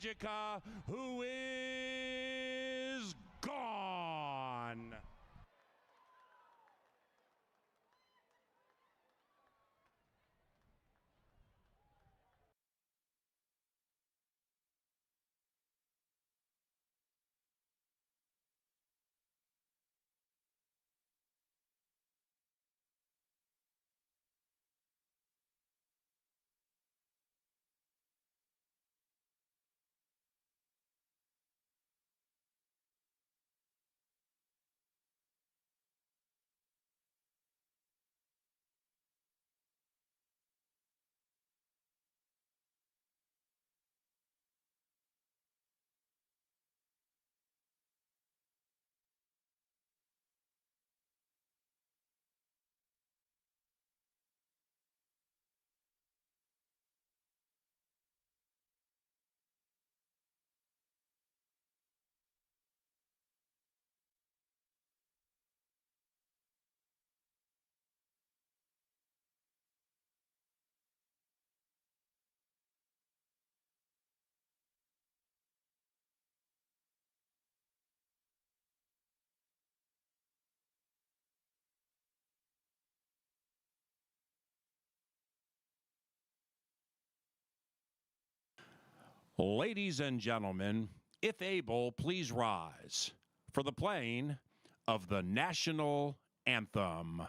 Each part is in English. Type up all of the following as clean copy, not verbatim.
Magica, who is gone. Ladies and gentlemen, if able, please rise for the playing of the national anthem.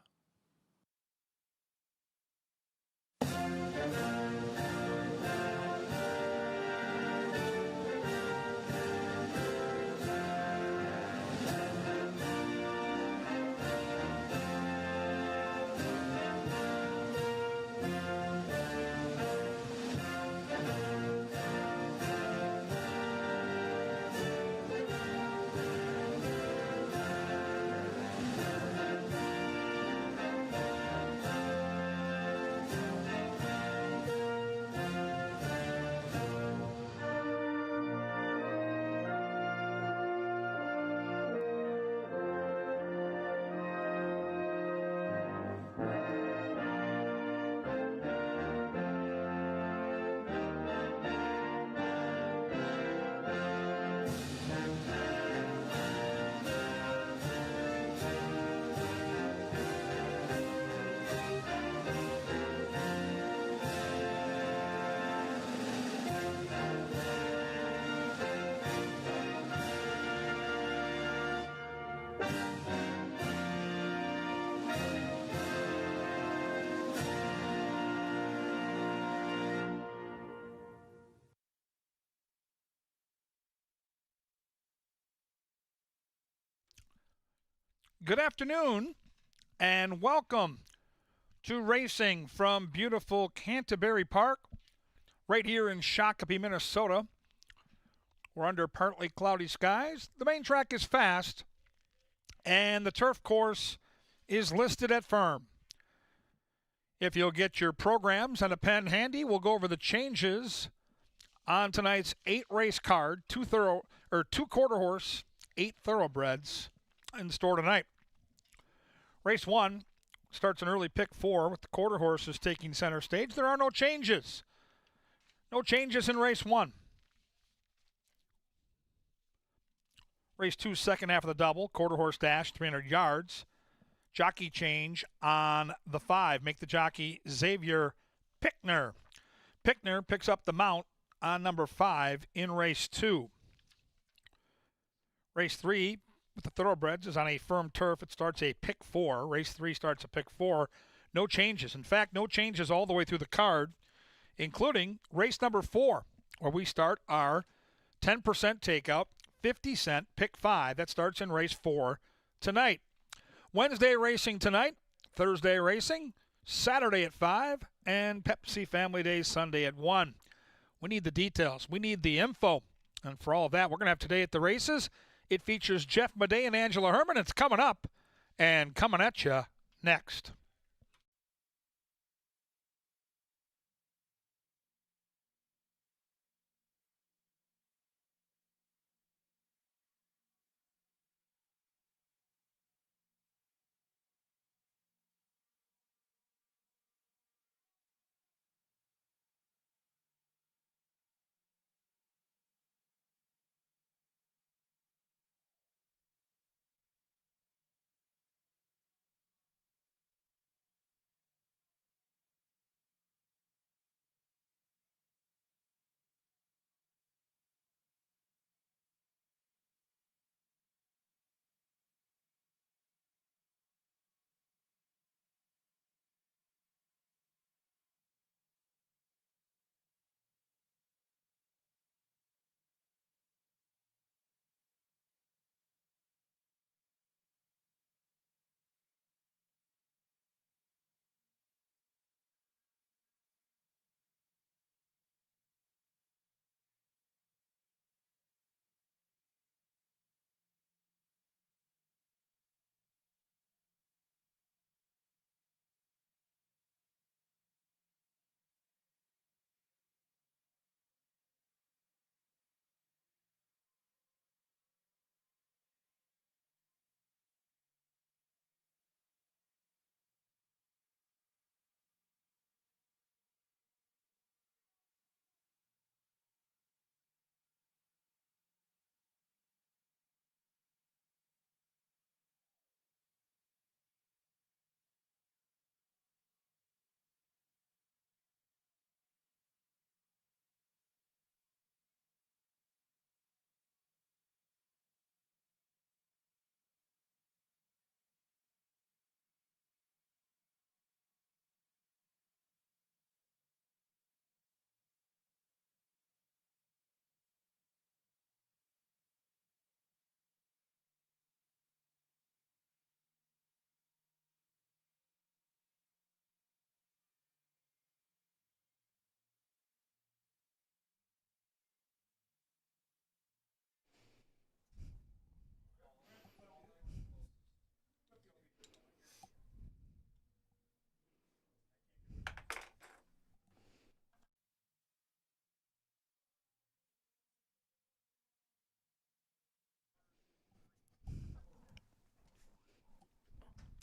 Good afternoon and welcome to racing from beautiful Canterbury Park right here in Shakopee, Minnesota. We're under partly cloudy skies. The main track is fast and the turf course is listed at firm. If you'll get your programs and a pen handy, we'll go over the changes on tonight's 8-race card, two quarter horse, 8 thoroughbreds in store tonight. Race 1 starts an early pick 4 with the quarter horses taking center stage. There are no changes. No changes in race 1. Race 2, second half of the double. Quarter horse dash, 300 yards. Jockey change on the 5. Make the jockey Xavier Pickner. Pickner picks up the mount on number 5 in race 2. Race 3 with the thoroughbreds is on a firm turf. It starts a pick 4. Race 3 starts a pick 4. No changes. In fact, no changes all the way through the card, including race number 4, where we start our 10% takeout, 50-cent pick 5. That starts in race 4 tonight. Wednesday racing tonight, Thursday racing, Saturday at 5, and Pepsi Family Day Sunday at 1. We need the details. We need the info. And for all of that, we're going to have today at the races. It features Jeff Madey and Angela Herman. It's coming up and coming at you next.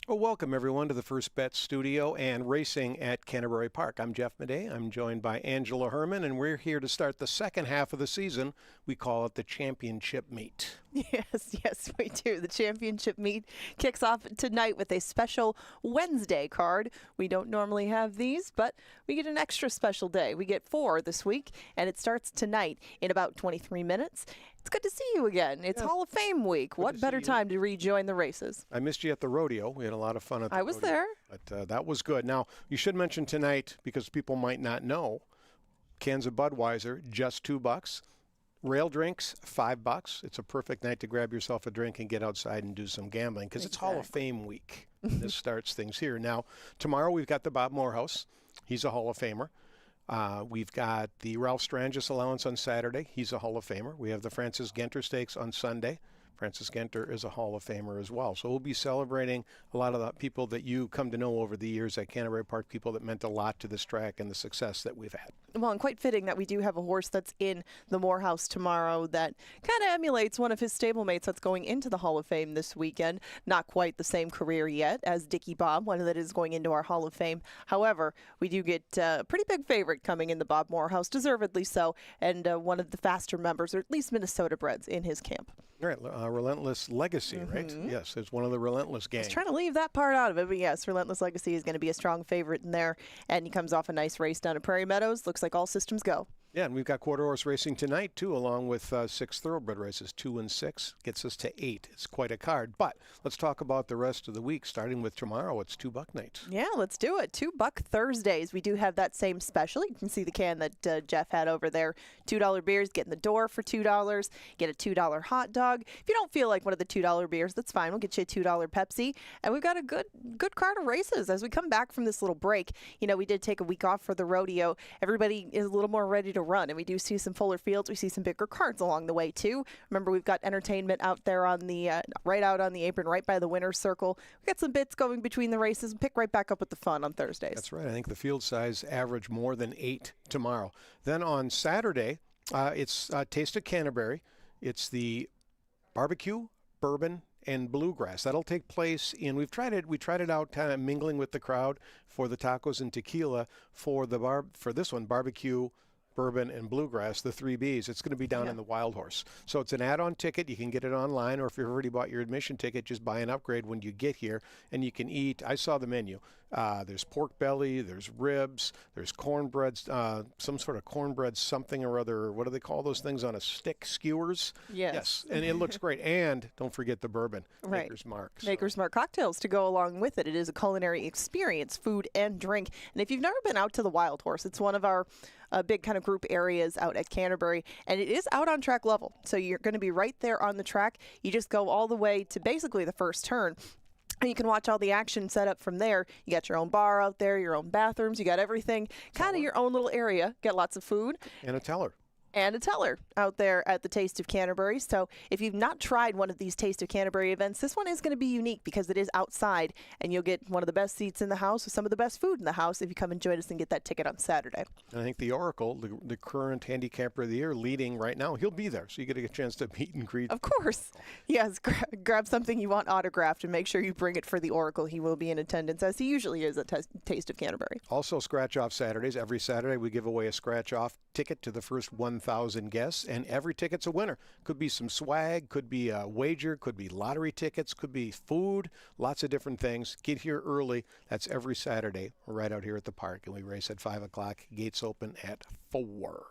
Well, welcome everyone to the First Bet Studio and racing at Canterbury Park. I'm Jeff Madej. I'm joined by Angela Herman, and we're here to start the second half of the season. We call it the championship meet. Yes, we do. The championship meet kicks off tonight with a special Wednesday card. We don't normally have these, but we get an extra special day. We get 4 this week, and it starts tonight in about 23 minutes. It's good to see you again. It's Hall of Fame week. What better time to rejoin the races? I missed you at the rodeo. We had a lot of fun at the rodeo. I was there. But that was good. Now, you should mention tonight, because people might not know, cans of Budweiser, just $2. Rail drinks, $5. It's a perfect night to grab yourself a drink and get outside and do some gambling, because it's Hall of Fame week. This starts things here. Now, tomorrow we've got the Bob Morehouse. He's a Hall of Famer. We've got the Ralph Strangis allowance on Saturday. He's a Hall of Famer. We have the Francis Genter Stakes on Sunday. Francis Genter is a Hall of Famer as well. So we'll be celebrating a lot of the people that you come to know over the years at Canterbury Park, people that meant a lot to this track and the success that we've had. Well, and quite fitting that we do have a horse that's in the Morehouse tomorrow that kind of emulates one of his stablemates that's going into the Hall of Fame this weekend. Not quite the same career yet as Dickie Bob, one that is going into our Hall of Fame. However, we do get a pretty big favorite coming in the Bob Morehouse, deservedly so, and one of the faster members, or at least Minnesota breds, in his camp. Right, Relentless Legacy, right? Yes, it's one of the Relentless gang. I was trying to leave that part out of it, but yes, Relentless Legacy is going to be a strong favorite in there, and he comes off a nice race down at Prairie Meadows. Looks like all systems go. Yeah, and we've got quarter horse racing tonight, too, along with 6 thoroughbred races, 2 and 6. Gets us to 8. It's quite a card. But let's talk about the rest of the week, starting with tomorrow. It's $2 night. Yeah, let's do it. $2 Thursdays. We do have that same special. You can see the can that Jeff had over there. $2 beers, get in the door for $2. Get a $2 hot dog. If you don't feel like one of the $2 beers, that's fine. We'll get you a $2 Pepsi. And we've got a good card of races. As we come back from this little break, you know, we did take a week off for the rodeo. Everybody is a little more ready to run, and we do see some fuller fields. We see some bigger cards along the way too. Remember, we've got entertainment out there on the right out on the apron, right by the winner's circle. We've got some bits going between the races, and pick right back up with the fun on Thursdays. That's right. I think the field size average more than 8 tomorrow. Then on Saturday, it's Taste of Canterbury. It's the barbecue, bourbon, and bluegrass. That'll take place in, we tried it out kind of mingling with the crowd for the tacos and tequila. For this one, barbecue, bourbon, and bluegrass, the 3 Bs. It's going to be down in the Wild Horse. So it's an add-on ticket. You can get it online, or if you've already bought your admission ticket, just buy an upgrade when you get here, and you can eat. I saw the menu. There's pork belly, there's ribs, there's cornbread, some sort of cornbread something or other. What do they call those things on a stick? Skewers? Yes. And it looks great. And don't forget the bourbon. Right. Maker's Mark. Maker's Mark cocktails to go along with it. It is a culinary experience, food and drink. And if you've never been out to the Wild Horse, it's one of our big kind of group areas out at Canterbury, and it is out on track level. So you're going to be right there on the track. You just go all the way to basically the first turn. And you can watch all the action set up from there. You got your own bar out there, your own bathrooms, you got everything, kind of your own little area. Get lots of food. And a teller. And a teller out there at the Taste of Canterbury. So if you've not tried one of these Taste of Canterbury events, this one is going to be unique because it is outside, and you'll get one of the best seats in the house with some of the best food in the house if you come and join us and get that ticket on Saturday. And I think the Oracle, the current handicapper of the year, leading right now, he'll be there. So you get a chance to meet and greet. Of course. Yes, grab something you want autographed and make sure you bring it for the Oracle. He will be in attendance, as he usually is at Taste of Canterbury. Also, scratch-off Saturdays. Every Saturday we give away a scratch-off ticket to the first 1,000 guests, and every ticket's a winner. Could be some swag, could be a wager, could be lottery tickets, could be food, lots of different things. Get here early. That's every Saturday. We're right out here at the park, and we race at 5 o'clock. Gates open at 4.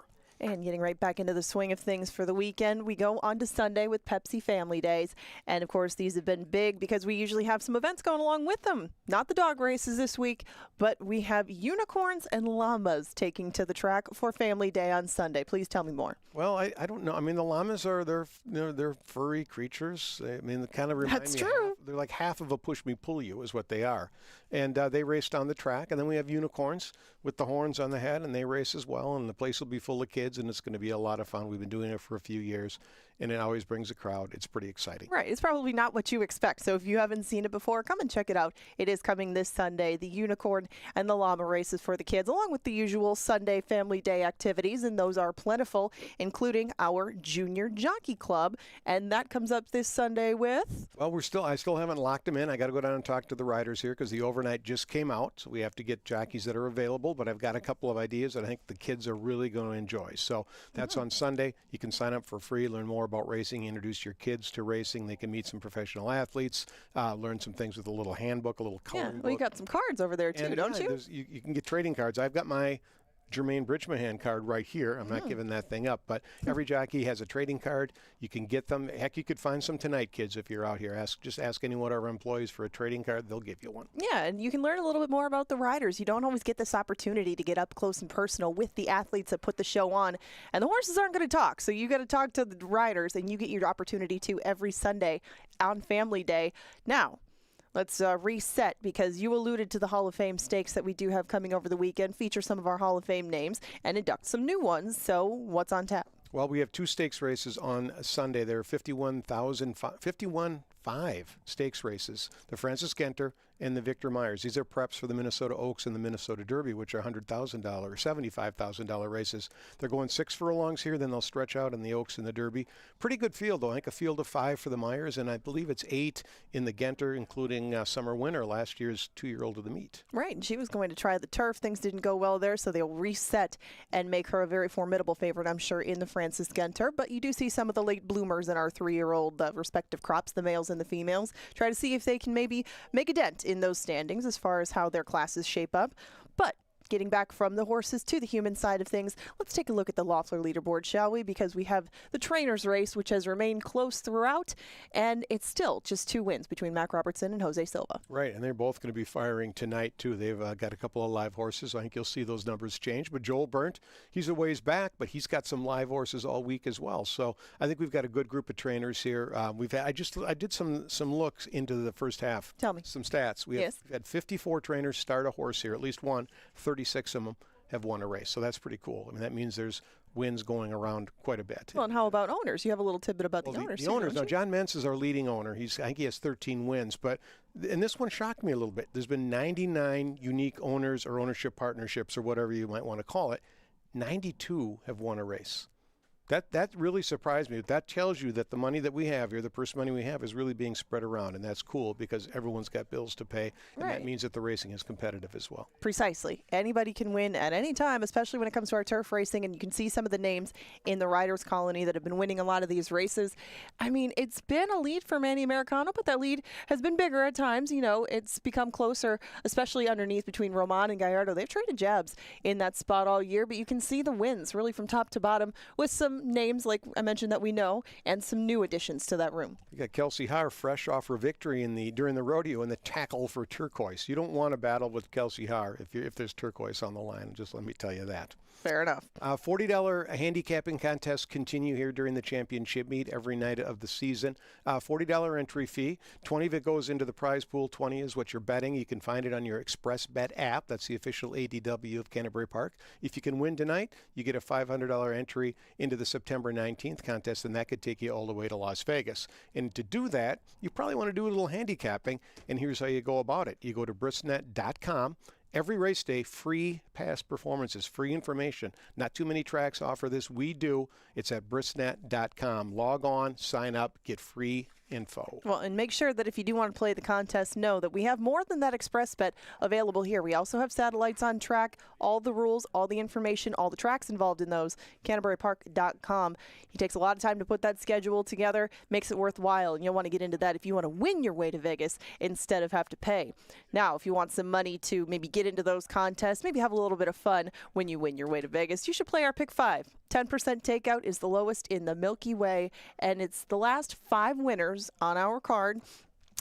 And getting right back into the swing of things for the weekend, we go on to Sunday with Pepsi Family Days. And, of course, these have been big because we usually have some events going along with them. Not the dog races this week, but we have unicorns and llamas taking to the track for Family Day on Sunday. Please tell me more. Well, I don't know. I mean, the llamas they're furry creatures. I mean, they kind of remind That's me. true. They're like half of a push me pull you is what they are. And they race down the track. And then we have unicorns with the horns on the head, and they race as well. And the place will be full of kids, and it's going to be a lot of fun. We've been doing it for a few years, and it always brings a crowd. It's pretty exciting. Right. It's probably not what you expect. So if you haven't seen it before, come and check it out. It is coming this Sunday, the unicorn and the llama races for the kids, along with the usual Sunday Family Day activities, and those are plentiful, including our Junior Jockey Club. And that comes up this Sunday with? Well, I still still haven't locked them in. I got to go down and talk to the riders here because the overnight just came out. So we have to get jockeys that are available. But I've got a couple of ideas that I think the kids are really going to enjoy. So that's on Sunday. You can sign up for free, learn more about racing, introduce your kids to racing. They can meet some professional athletes, learn some things with a little handbook, a little coloring book. Well, you got some cards over there too, don't you? You can get trading cards. I've got my Jermaine Bridgmahan card right here. I'm not giving that thing up, but every jockey has a trading card. You can get them. Heck, you could find some tonight, kids, if you're out here. Just ask any one of our employees for a trading card. They'll give you one. Yeah, and you can learn a little bit more about the riders. You don't always get this opportunity to get up close and personal with the athletes that put the show on. And the horses aren't going to talk, so you got to talk to the riders, and you get your opportunity to every Sunday on Family Day. Now, let's reset, because you alluded to the Hall of Fame stakes that we do have coming over the weekend, feature some of our Hall of Fame names, and induct some new ones. So what's on tap? Well, we have 2 stakes races on Sunday. There are 51.5 stakes races. The Francis Genter and the Victor Myers. These are preps for the Minnesota Oaks and the Minnesota Derby, which are $100,000, $75,000 races. They're going 6 furlongs here, then they'll stretch out in the Oaks and the Derby. Pretty good field, though. I think a field of 5 for the Myers, and I believe it's 8 in the Genter, including Summer Winner, last year's 2-year-old of the meet. Right, and she was going to try the turf. Things didn't go well there, so they'll reset and make her a very formidable favorite, I'm sure, in the Francis Genter. But you do see some of the late bloomers in our 3-year-old respective crops, the males and the females. Try to see if they can maybe make a dent in those standings as far as how their classes shape up. But getting back from the horses to the human side of things, let's take a look at the Loeffler leaderboard, shall we? Because we have the trainers race, which has remained close throughout, and it's still just 2 wins between Mac Robertson and Jose Silva. Right, and they're both going to be firing tonight, too. They've got a couple of live horses. I think you'll see those numbers change. But Joel Burnt, he's a ways back, but he's got some live horses all week as well. So I think we've got a good group of trainers here. I did some looks into the first half. Tell me. Some stats. We've had 54 trainers start a horse here, at least one. 36 of them have won a race. So that's pretty cool. I mean, that means there's wins going around quite a bit. Well, and how about owners? You have a little tidbit about the owners. The owners. Now, John Mentz is our leading owner. I think he has 13 wins. And this one shocked me a little bit. There's been 99 unique owners or ownership partnerships or whatever you might want to call it. 92 have won a race. That really surprised me. That tells you that the money that we have here, the purse money we have, is really being spread around, and that's cool because everyone's got bills to pay, and that means that the racing is competitive as well. Precisely. Anybody can win at any time, especially when it comes to our turf racing, and you can see some of the names in the Riders Colony that have been winning a lot of these races. I mean, it's been a lead for Manny Americano, but that lead has been bigger at times. You know, it's become closer, especially underneath between Roman and Gallardo. They've traded jabs in that spot all year, but you can see the wins really from top to bottom with some names like I mentioned that we know and some new additions to that room. You got Kelsey Haar fresh off her victory during the rodeo in the tackle for turquoise. You don't want to battle with Kelsey Haar if there's turquoise on the line. Just let me tell you that. Fair enough. $40 handicapping contests continue here during the championship meet every night of the season. $40 entry fee. $20 if it goes into the prize pool. $20 is what you're betting. You can find it on your Express Bet app. That's the official ADW of Canterbury Park. If you can win tonight, you get a $500 entry into the September 19th contest, and that could take you all the way to Las Vegas. And to do that, you probably want to do a little handicapping, and here's how you go about it. You go to brisnet.com. Every race day, free past performances, free information. Not too many tracks offer this. We do. It's at brisnet.com. Log on, sign up, get free info. Well, and make sure that if you do want to play the contest, know that we have more than that Express Bet available here. We also have satellites on track, all the rules, all the information, all the tracks involved in those, CanterburyPark.com. He takes a lot of time to put that schedule together, makes it worthwhile, and you'll want to get into that if you want to win your way to Vegas instead of have to pay. Now, if you want some money to maybe get into those contests, maybe have a little bit of fun when you win your way to Vegas, you should play our Pick 5. 10% takeout is the lowest in the Milky Way, and it's the last 5 winners on our card.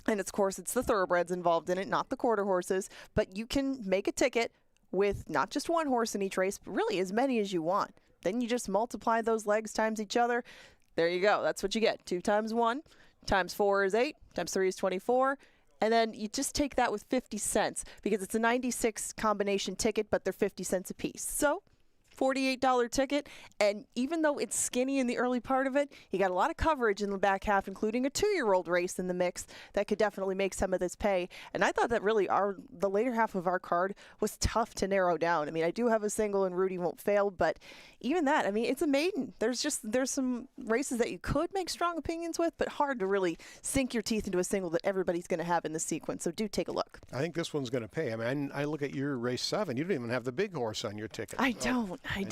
And of course, it's the thoroughbreds involved in it, not the quarter horses. But you can make a ticket with not just one horse in each race, but really as many as you want. Then you just multiply those legs times each other. There you go. That's what you get. 2 times 1 times 4 is 8 times 3 is 24. And then you just take that with 50 cents because it's a 96 combination ticket, but they're 50 cents a piece. So $48 ticket. And even though it's skinny in the early part of it, you got a lot of coverage in the back half, including a 2-year-old race in the mix that could definitely make some of this pay. And I thought that really the later half of our card was tough to narrow down. I mean, I do have a single and Rudy Won't Fail, but even that, I mean, it's a maiden. There's some races that you could make strong opinions with, but hard to really sink your teeth into a single that everybody's going to have in the sequence. So do take a look. I think this one's going to pay. I mean, I look at your race 7. You don't even have the big horse on your ticket. I don't. You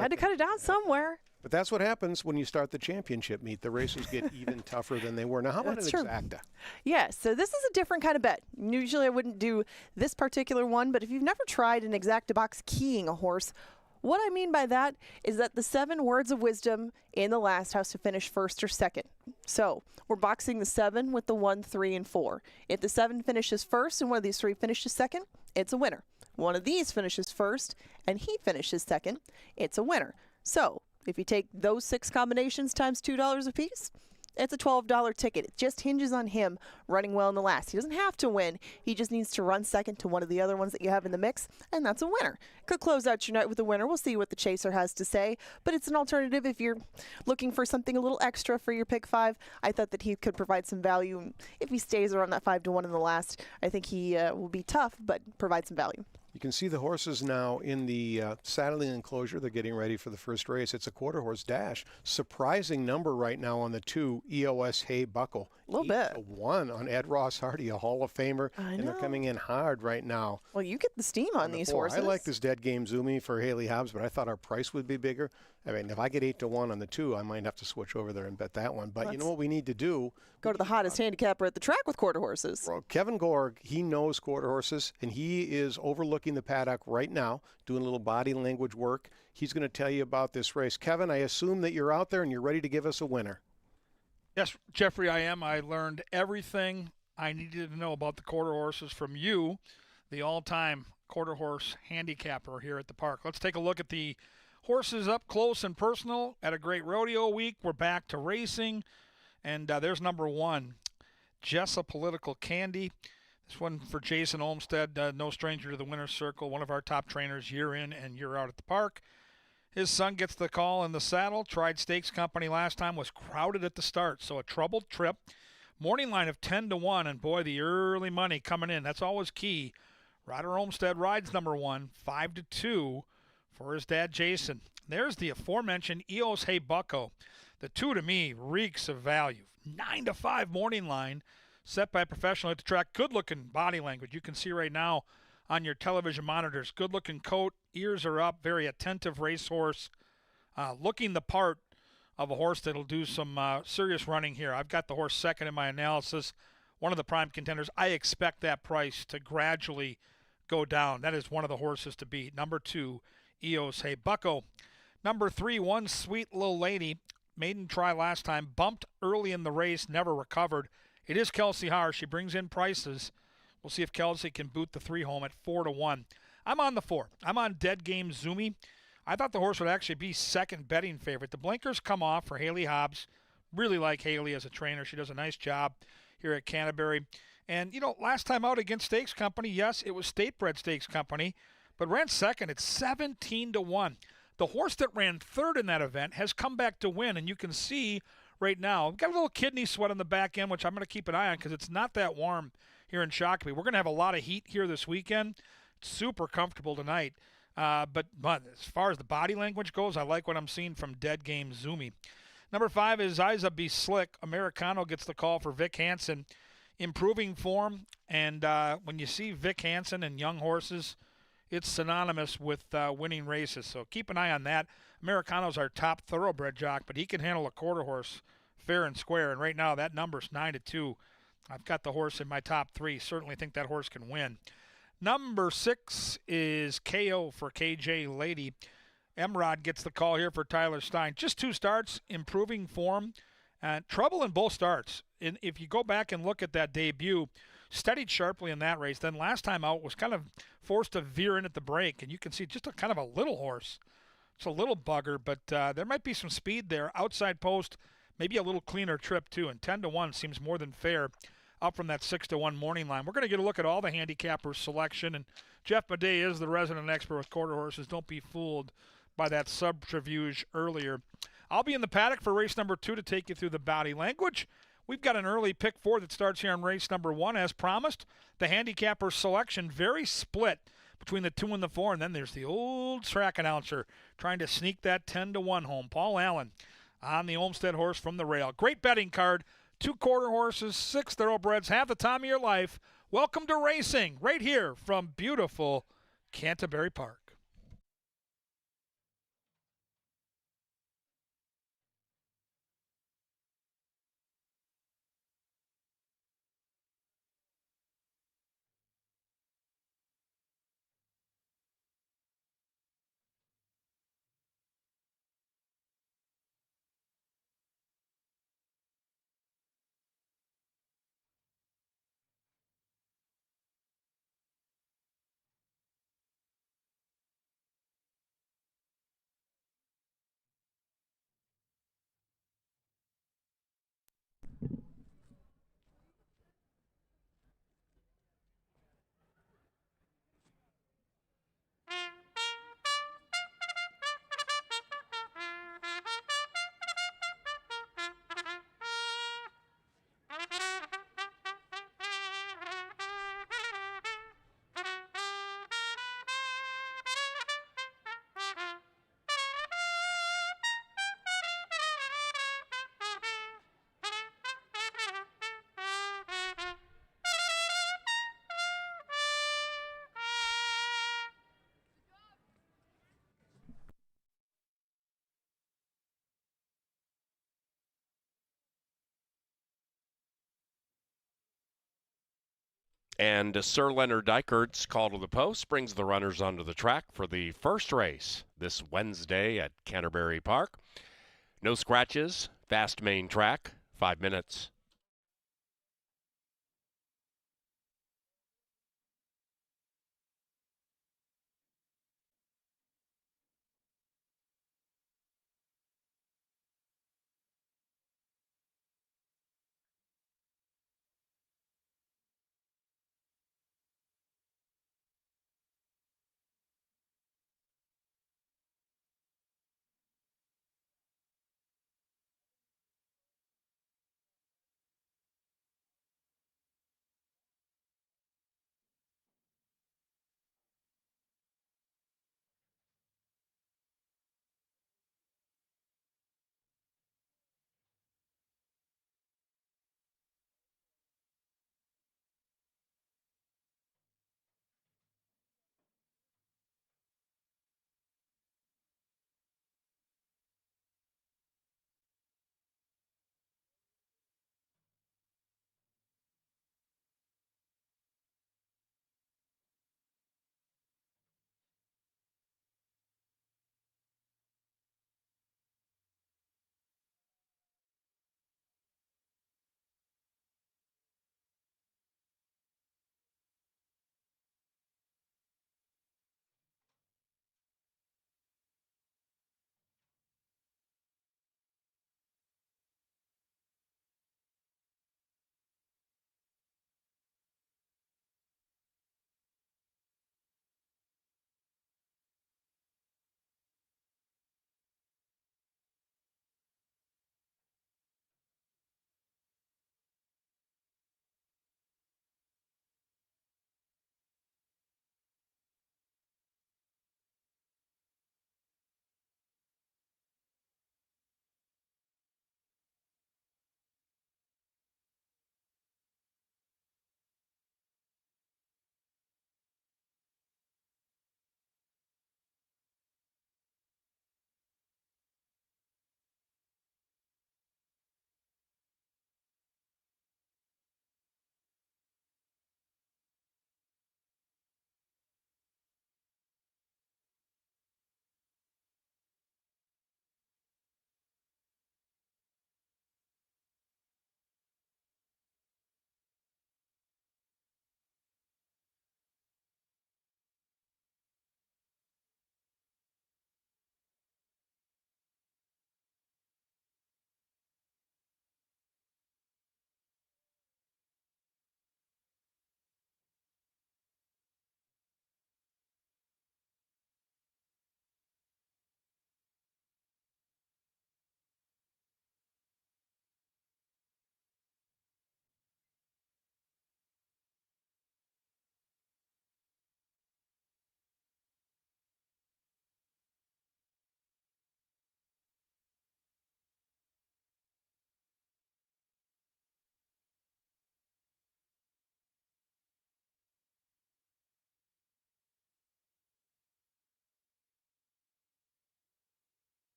had to cut it down somewhere. But that's what happens when you start the championship meet. The races get even tougher than they were. Now, how about an exacta? Yeah, so this is a different kind of bet. Usually I wouldn't do this particular one, but if you've never tried an exacta box keying a horse, what I mean by that is that the 7 words of wisdom in the last has to finish first or second. So we're boxing the 7 with the 1, 3, and 4. If the 7 finishes first and one of these 3 finishes second, it's a winner. One of these finishes first and he finishes second, it's a winner. So if you take those 6 combinations times $2 a piece, it's a $12 ticket. It just hinges on him running well in the last. He doesn't have to win. He just needs to run second to one of the other ones that you have in the mix, and that's a winner. Could close out your night with a winner. We'll see what the chaser has to say, but it's an alternative if you're looking for something a little extra for your pick 5. I thought that he could provide some value. If he stays around that 5-1 in the last, I think he will be tough, but provide some value. You can see the horses now in the saddling enclosure. They're getting ready for the first race. It's a quarter horse dash. Surprising number right now on the 2 EOS Hay Buckle. A little bit. 8-1 on Ed Ross Hardy, a Hall of Famer. I know. And they're coming in hard right now. Well, you get the steam on these 4. horses. I like this Dead Game Zoomy for Haley Hobbs, but I thought our price would be bigger. I mean, if I get 8-1 on the 2, I might have to switch over there and bet that one. But you know what we need to do? Go to the hottest handicapper at the track with quarter horses. Well, Kevin Gorg, he knows quarter horses, and he is overlooking the paddock right now, doing a little body language work. He's going to tell you about this race. Kevin, I assume that you're out there and you're ready to give us a winner. Yes, Jeffrey, I am. I learned everything I needed to know about the quarter horses from you, the all-time quarter horse handicapper here at the park. Let's take a look at the horses up close and personal at a great rodeo week. We're back to racing, and there's number 1, Jessa Political Candy. This one for Jason Olmstead, no stranger to the winner's circle, one of our top trainers year in and year out at the park. His son gets the call in the saddle. Tried Stakes Company last time, was crowded at the start, so a troubled trip. Morning line of 10-1, and boy, the early money coming in. That's always key. Ryder Olmstead rides number 1, 5-2 for his dad, Jason. There's the aforementioned EOS Hay Bucko. The 2 to me reeks of value. 9-5 morning line set by a professional at the track. Good-looking body language. You can see right now on your television monitors. Good-looking coat, ears are up, very attentive racehorse, looking the part of a horse that'll do some serious running here. I've got the horse second in my analysis, one of the prime contenders. I expect that price to gradually go down. That is one of the horses to beat. Number 2, EOS Hay Bucko. Number 3, One Sweet Little Lady. Maiden try last time, bumped early in the race, never recovered. It is Kelsey Haar. She brings in prices. We'll see if Kelsey can boot the 3 home at 4-1. I'm on the 4. I'm on Dead Game Zoomy. I thought the horse would actually be second betting favorite. The blinkers come off for Haley Hobbs. Really like Haley as a trainer. She does a nice job here at Canterbury. And, you know, last time out against Stakes Company, yes, it was State Bred Stakes Company, but ran second at 17-1. The horse that ran third in that event has come back to win, and you can see right now, I've got a little kidney sweat on the back end, which I'm going to keep an eye on because it's not that warm here in Shakopee. We're going to have a lot of heat here this weekend. It's super comfortable tonight. But as far as the body language goes, I like what I'm seeing from Dead Game Zoomy. Number 5 is Isa Be Slick. Americano gets the call for Vic Hansen. Improving form, and when you see Vic Hansen and young horses, it's synonymous with winning races. So keep an eye on that. Americano's our top thoroughbred jock, but he can handle a quarter horse fair and square. And right now that number's 9-2. I've got the horse in my top 3. Certainly think that horse can win. Number 6 is KO for KJ Lady. Emrod gets the call here for Tyler Stein. Just 2 starts, improving form, and trouble in both starts. And if you go back and look at that debut, steadied sharply in that race. Then last time out was kind of forced to veer in at the break, and you can see just a kind of a little horse. It's a little bugger, but there might be some speed there. Outside post, maybe a little cleaner trip too, and 10-1 seems more than fair up from that 6-1 morning line. We're going to get a look at all the handicappers' selection, and Jeff Madej is the resident expert with quarter horses. Don't be fooled by that subterfuge earlier. I'll be in the paddock for race number 2 to take you through the body language. We've got an early pick 4 that starts here in race number 1 as promised. The handicapper selection very split between the 2 and the 4, and then there's the old track announcer trying to sneak that 10-1 home. Paul Allen on the Olmsted horse from the rail. Great betting card. 2 quarter horses, 6 thoroughbreds. Have the time of your life. Welcome to racing right here from beautiful Canterbury Park. And Sir Leonard Dykerd's call to the post brings the runners onto the track for the first race this Wednesday at Canterbury Park. No scratches, fast main track, 5 minutes.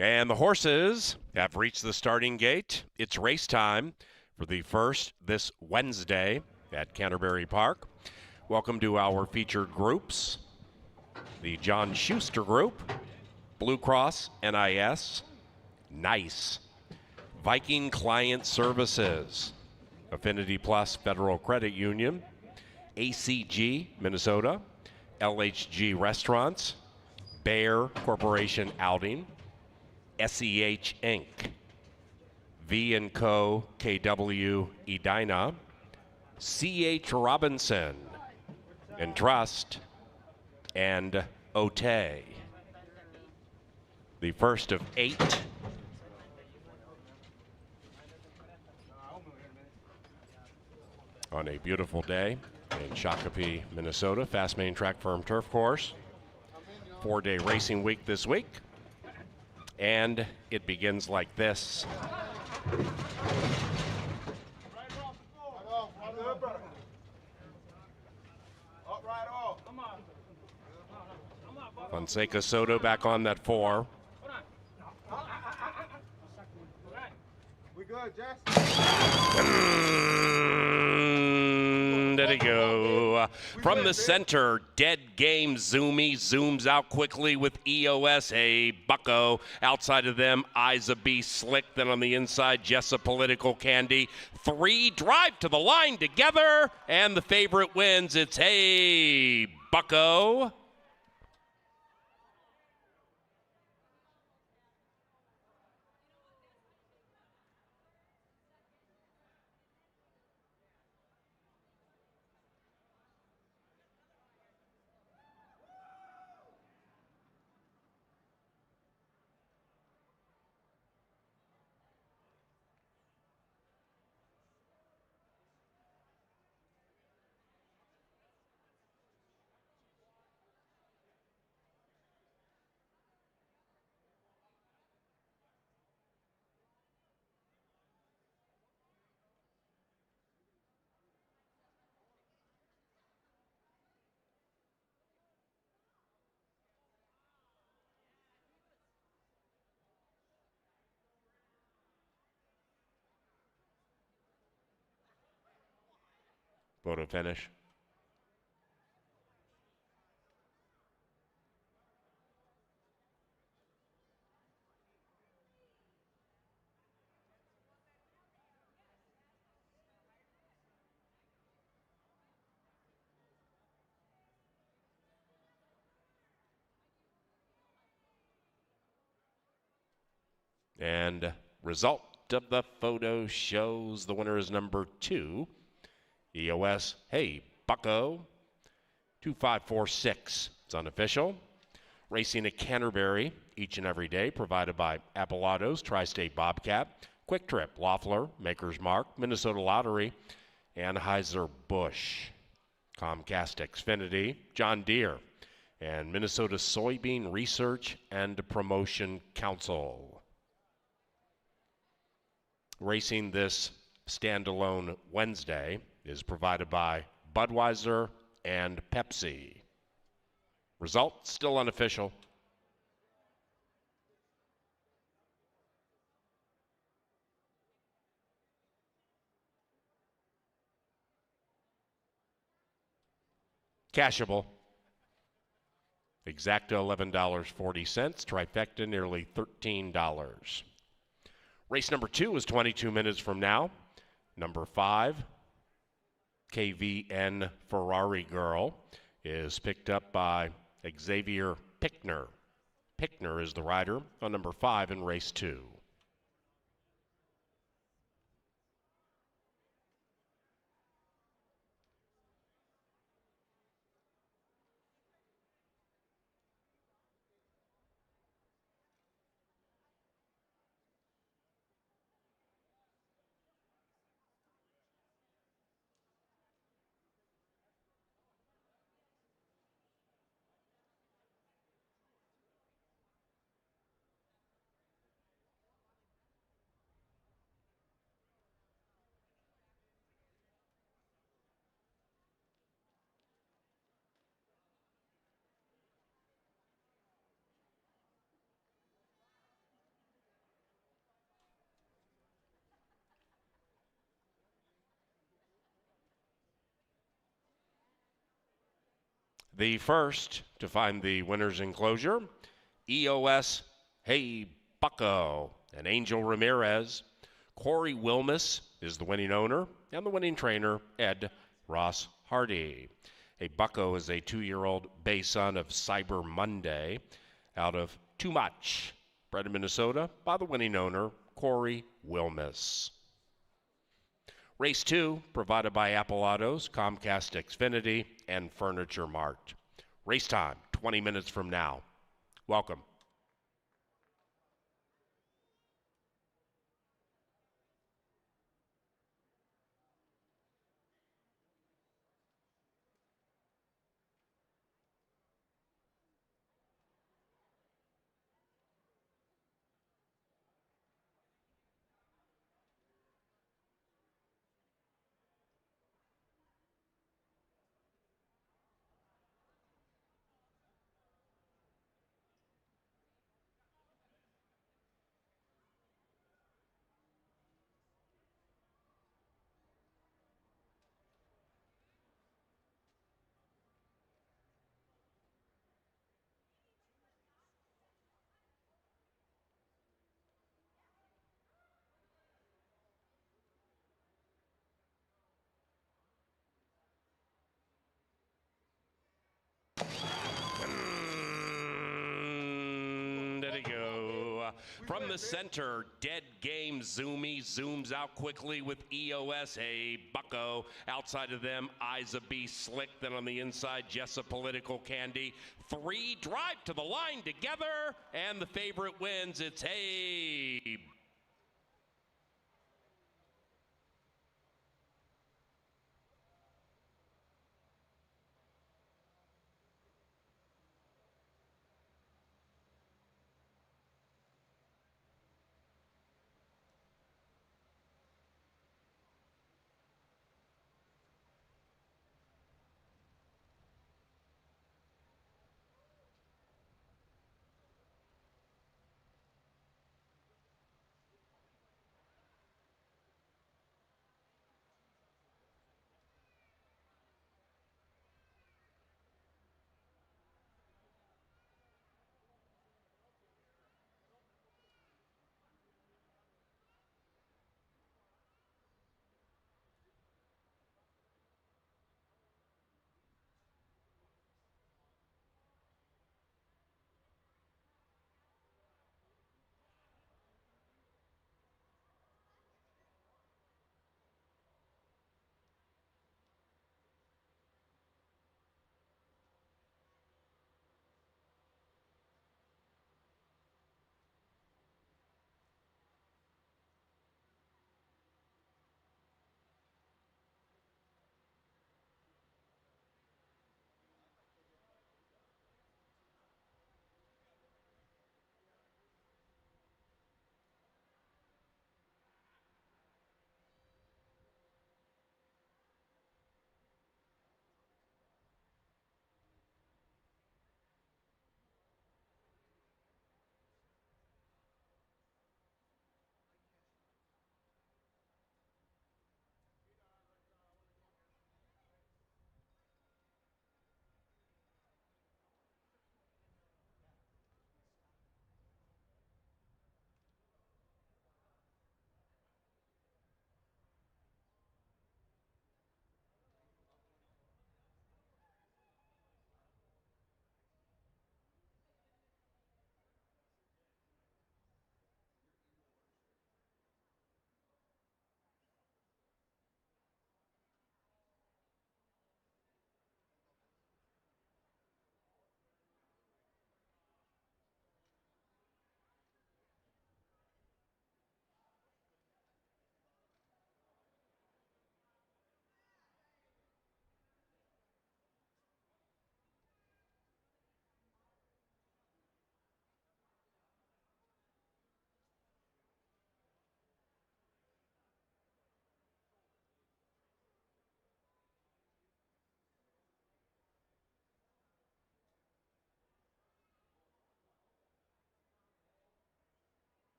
And the horses have reached the starting gate. It's race time for the first this Wednesday at Canterbury Park. Welcome to our featured groups. The John Schuster Group, Blue Cross, NIS, NICE, Viking Client Services, Affinity Plus Federal Credit Union, ACG Minnesota, LHG Restaurants, Bayer Corporation Outing, SEH Inc., V&Co KW Edina, CH Robinson, and Trust, and Otay. The first of 8 on a beautiful day in Shakopee, Minnesota, Fast Main Track Firm Turf Course. 4-day racing week this week. And it begins like this. Fonseca Soto back on that 4. We good, Jess? There he go. From the center, dead game Zoomy zooms out quickly with EOS. Hey, Bucko. Outside of them, Eyes of Beast Slick. Then on the inside, Jessa Political Candy. 3 drive to the line together, and the favorite wins. It's Hey, Bucko. Photo finish. And result of the photo shows the winner is number 2, EOS Hey Bucko, 2546. It's unofficial. Racing at Canterbury each and every day, provided by Apple Autos, Tri-State Bobcat, Quick Trip, Loeffler, Maker's Mark, Minnesota Lottery, Anheuser-Busch, Comcast Xfinity, John Deere, and Minnesota Soybean Research and Promotion Council. Racing this standalone Wednesday is provided by Budweiser and Pepsi. Result still unofficial. Cashable. Exacta $11.40. Trifecta nearly $13. Race number 2 is 22 minutes from now. Number 5, KVN Ferrari Girl, is picked up by Xavier Pickner. Pickner is the rider on number 5 in race 2. The first to find the winner's enclosure, EOS Hey Bucko and Angel Ramirez. Corey Wilmus is the winning owner, and the winning trainer, Ed Ross Hardy. A Bucko is a 2-year-old bay son of Cyber Monday out of Too Much, bred in Minnesota by the winning owner, Corey Wilmus. Race 2, provided by Apple Autos, Comcast Xfinity, and Furniture Mart. Race time, 20 minutes from now. Welcome. There you go. From the center, dead game Zoomy zooms out quickly with EOS. Hey, Bucko. Outside of them, Eyes of B Slick. Then on the inside, Jessa Political Candy. 3 drive to the line together, and the favorite wins. It's Hey.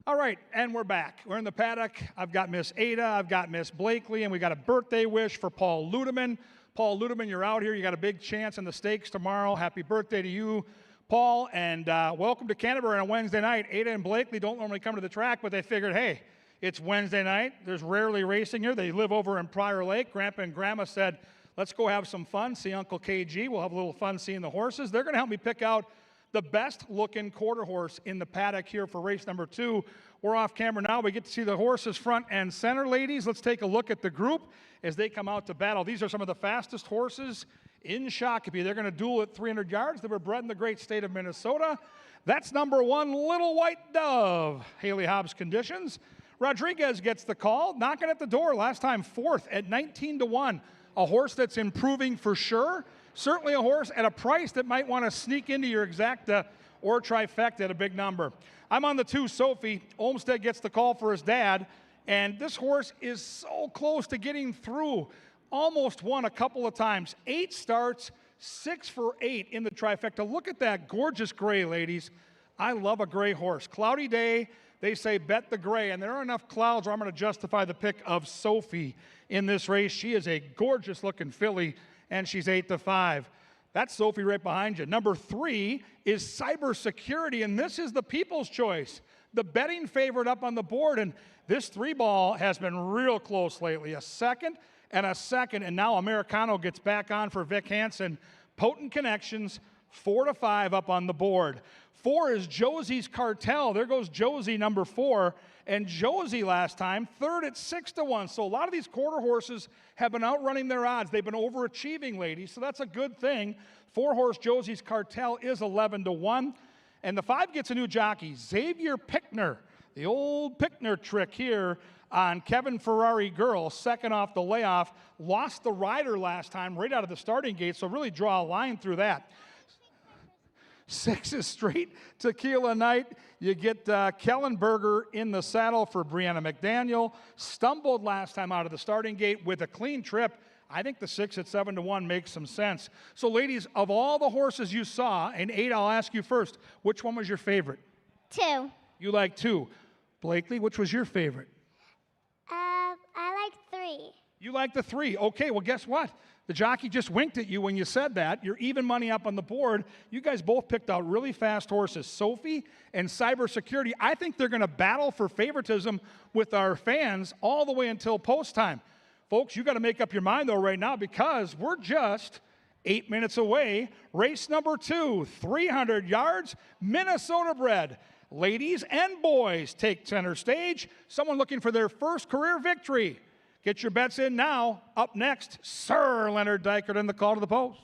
All right, and we're back. We're in the paddock. I've got Miss Ada, I've got Miss Blakely, and we got a birthday wish for Paul Ludeman. Paul Ludeman, you're out here. You got a big chance in the stakes tomorrow. Happy birthday to you, Paul, and welcome to Canterbury on a Wednesday night. Ada and Blakely don't normally come to the track, but they figured, hey, it's Wednesday night. There's rarely racing here. They live over in Prior Lake. Grandpa and Grandma said, let's go have some fun, see Uncle KG. We'll have a little fun seeing the horses. They're going to help me pick out the best-looking quarter horse in the paddock here for race number 2. We're off camera now. We get to see the horses front and center, ladies. Let's take a look at the group as they come out to battle. These are some of the fastest horses in Shakopee. They're going to duel at 300 yards. They were bred in the great state of Minnesota. That's number 1, Little White Dove, Haley Hobbs conditions. Rodriguez gets the call, knocking at the door. Last time 4th at 19-1. A horse that's improving for sure. Certainly a horse at a price that might want to sneak into your exacta or trifecta at a big number. I'm on the 2, Sophie. Olmsted gets the call for his dad, and this horse is so close to getting through. Almost won a couple of times. 8 starts, 6 for 8 in the trifecta. Look at that gorgeous gray, ladies. I love a gray horse. Cloudy day, they say bet the gray, and there are enough clouds where I'm going to justify the pick of Sophie in this race. She is a gorgeous-looking filly, and she's 8-5. That's Sophie right behind you. Number 3 is Cybersecurity, and this is the people's choice. The betting favorite up on the board, and this 3-ball has been real close lately. A second, and now Americano gets back on for Vic Hansen. Potent connections, 4-5 up on the board. 4 is Josie's Cartel. There goes Josie, number 4. And Josie last time, 3rd at 6-1. So a lot of these quarter horses have been outrunning their odds. They've been overachieving, ladies, so that's a good thing. 4-horse Josie's Cartel is 11-1. And the 5 gets a new jockey, Xavier Pickner. The old Pickner trick here on Kevin Ferrari Girl, second off the layoff. Lost the rider last time right out of the starting gate, so really draw a line through that. 6 is Straight Tequila Night. You get Kellenberger in the saddle for Brianna McDaniel. Stumbled last time out of the starting gate with a clean trip. I think the 6 at 7-1 makes some sense. So, ladies, of all the horses you saw, and 8, I'll ask you first, which one was your favorite? 2. You like 2. Blakely, which was your favorite? I like 3. You like the 3. Okay, well, guess what? The jockey just winked at you when you said that. You're even money up on the board. You guys both picked out really fast horses, Sophie and Cybersecurity. I think they're going to battle for favoritism with our fans all the way until post time. Folks, you got to make up your mind, though, right now, because we're just 8 minutes away. Race number 2, 300 yards, Minnesota bred. Ladies and boys take center stage. Someone looking for their first career victory. Get your bets in now. Up next, Sir Leonard Dykert in the call to the post.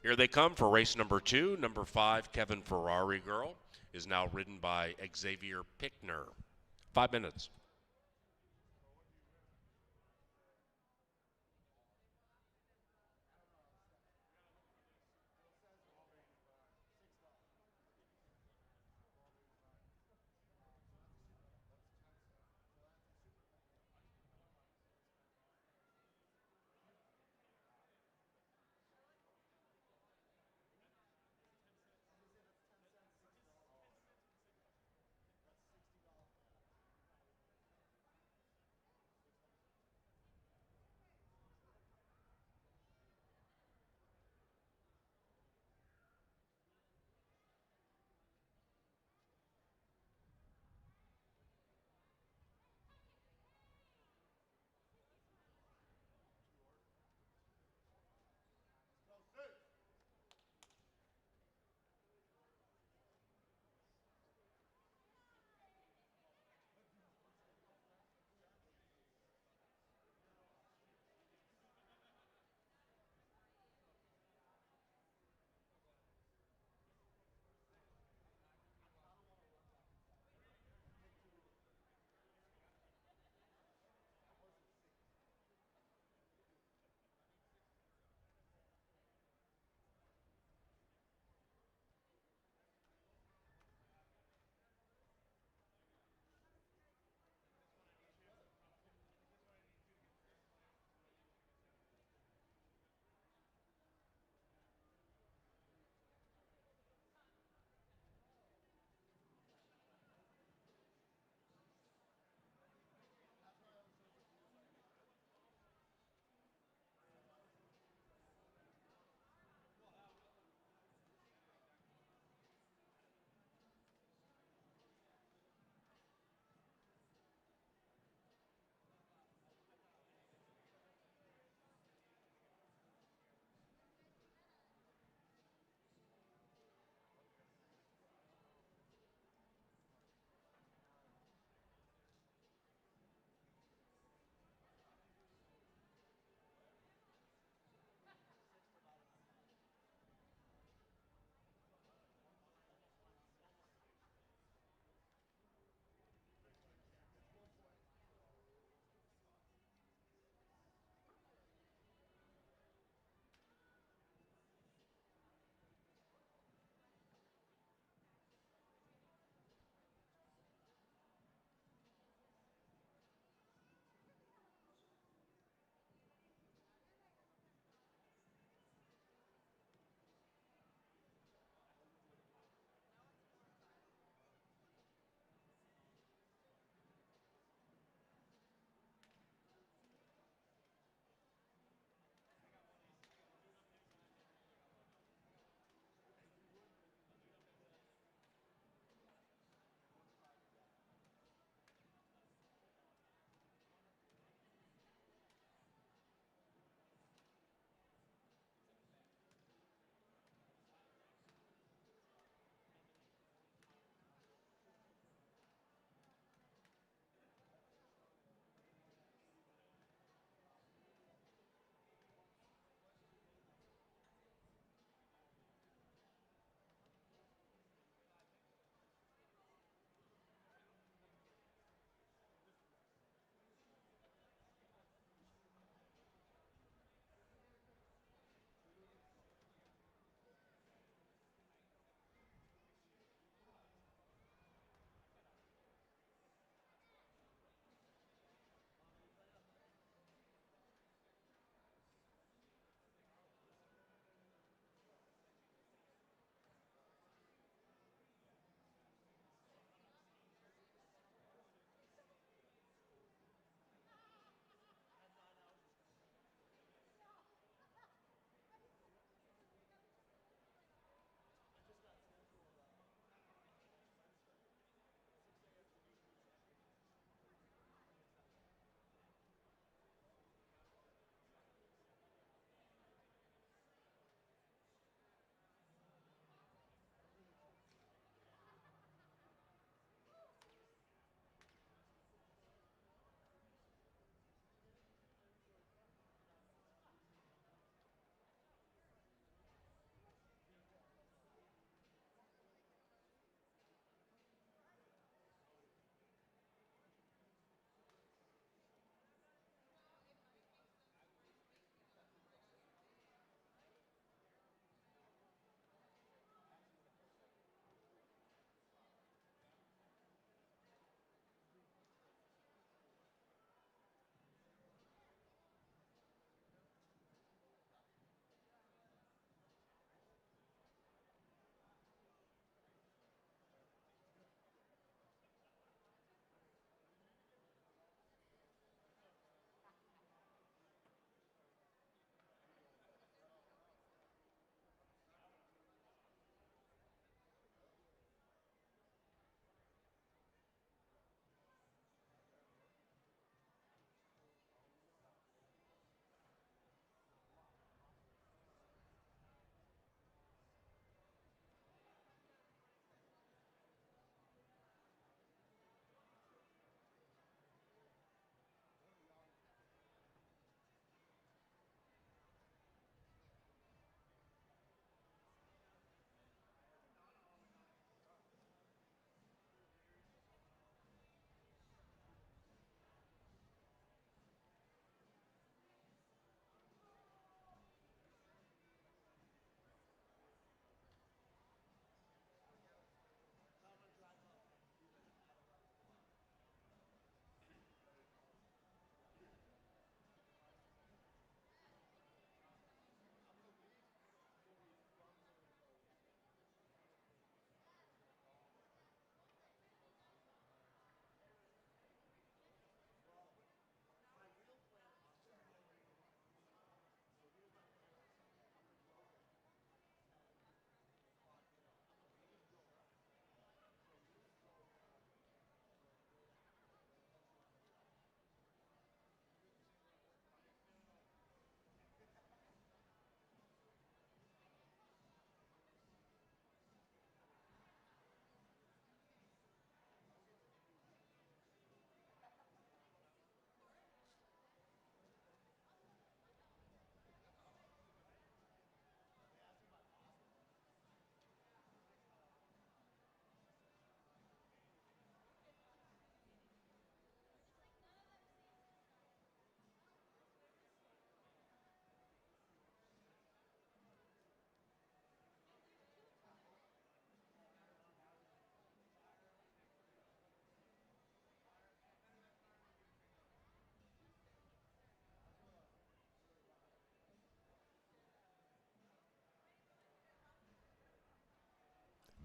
Here they come for race number 2. Number 5, Kevin Ferrari Girl, is now ridden by Xavier Pickner. 5 minutes.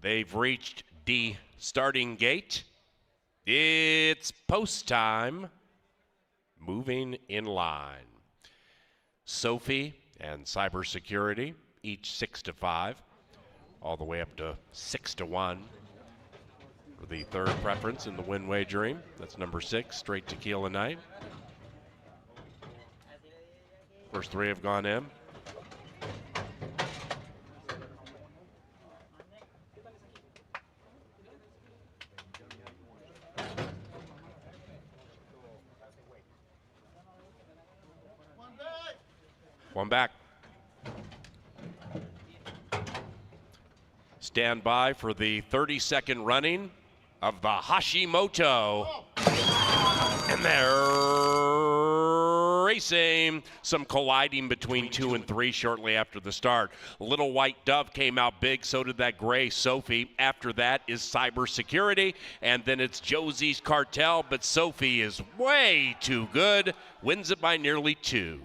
They've reached the starting gate. It's post time. Moving in line. Sophie and cybersecurity, each 6-5, all the way up to 6-1 for the third preference in the win wagering. That's number 6, straight tequila night. First 3 have gone in. One back. Stand by for the 32nd running of the Hashimoto. And they're racing. Some colliding between 2 and 3 shortly after the start. Little White Dove came out big, so did that gray Sophie. After that is Cybersecurity, and then it's Josie's Cartel, but Sophie is way too good. Wins it by nearly 2.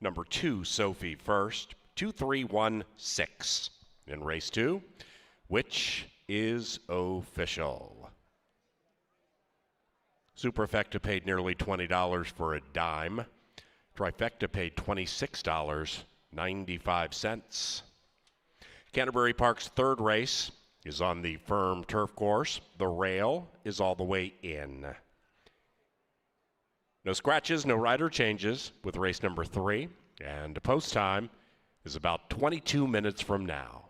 Number 2, Sophie first, 2-3-1-6 in race 2, which is official. Superfecta paid nearly $20 for a dime. Trifecta paid $26.95. Canterbury Park's third race is on the firm turf course. The rail is all the way in. No scratches, no rider changes with race number 3, and post time is about 22 minutes from now.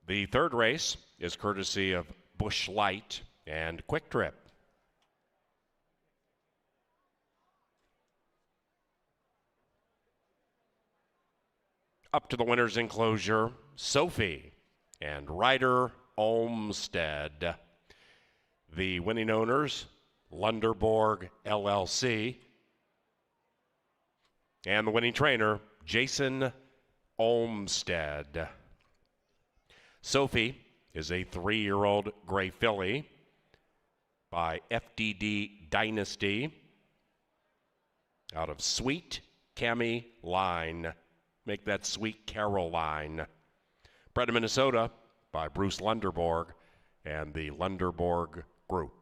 The third race is courtesy of Busch Light and Quick Trip. Up to the winner's enclosure, Sophie and Ryder Olmsted. The winning owners, Lunderborg LLC. And the winning trainer, Jason Olmsted. Sophie is a 3-year-old gray filly by FDD Dynasty out of Sweet Cami Line. Make that Sweet Caroline. Bred in Minnesota by Bruce Lunderborg and the Lunderborg Group.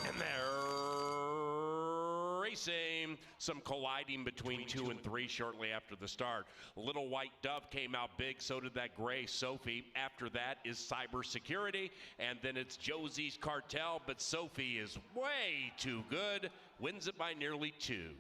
And they're racing. Some colliding between 2 and 3 shortly after the start. Little White Dove came out big, so did that gray Sophie. After that is Cybersecurity, and then it's Josie's Cartel, but Sophie is way too good. Wins it by nearly 2.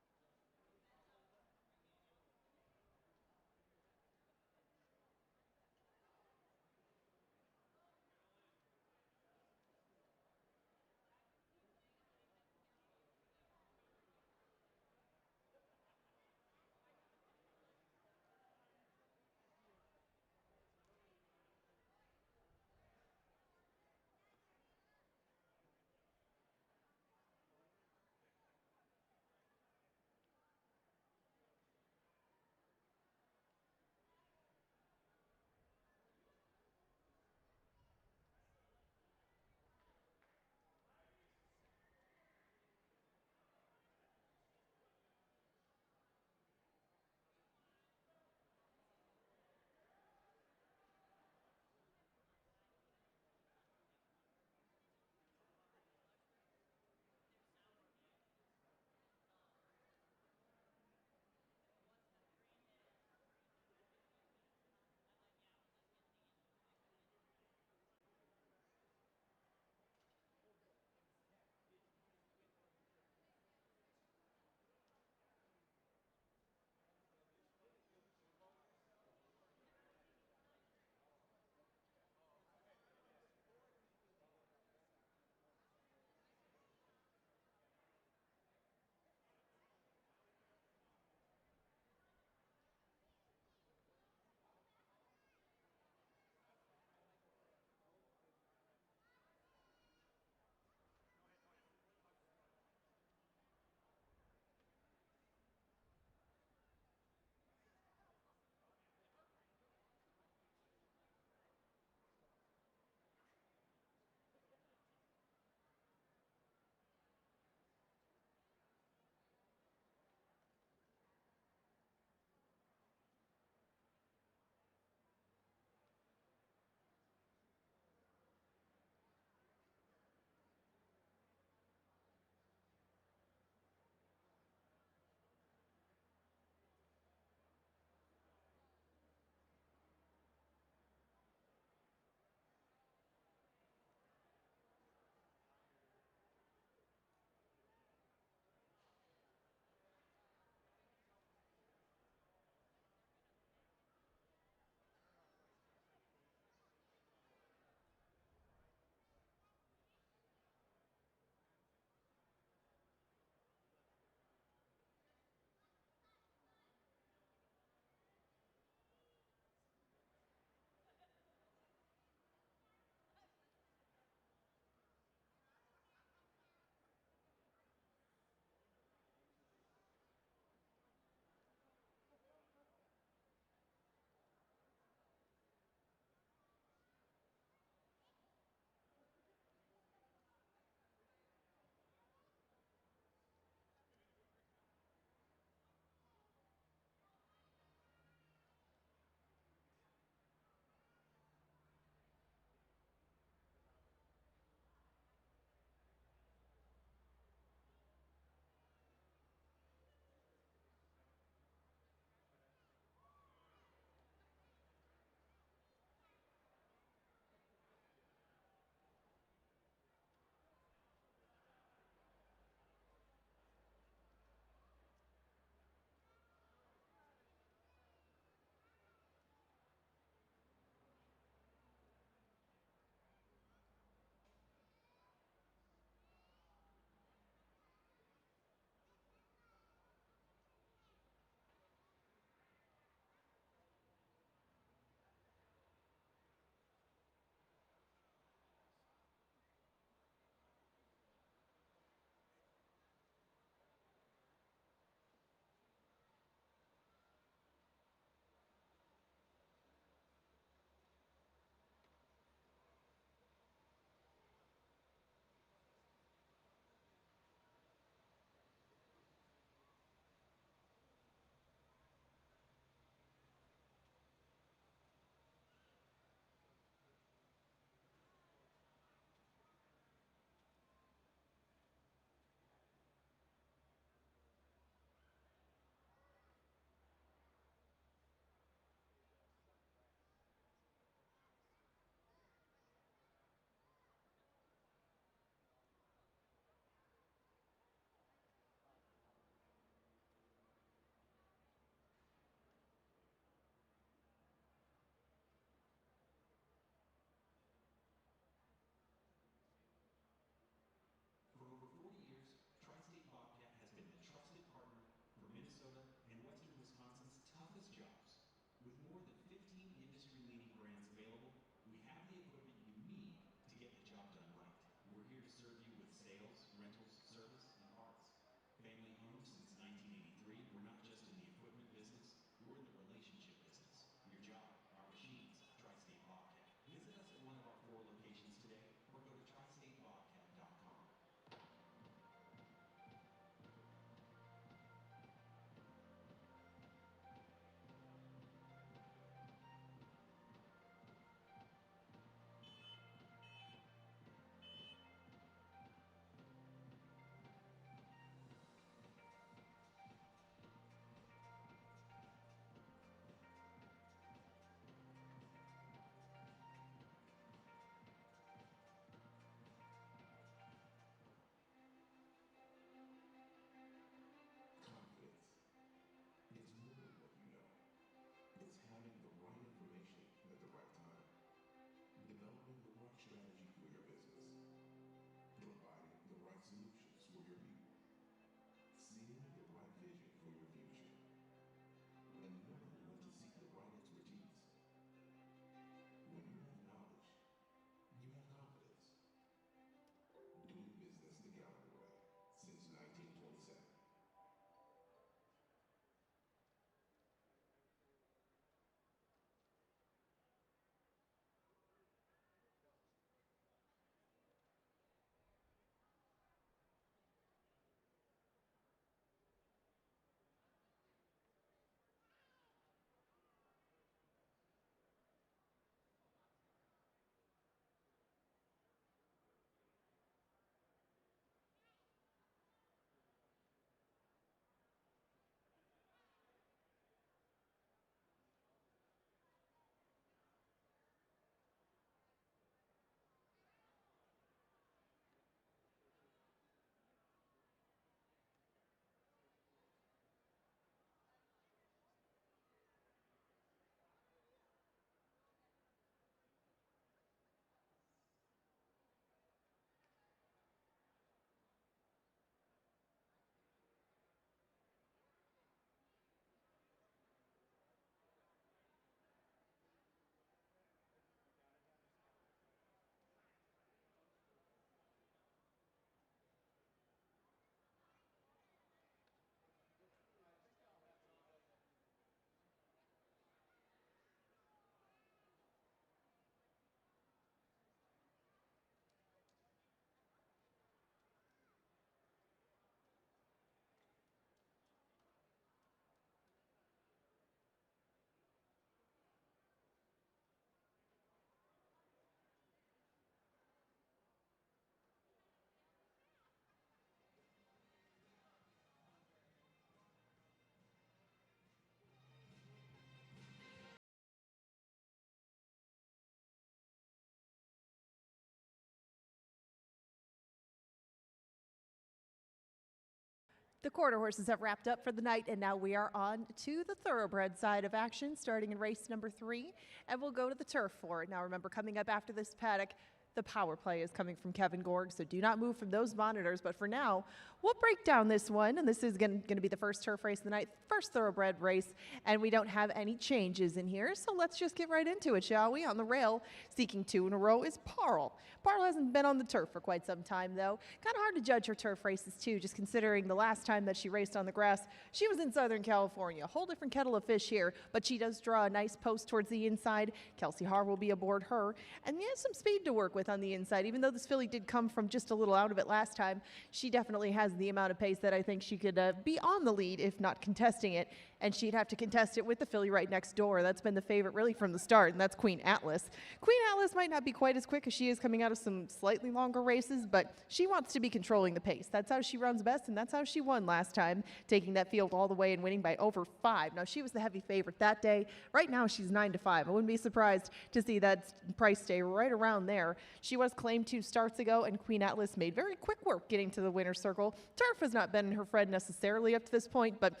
The quarter horses have wrapped up for the night, and now we are on to the thoroughbred side of action, starting in race number 3, and we'll go to the turf for it. Now remember, coming up after this paddock, the power play is coming from Kevin Gorg, so do not move from those monitors. But for now, we'll break down this one, and this is going to be the first turf race of the night, first thoroughbred race, and we don't have any changes in here, so let's just get right into it, shall we? On the rail, seeking 2 in a row, is Parl. Parl hasn't been on the turf for quite some time, though. Kind of hard to judge her turf races, too, just considering the last time that she raced on the grass, she was in Southern California. A whole different kettle of fish here, but she does draw a nice post towards the inside. Kelsey Haar will be aboard her, and he has some speed to work with on the inside. Even though this filly did come from just a little out of it last time, she definitely has the amount of pace that I think she could be on the lead, if not contesting it, and she'd have to contest it with the filly right next door. That's been the favorite really from the start, and that's Queen Atlas. Queen Atlas might not be quite as quick as she is coming out of some slightly longer races, but she wants to be controlling the pace. That's how she runs best, and that's how she won last time, taking that field all the way and winning by over 5. Now, she was the heavy favorite that day. Right now, she's 9-5. I wouldn't be surprised to see that price stay right around there. She was claimed 2 starts ago, and Queen Atlas made very quick work getting to the winner's circle. Turf has not been her friend necessarily up to this point, but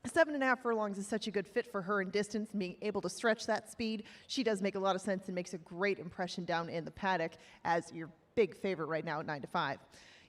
7.5 furlongs is such a good fit for her in distance, and being able to stretch that speed. She does make a lot of sense and makes a great impression down in the paddock as your big favorite right now at 9-5.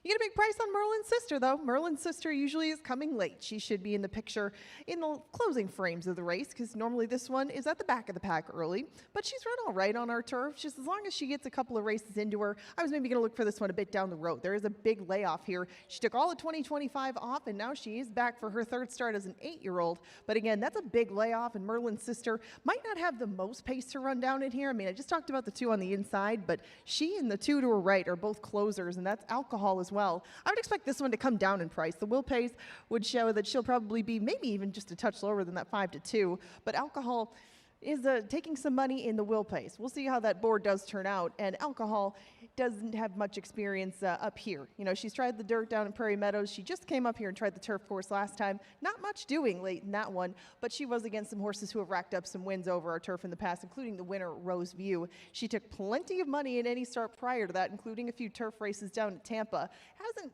You get a big price on Merlin's Sister, though. Merlin's Sister usually is coming late. She should be in the picture in the closing frames of the race, because normally this one is at the back of the pack early. But she's run all right on our turf, just as long as she gets a couple of races into her. I was maybe going to look for this one a bit down the road. There is a big layoff here. She took all of 2025 off, and now she is back for her 3rd start as an 8-year-old. But again, that's a big layoff, and Merlin's Sister might not have the most pace to run down in here. I mean, I just talked about the 2 on the inside, but she and the 2 to her right are both closers, and that's Alcohol as well. I would expect this one to come down in price. The will pace would show that she'll probably be maybe even just a touch lower than that 5-2, but Alcohol is taking some money in the will pace. We'll see how that board does turn out, and Alcohol doesn't have much experience up here. You know, she's tried the dirt down in Prairie Meadows. She just came up here and tried the turf course last time. Not much doing late in that one, but she was against some horses who have racked up some wins over our turf in the past, including the winner, Rose View. She took plenty of money in any start prior to that, including a few turf races down at Tampa. Hasn't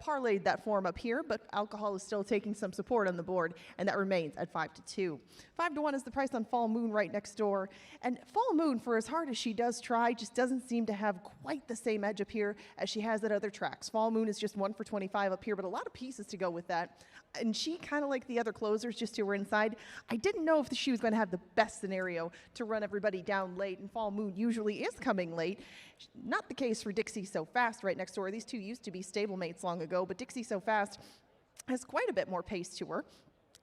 parlayed that form up here, but Alcohol is still taking some support on the board, and that remains at 5-2. 5-1 is the price on Fall Moon right next door, and Fall Moon, for as hard as she does try, just doesn't seem to have quite the same edge up here as she has at other tracks. Fall Moon is just 1 for 25 up here, but a lot of pieces to go with that, and she, kind of like the other closers just to her inside, I didn't know if she was going to have the best scenario to run everybody down late, and Fall Moon usually is coming late. Not the case for Dixie So Fast right next door. These two used to be stablemates long ago, but Dixie So Fast has quite a bit more pace to her.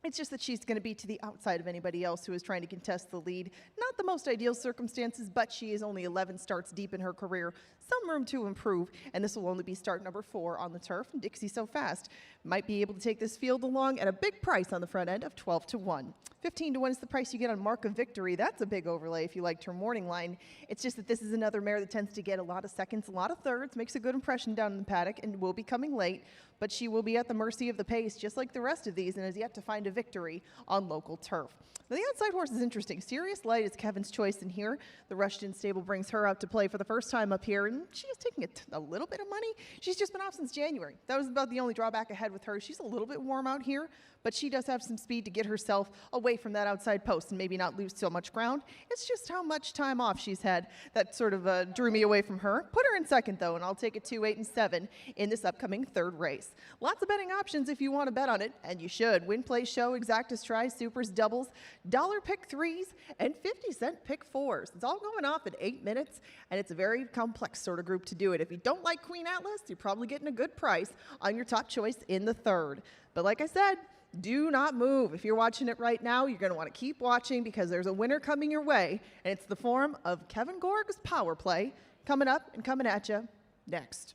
It's just that she's going to be to the outside of anybody else who is trying to contest the lead. Not the most ideal circumstances, but she is only 11 starts deep in her career. Some room to improve, and this will only be start number 4 on the turf. And Dixie So Fast might be able to take this field along at a big price on the front end of 12-1. 15-1 is the price you get on Mark of Victory. That's a big overlay if you liked her morning line. It's just that this is another mare that tends to get a lot of seconds, a lot of thirds, makes a good impression down in the paddock, and will be coming late, but she will be at the mercy of the pace, just like the rest of these, and has yet to find a victory on local turf. Now, the outside horse is interesting. Serious Light is Kevin's choice in here. The Rushton stable brings her out to play for the first time up here, and she is taking a little bit of money. She's just been off since January. That was about the only drawback ahead with her. She's a little bit warm out here, but she does have some speed to get herself away from that outside post and maybe not lose so much ground. It's just how much time off she's had that sort of drew me away from her. Put her in second, though, and I'll take it 2, 8, and 7 in this upcoming 3rd race. Lots of betting options if you want to bet on it, and you should. Win, play, show, exactas, tries, supers, doubles, dollar pick 3s, and 50-cent pick 4s. It's all going off in 8 minutes, and it's a very complex sort of group to do it. If you don't like Queen Atlas, you're probably getting a good price on your top choice in the 3rd. But like I said, do not move. If you're watching it right now, you're going to want to keep watching, because there's a winner coming your way, and it's the form of Kevin Gorg's Power Play coming up and coming at you next.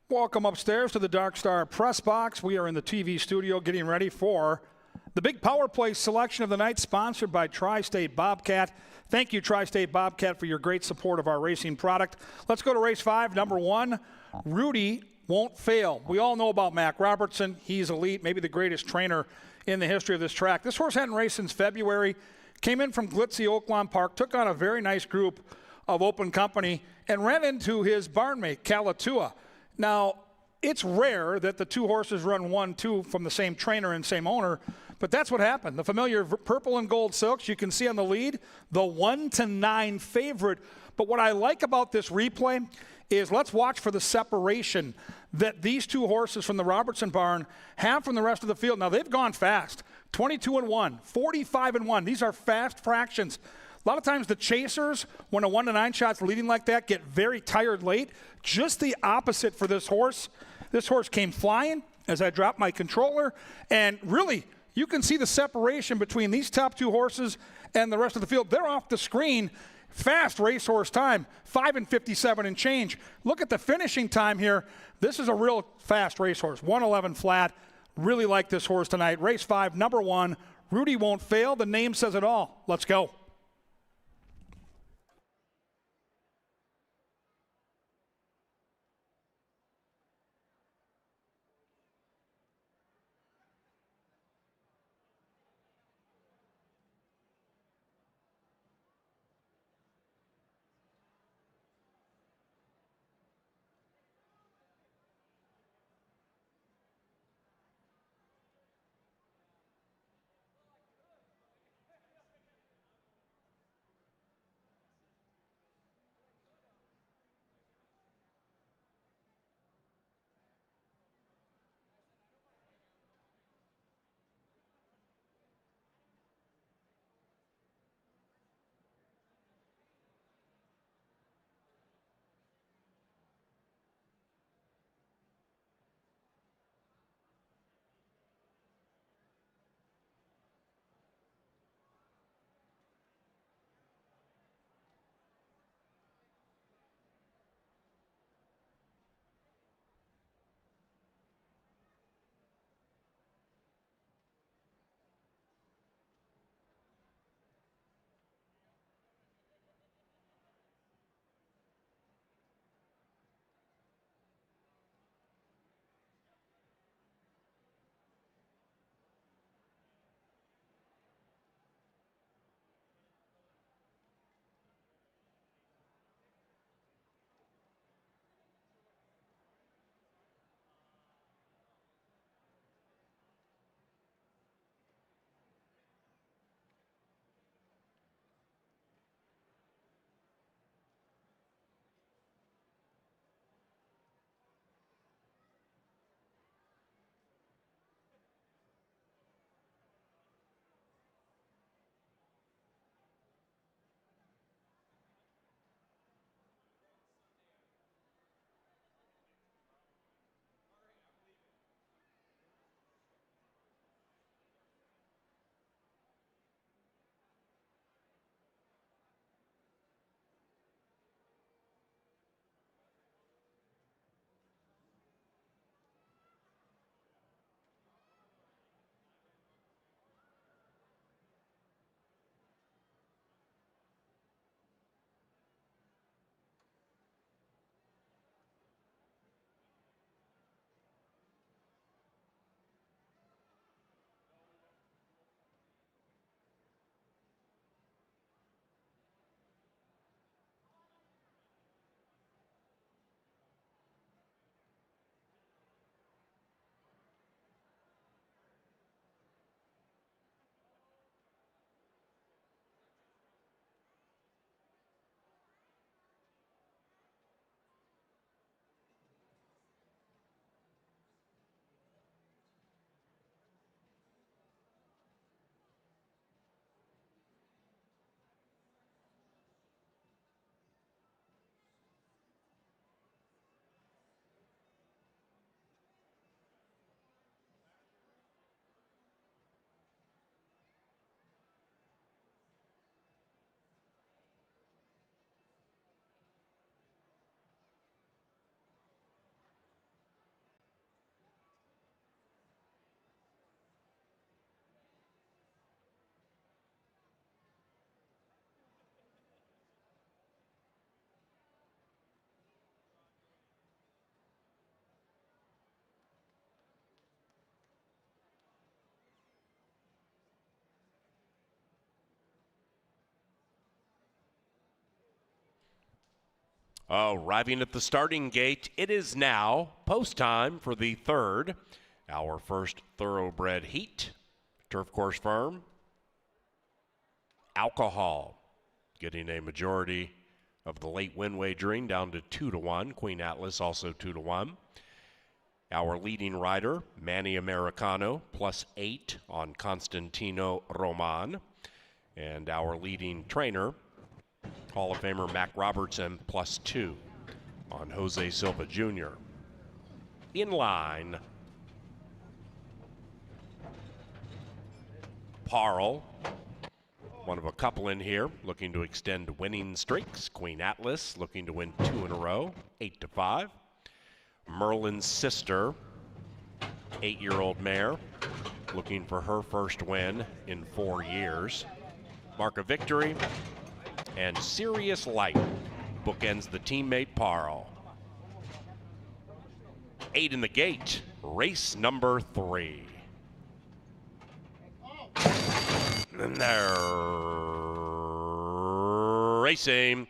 Welcome upstairs to the Dark Star Press Box. We are in the TV studio getting ready for the big power play selection of the night, sponsored by Tri-State Bobcat. Thank you, Tri-State Bobcat, for your great support of our racing product. Let's go to race 5, number 1, Rudy Won't Fail. We all know about Mac Robertson. He's elite, maybe the greatest trainer in the history of this track. This horse hadn't raced since February, came in from glitzy Oaklawn Park, took on a very nice group of open company, and ran into his barnmate, Calatua. Now, it's rare that the two horses run 1-2 from the same trainer and same owner, but that's what happened. The familiar purple and gold silks, you can see on the lead, the 1-9 favorite. But what I like about this replay is let's watch for the separation that these two horses from the Robertson barn have from the rest of the field. Now, they've gone fast. 22-1, 45-1. These are fast fractions. A lot of times the chasers, when a 1-9 shot's leading like that, get very tired late. Just the opposite for this horse. This horse came flying as I dropped my controller, and really, you can see the separation between these top two horses and the rest of the field. They're off the screen. Fast racehorse time, 5:57 and change. Look at the finishing time here. This is a real fast racehorse, 1:11 flat. Really like this horse tonight. Race 5, number 1, Rudy Won't Fail. The name says it all. Let's go. Arriving at the starting gate, it is now post time for the third, our first thoroughbred heat. Turf course firm, Alcohol, getting a majority of the late win wagering down to 2-1. Queen Atlas also 2-1. Our leading rider, Manny Americano, +8 on Constantino Roman. And our leading trainer, Hall of Famer Mac Robertson, +2 on Jose Silva Jr. In line, Parle, one of a couple in here, looking to extend winning streaks. Queen Atlas looking to win 2 in a row, 8-5. Merlin's Sister, 8-year-old mare, looking for her first win in 4 years. Mark of Victory and Serious Light bookends the teammate Parle. 8 in the gate, race number 3. And they're racing.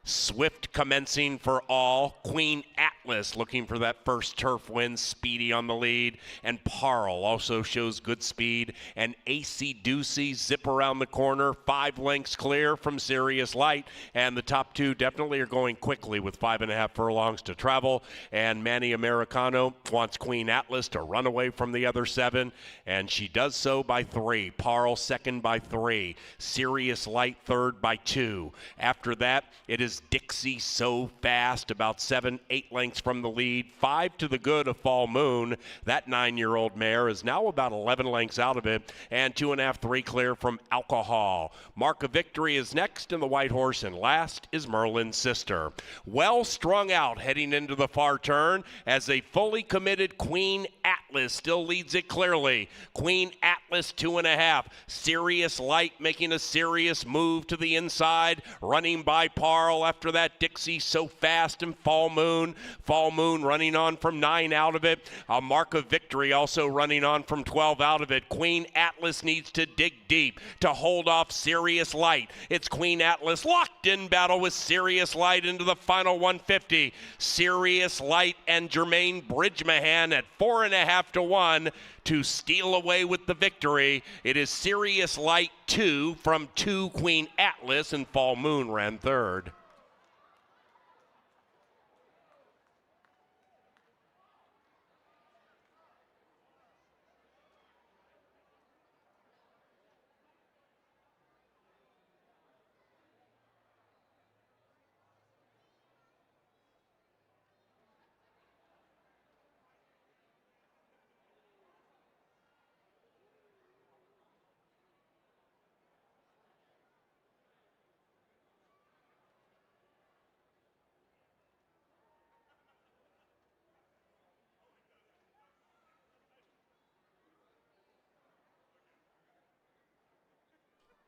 Swift commencing for all. Queen Atlas looking for that first turf win. Speedy on the lead. And Parle also shows good speed. And AC Ducey zip around the corner. 5 lengths clear from Serious Light. And the top 2 definitely are going quickly with 5.5 furlongs to travel. And Manny Americano wants Queen Atlas to run away from the other 7. And she does so by 3. Parle second by 3. Serious Light third by 2. After that, it is Dixie So Fast, about 7-8 lengths from the lead. 5 to the good of Fall Moon. That 9-year-old mare is now about 11 lengths out of it. And 2.5, 3 clear from Alcohol. Mark of Victory is next, and the white horse, and last is Merlin's Sister. Well strung out heading into the far turn as a fully committed Queen Atlas still leads it clearly. Queen Atlas 2.5. Serious Light making a serious move to the inside, running by Parle. After that, Dixie So Fast and Fall Moon. Fall Moon running on from 9 out of it. A Mark of Victory also running on from 12 out of it. Queen Atlas needs to dig deep to hold off Serious Light. It's Queen Atlas locked in battle with Serious Light into the final 150. Serious Light and Jermaine Bridgemahan at 4.5 to 1 to steal away with the victory. It is Serious Light 2 from 2 Queen Atlas, and Fall Moon ran third.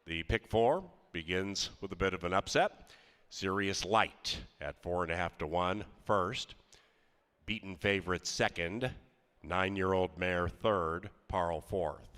The pick 4 begins with a bit of an upset. Serious Light at 4.5 to 1 first. Beaten favorite second. 9-year-old mare third. Parle fourth.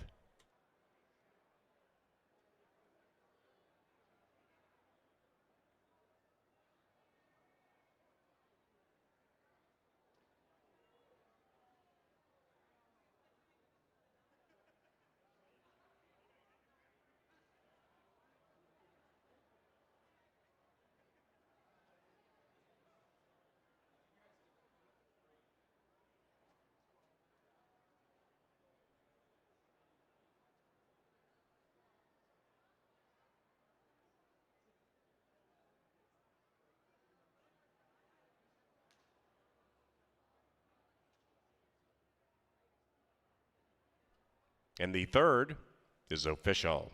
And the third is official.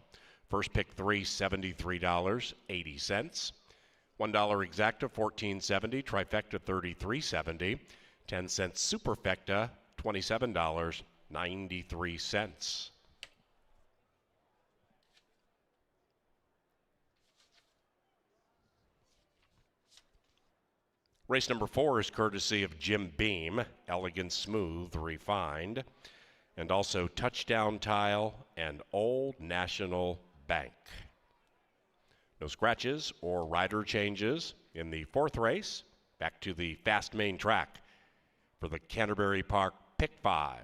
First pick 3, $73.80. $1 exacta, $14.70. Trifecta, $33.70. 10-cent superfecta, $27.93. Race number 4 is courtesy of Jim Beam, Elegant, Smooth, Refined, and also Touchdown Tile and Old National Bank. No scratches or rider changes in the 4th race. Back to the fast main track for the Canterbury Park Pick 5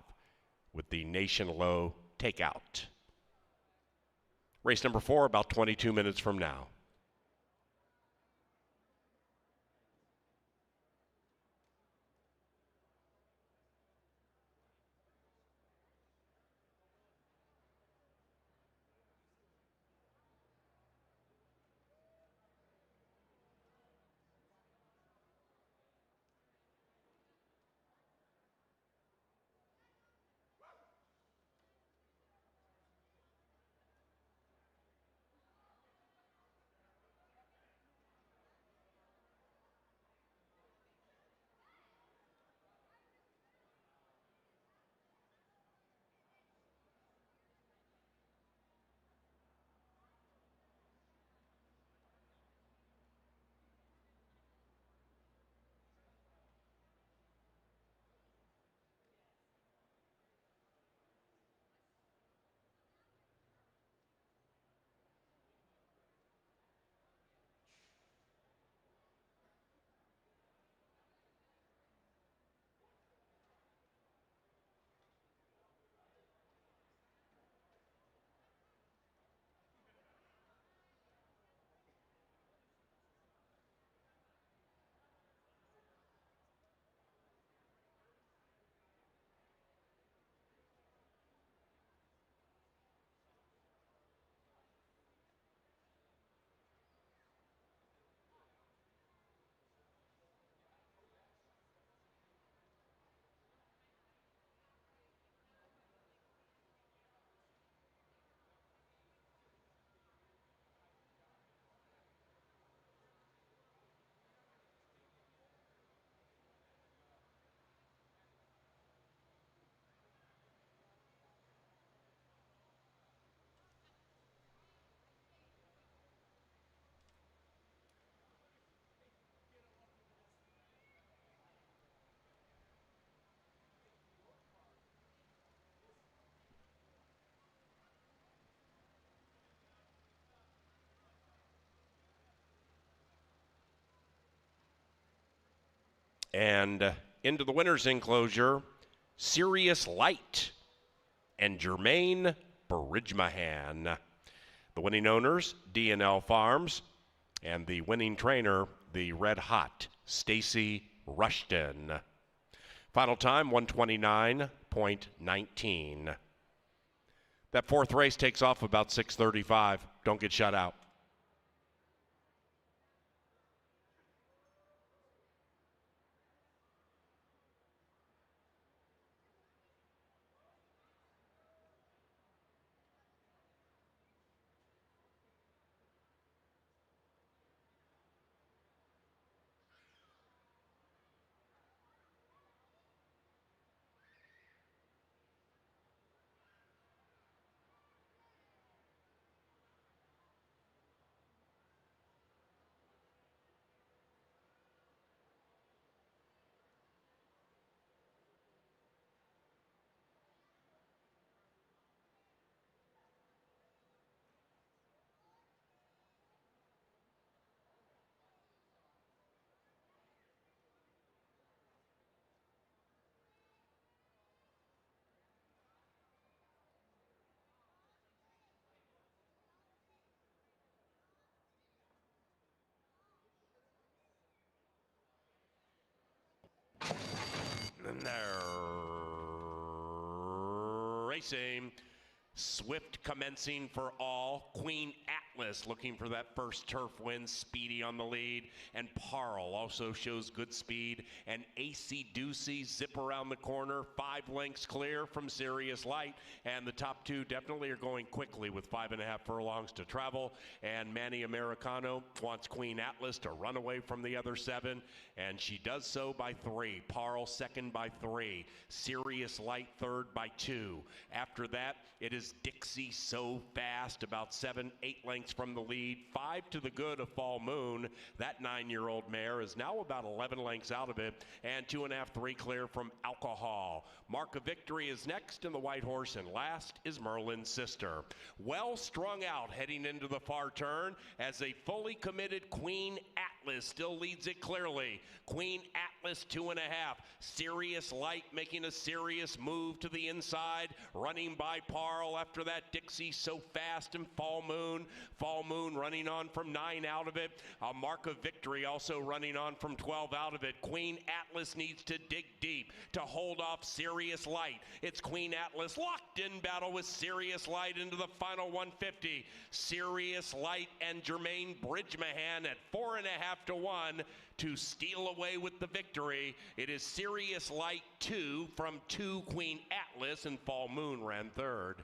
with the Nation Low Takeout. Race number 4 about 22 minutes from now. And into the winner's enclosure, Sirius Light and Jermaine Bridgmahan. The winning owners, D&L Farms, and the winning trainer, the Red Hot, Stacy Rushton. Final time, 129.19. That fourth race takes off about 6:35. Don't get shut out. And they're racing. Swift commencing for all. Queen Atlas looking for that first turf win. Speedy on the lead. And Parle also shows good speed. And AC Ducey zip around the corner. 5 lengths clear from Sirius Light. And the top 2 definitely are going quickly with 5.5 furlongs to travel. And Manny Americano wants Queen Atlas to run away from the other 7. And she does so by 3. Parle second by 3. Sirius Light third by 2. After that, it is Dixie So Fast, about 7-8 lengths points from the lead, 5 to the good of Fall Moon. That 9-year-old mare is now about 11 lengths out of it, and 2.5, 3 clear from Alcohol. Mark of Victory is next in the white horse, and last is Merlin's Sister. Well strung out heading into the far turn as a fully committed Queen Atlas still leads it clearly. Queen Atlas 2.5. Serious Light making a serious move to the inside, running by Parle. After that, Dixie So Fast and Fall Moon. Fall Moon running on from 9 out of it. A Mark of Victory also running on from 12 out of it. Queen Atlas needs to dig deep to hold off Serious Light. It's Queen Atlas locked in battle with Serious Light into the final 150. Serious Light and Jermaine Bridgemahan at 4.5 to 1 to steal away with the victory. It is Serious Light 2 from 2 Queen Atlas, and Fall Moon ran third.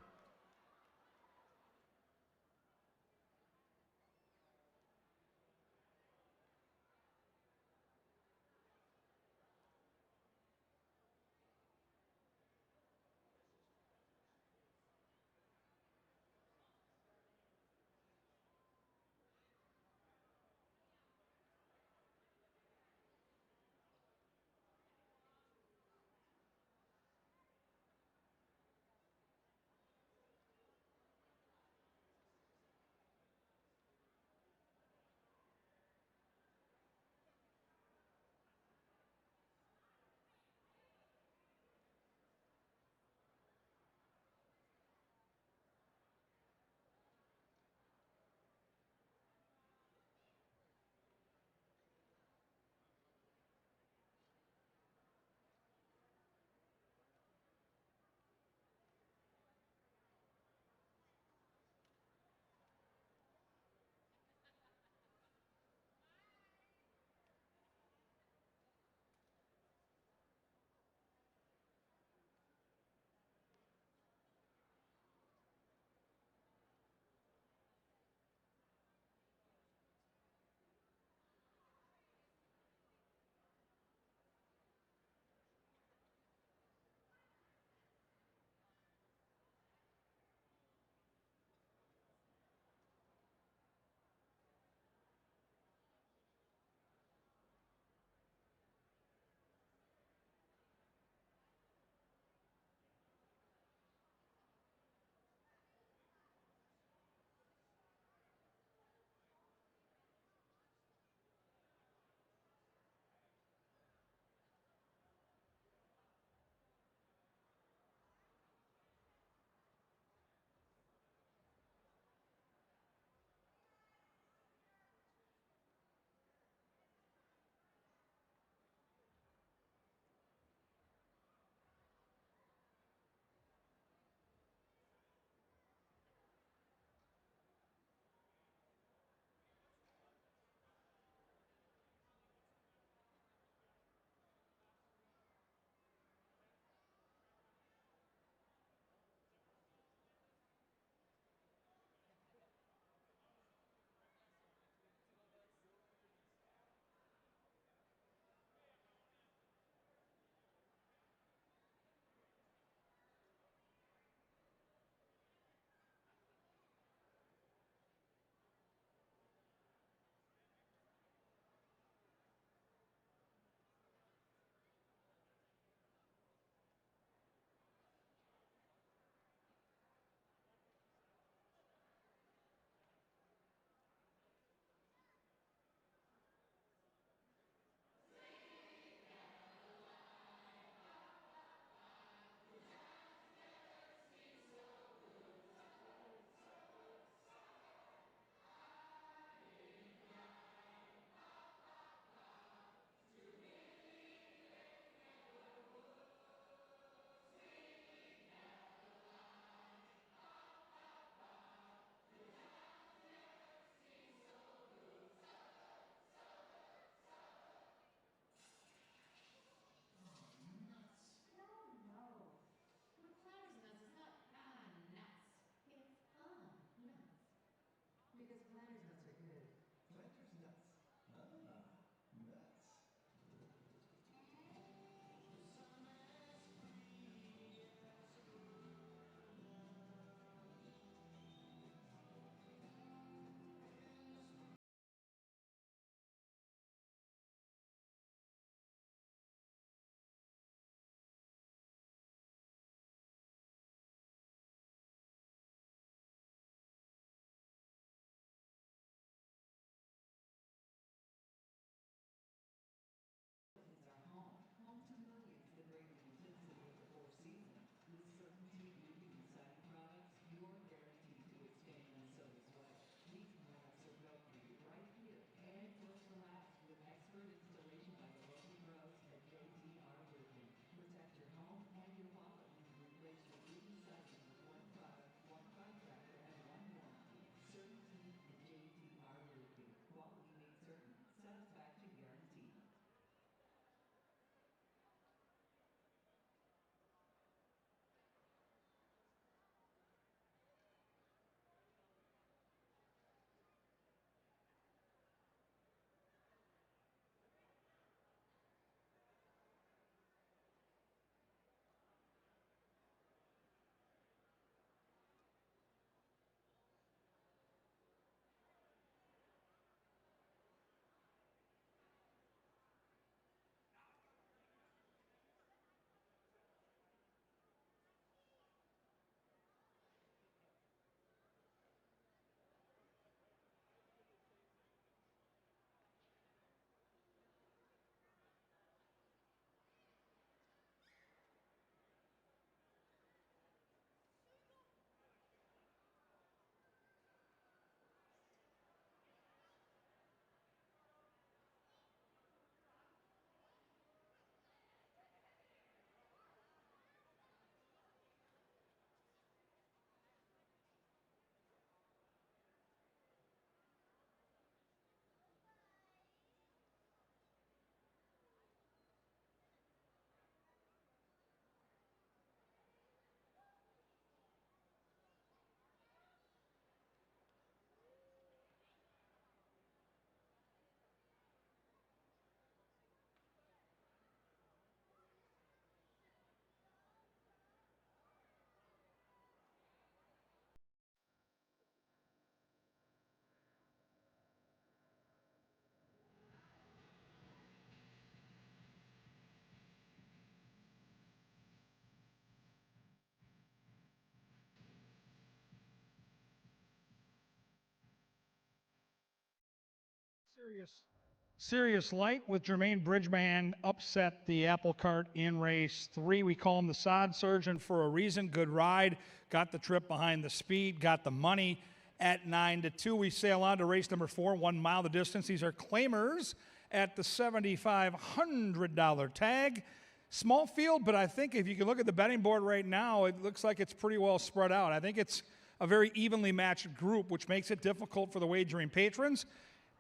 Serious Light with Jermaine Bridgman upset the apple cart in race 3. We call him the sod surgeon for a reason. Good ride. Got the trip behind the speed. Got the money at 9-2. We sail on to race number 4, 1 mile the distance. These are claimers at the $7,500 tag. Small field, but I think if you can look at the betting board right now, it looks like it's pretty well spread out. I think it's a very evenly matched group, which makes it difficult for the wagering patrons.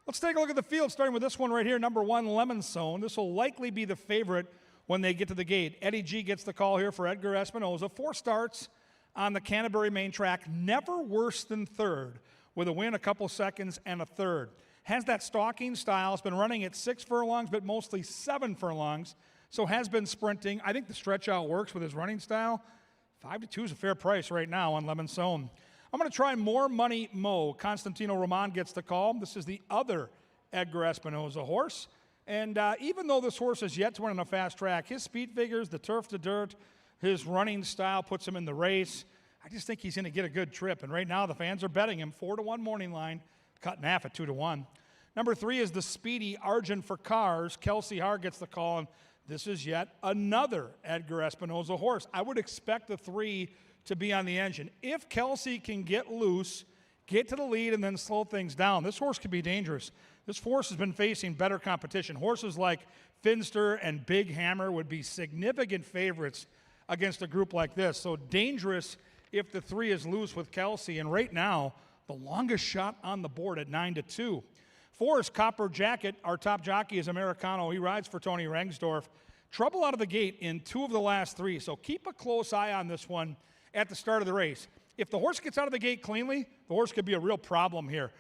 Let's take a look at the field, starting with this one right here, number 1, Lemon Zone. This will likely be the favorite when they get to the gate. Eddie G gets the call here for Edgar Espinoza. 4 starts on the Canterbury main track, never worse than third, with a win, a couple seconds, and a third. Has that stalking style. It's been running at 6 furlongs, but mostly 7 furlongs, so has been sprinting. I think the stretch out works with his running style. 5-2 is a fair price right now on Lemon Zone. I'm going to try More Money Mo. Constantino Roman gets the call. This is the other Edgar Espinoza horse. And even though this horse is yet to win on a fast track, his speed figures, the turf to dirt, his running style puts him in the race. I just think he's going to get a good trip. And right now the fans are betting him 4-1 morning line, cut in half at 2-1. Number 3 is the speedy Argent for Cars. Kelsey Haar gets the call. And this is yet another Edgar Espinoza horse. I would expect the 3 to be on the engine. If Kelsey can get loose, get to the lead, and then slow things down, this horse could be dangerous. This horse has been facing better competition. Horses like Finster and Big Hammer would be significant favorites against a group like this. So dangerous if the 3 is loose with Kelsey. And right now, the longest shot on the board at 9-2. 4 is Copper Jacket. Our top jockey is Americano. He rides for Tony Rengsdorf. Trouble out of the gate in 2 of the last 3. So keep a close eye on this one at the start of the race. If the horse gets out of the gate cleanly, the horse could be a real problem here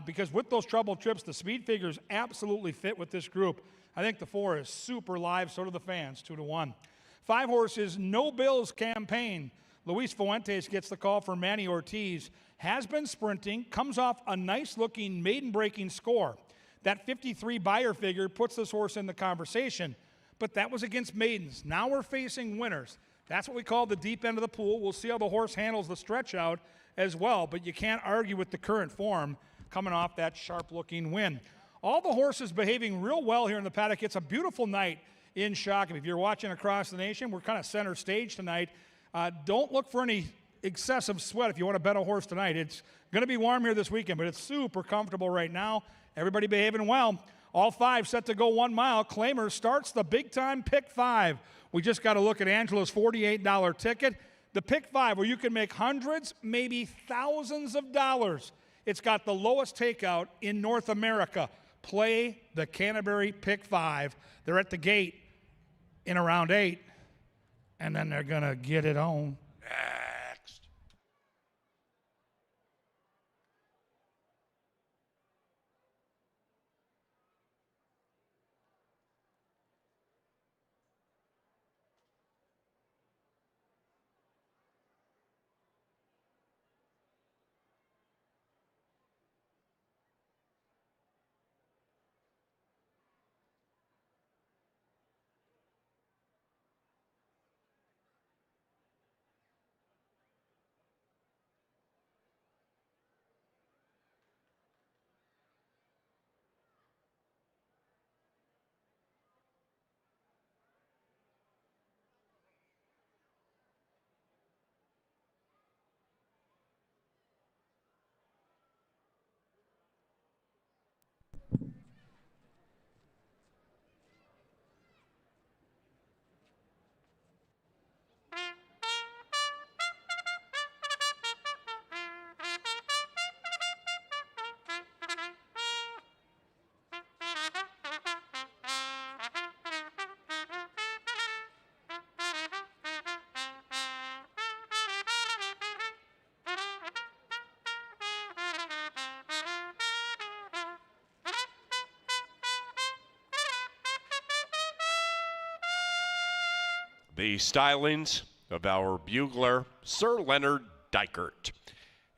because with those trouble trips, the speed figures absolutely fit with this group. I think the 4 is super live, so do the fans, 2-1. 5 horses, No Bills Campaign. Luis Fuentes gets the call for Manny Ortiz. Has been sprinting, comes off a nice-looking maiden-breaking score. That 53 buyer figure puts this horse in the conversation, but that was against maidens. Now we're facing winners. That's what we call the deep end of the pool. We'll see how the horse handles the stretch out as well, but you can't argue with the current form coming off that sharp-looking win. All the horses behaving real well here in the paddock. It's a beautiful night in Shakopee. If you're watching across the nation, we're kind of center stage tonight. Don't look for any excessive sweat if you want to bet a horse tonight. It's going to be warm here this weekend, but it's super comfortable right now. Everybody behaving well. All 5 set to go 1 mile. Claimer starts the big-time pick 5. We just got to look at Angela's $48 ticket. The pick 5, where you can make hundreds, maybe thousands of dollars. It's got the lowest takeout in North America. Play the Canterbury pick 5. They're at the gate in around 8, and then they're going to get it on. Next. The stylings of our bugler, Sir Leonard Dykert.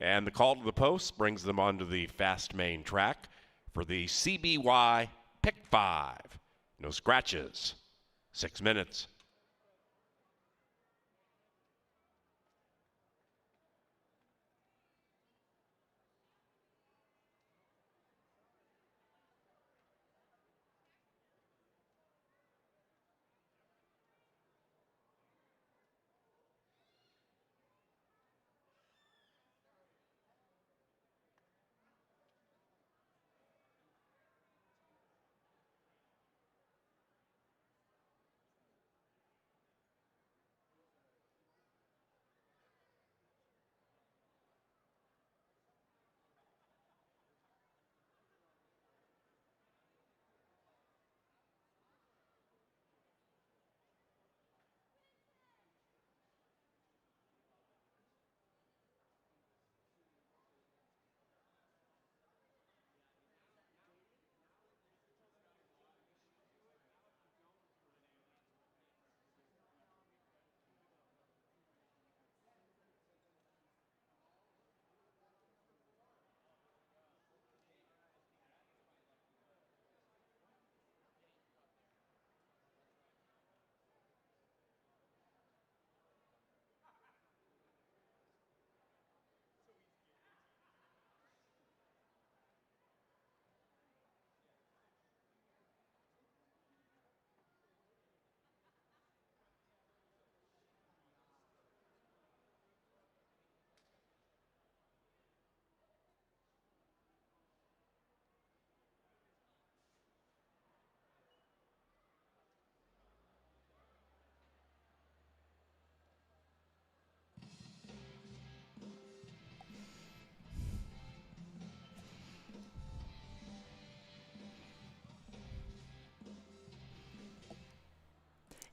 And the call to the post brings them onto the fast main track for the CBY Pick 5. No scratches. 6 minutes.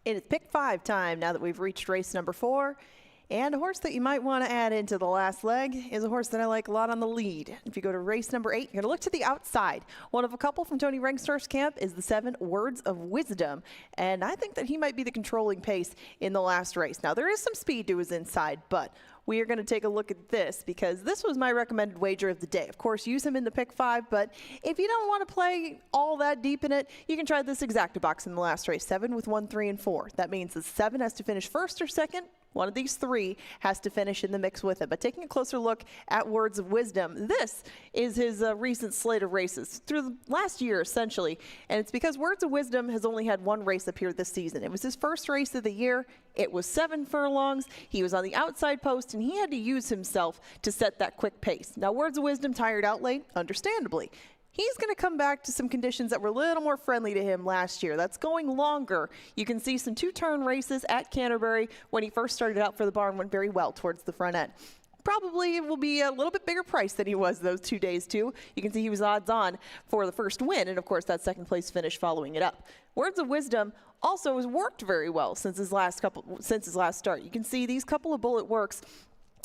It is pick 5 time now that we've reached race number 4. And a horse that you might want to add into the last leg is a horse that I like a lot on the lead. If you go to race number 8, you're going to look to the outside. One of a couple from Tony Rengstorff's camp is the 7 Words of Wisdom. And I think that he might be the controlling pace in the last race. Now, there is some speed to his inside, but we are going to take a look at this because this was my recommended wager of the day. Of course, use him in the pick 5, but if you don't want to play all that deep in it, you can try this exacta box in the last race, 7 with 1, 3, and 4. That means the 7 has to finish first or second. One of these 3 has to finish in the mix with it. But taking a closer look at Words of Wisdom, this is his recent slate of races through the last year, essentially. And it's because Words of Wisdom has only had 1 race appear this season. It was his first race of the year. It was 7 furlongs. He was on the outside post, and he had to use himself to set that quick pace. Now, Words of Wisdom tired out late, understandably. He's going to come back to some conditions that were a little more friendly to him last year. That's going longer. You can see some 2-turn races at Canterbury when he first started out for the barn went very well towards the front end. Probably will be a little bit bigger price than he was those 2 days too. You can see he was odds on for the first win, and of course that second place finish following it up. Words of Wisdom also has worked very well since his last start. You can see these couple of bullet works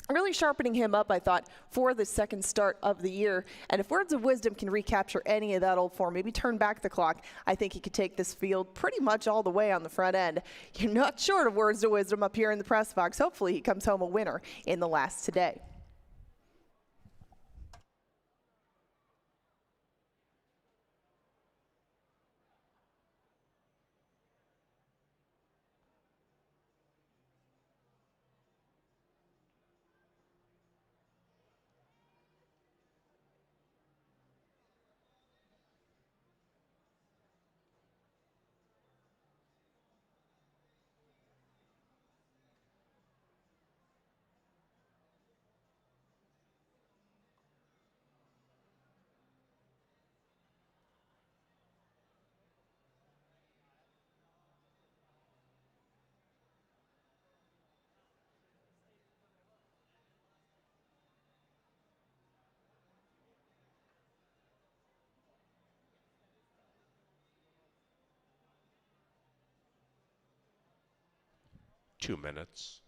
really sharpening him up, I thought, for the second start of the year. And if Words of Wisdom can recapture any of that old form, maybe turn back the clock, I think he could take this field pretty much all the way on the front end. You're not short of Words of Wisdom up here in the press box. Hopefully he comes home a winner in the last today. Two minutes.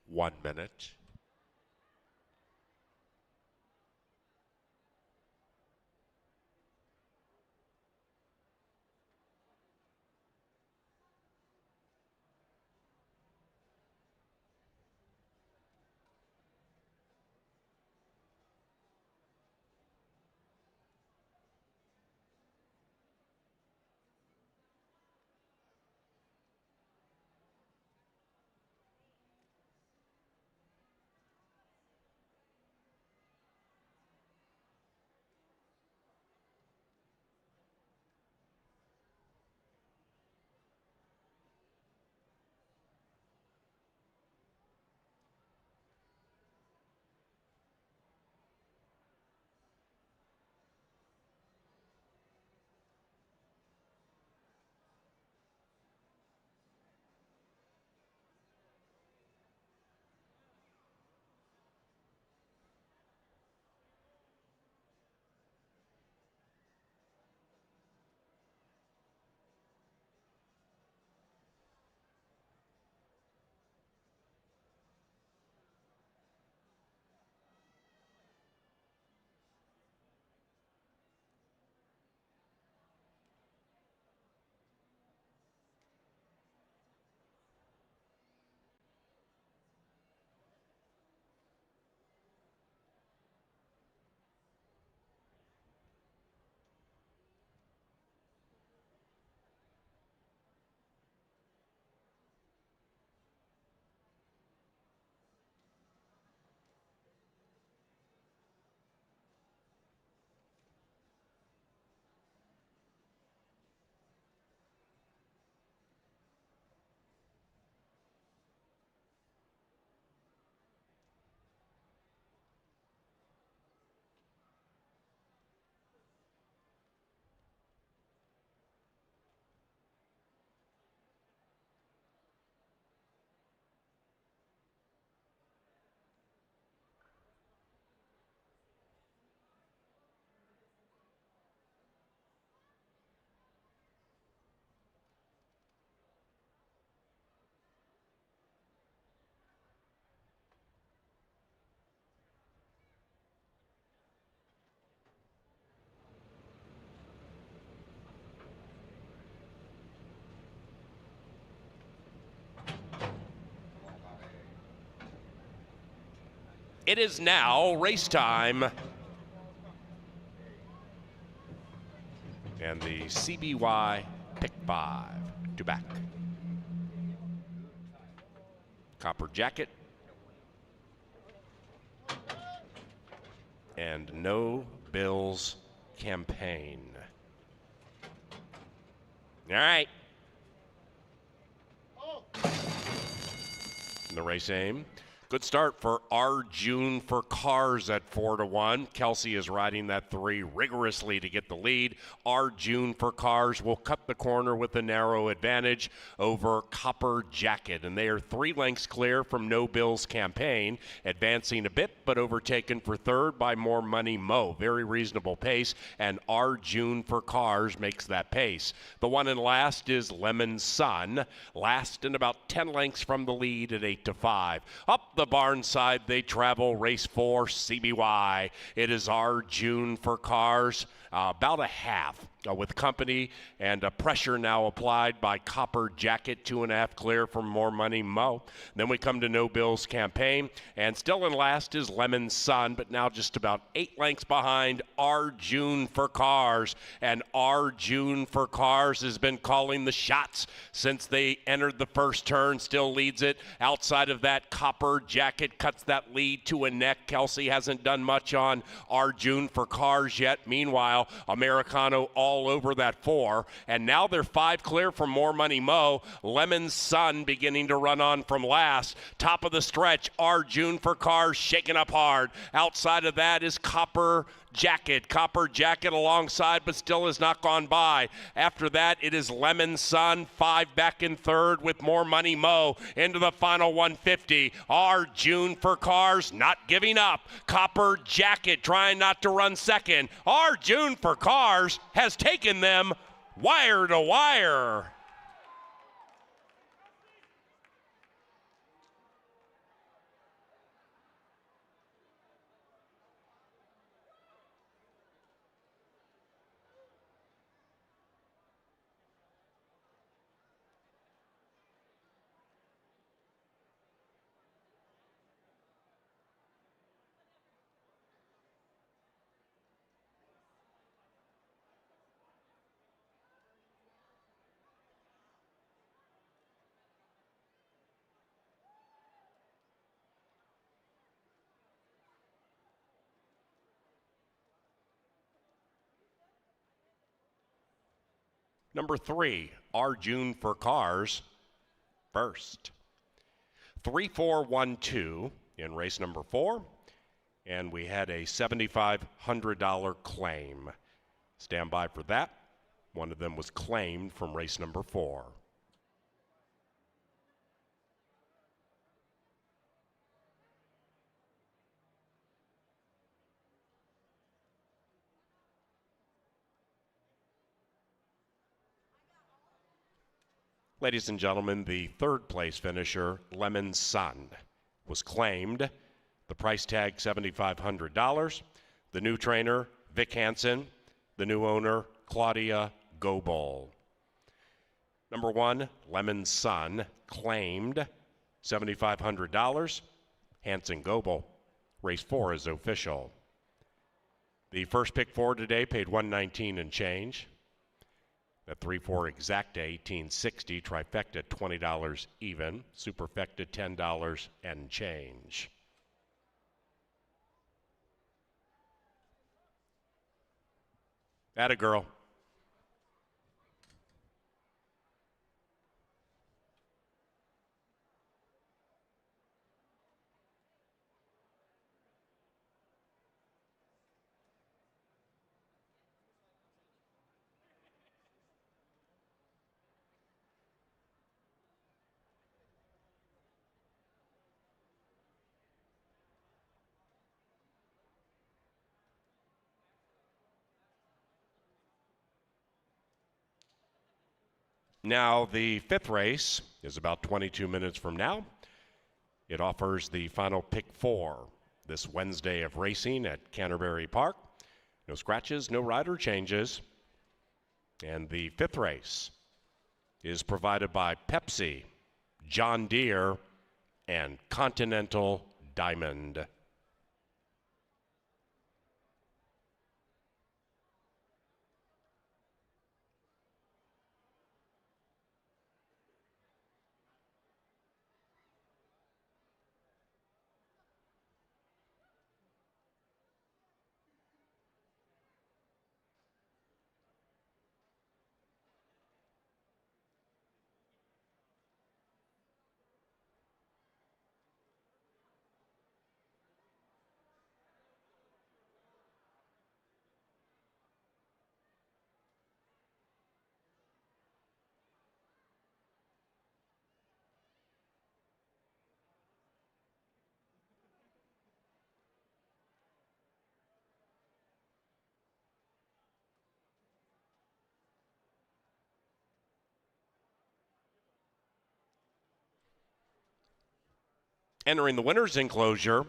One minute. It is now race time. And the CBY pick 5 to back. Copper Jacket. And No Bills Campaign. All right. In the race aim. Good start for our June for Cars at 4-1. Kelsey is riding that 3 rigorously to get the lead. Our June for Cars will cut the corner with a narrow advantage over Copper Jacket. And they are 3 lengths clear from No Bills Campaign, advancing a bit, but overtaken for third by More Money Mo. Very reasonable pace, and Our June for Cars makes that pace. The one in last is Lemon Sun, last and about 10 lengths from the lead at 8-5. Up the barn side they travel, race 4, CBY. It is Our June for Cars, about a half with company and pressure now applied by Copper Jacket, 2.5 clear from More Money Mo. Then we come to No Bills Campaign, and still in last is Lemon Sun, but now just about 8 lengths behind Our June for Cars. And Our June for Cars has been calling the shots since they entered the first turn, still leads it. Outside of that, Copper Jacket cuts that lead to a neck. Kelsey hasn't done much on Our June for Cars yet. Meanwhile, Americano all over that 4, and now they're 5 clear from More Money Mo. Lemon Sun beginning to run on from last. Top of the stretch, Our June for Cars shaking up hard. Outside of that is Copper Jacket. Copper Jacket alongside, but still has not gone by. After that, it is Lemon Sun, 5 back in third with More Money Mo into the final 150. Our June for Cars not giving up. Copper Jacket trying not to run second. Our June for Cars has taken them wire to wire. Number 3, Our June for Cars, first. 3-4-1-2 in race number 4, and we had a $7,500 claim. Stand by for that. One of them was claimed from race number 4. Ladies and gentlemen, the 3rd place finisher, Lemon Sun, was claimed. The price tag, $7,500. The new trainer, Vic Hansen. The new owner, Claudia Gobel. Number 1, Lemon Sun, claimed, $7,500. Hansen Gobel. Race 4 is official. The first pick 4 today paid $119 and change. That 3-4 exacta, $18.60, trifecta, $20 even, superfecta, $10 and change. Atta girl. Now, the 5th race is about 22 minutes from now. It offers the final pick 4 this Wednesday of racing at Canterbury Park. No scratches, no rider changes. And the 5th race is provided by Pepsi, John Deere, and Continental Diamond. Entering the winner's enclosure,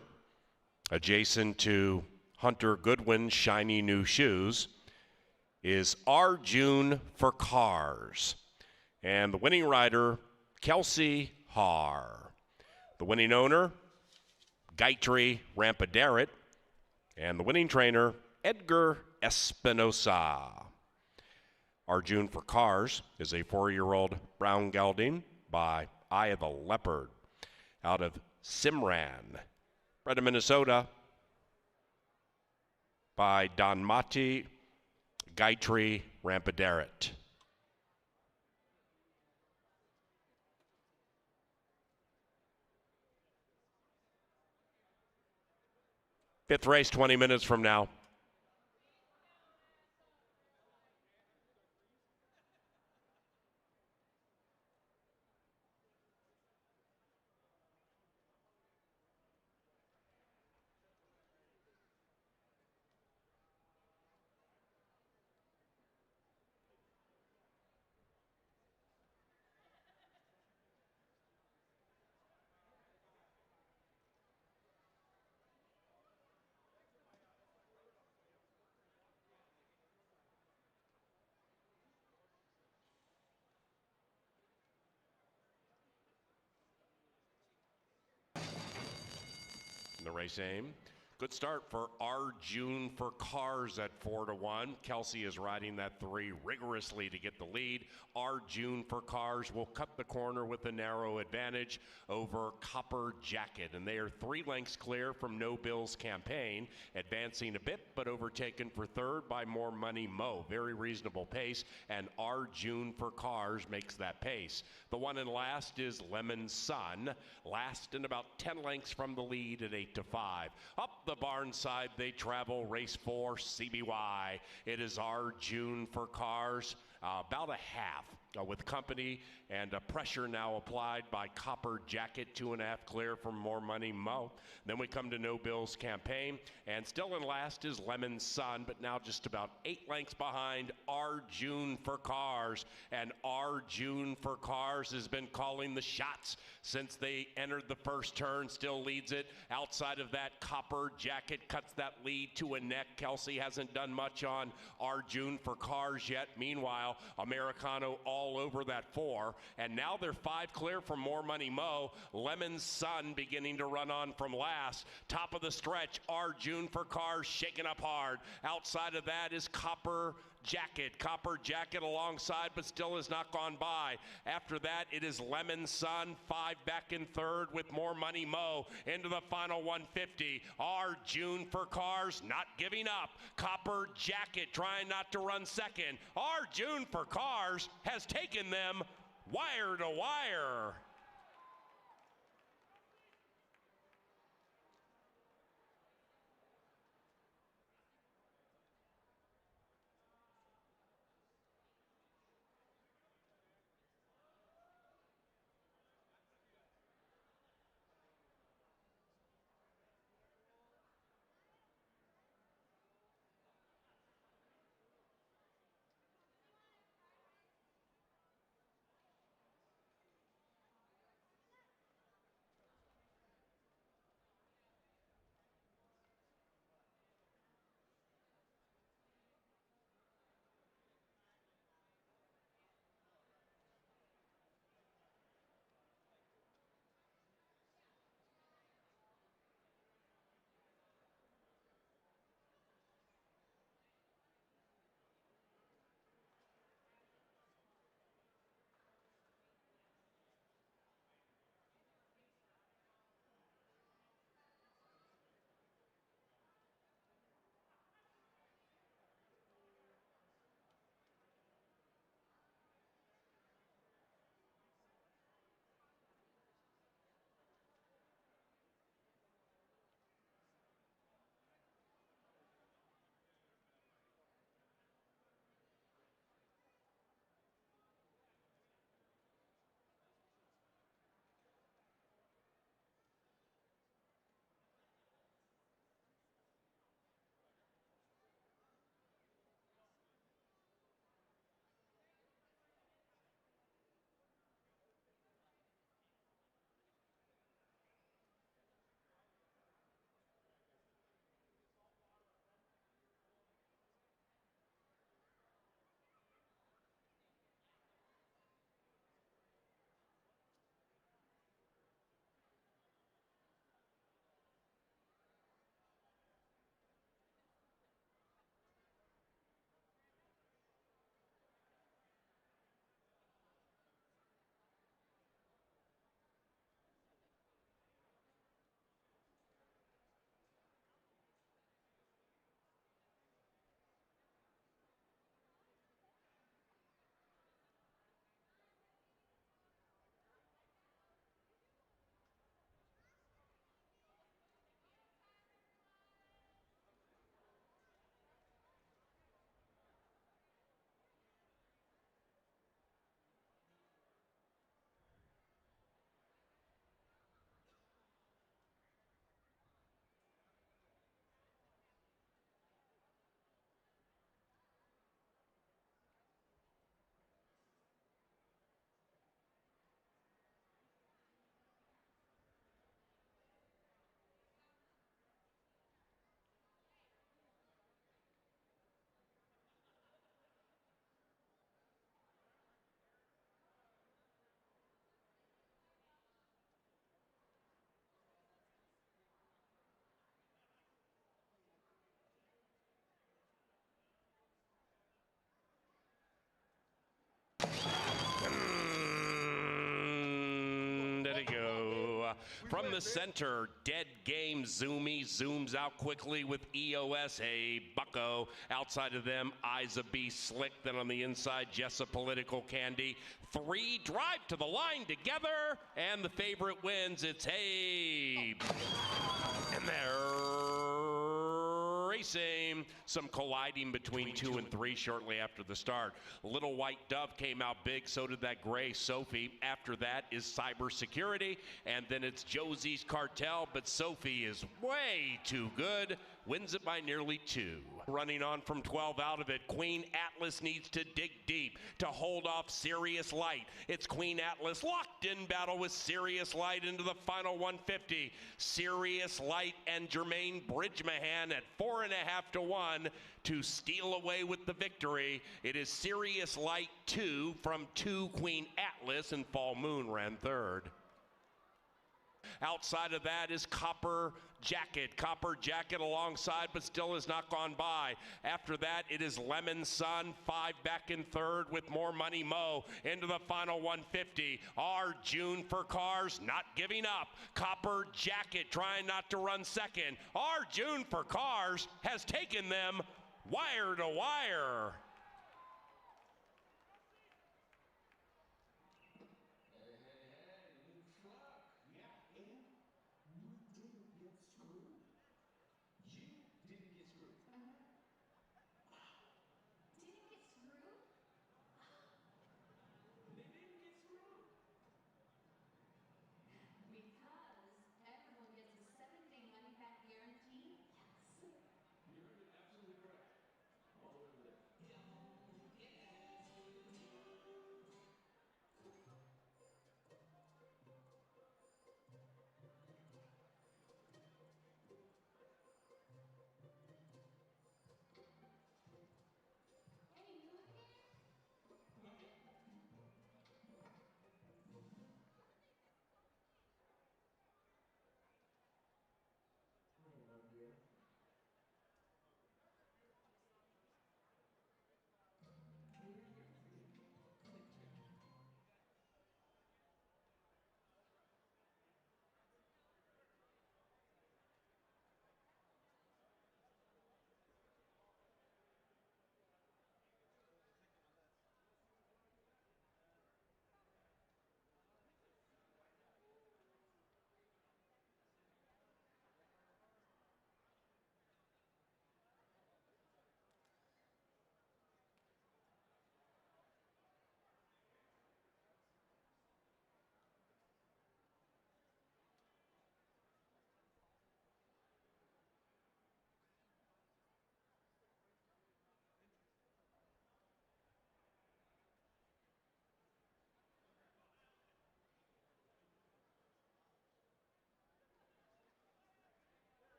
adjacent to Hunter Goodwin's shiny new shoes, is R. June for Cars. And the winning rider, Kelsey Haar. The winning owner, Gayatri Rampadarit. And the winning trainer, Edgar Espinosa. R. June for Cars is a 4-year-old brown gelding by Eye of the Leopard out of Simran, bred in Minnesota by Donmati Gayatri Rampadarit. Fifth race, 20 minutes from now. The race aim. Good start for R. June for Cars at 4-1. Kelsey is riding that 3 rigorously to get the lead. R. June for Cars will cut the corner with a narrow advantage over Copper Jacket. And they are 3 lengths clear from No Bill's Campaign, advancing a bit, but overtaken for third by More Money Mo. Very reasonable pace, and R. June for Cars makes that pace. The one in last is Lemon Sun, last and about 10 lengths from the lead at 8-5. Up the barn side they travel, race 4, CBY. It is R. June for Cars, about a half with company, and pressure now applied by Copper Jacket, 2.5 clear from More Money Mo. Then we come to No Bill's Campaign, and still in last is Lemon Sun, but now just about 8 lengths behind R. June for Cars. And R. June for Cars has been calling the shots since they entered the first turn, still leads it. Outside of that, Copper Jacket cuts that lead to a neck. Kelsey hasn't done much on R. June for Cars yet. Meanwhile, Americano all over that 4, and now they're 5 clear from More Money Mo. Lemon Sun beginning to run on from last. Top of the stretch, R. June for Cars shaking up hard. Outside of that is Copper Jacket. Copper Jacket alongside, but still has not gone by. After that, it is Lemon Sun, 5 back in third with More Money Mo into the final 150. R. June for Cars not giving up. Copper Jacket trying not to run second. R. June for Cars has taken them wire to wire. From the center, Dead Game Zoomy zooms out quickly with EOS, a bucko. Outside of them, Eyes of Beast Slick. Then on the inside, Jessa Political Candy. 3 drive to the line together, and the favorite wins. It's Hey. And they're racing. Some colliding between 2 and 3 shortly after the start. Little White Dove came out big, so did that gray Sophie. After that is Cybersecurity, and then it's Josie's Cartel, but Sophie is way too good. Wins it by nearly 2. Running on from 12 out of it, Queen Atlas needs to dig deep to hold off Sirius Light. It's Queen Atlas locked in battle with Sirius Light into the final 150. Sirius Light and Jermaine Bridgemahan at 4.5 to 1 to steal away with the victory. It is Sirius Light 2 from 2 Queen Atlas, and Fall Moon ran 3rd. Outside of that is Copper Jacket. Copper Jacket alongside, but still has not gone by. After that, it is Lemon Sun, 5 back in 3rd with More Money Mo into the final 150. Our June for Cars not giving up. Copper Jacket trying not to run 2nd. Our June for Cars has taken them wire to wire.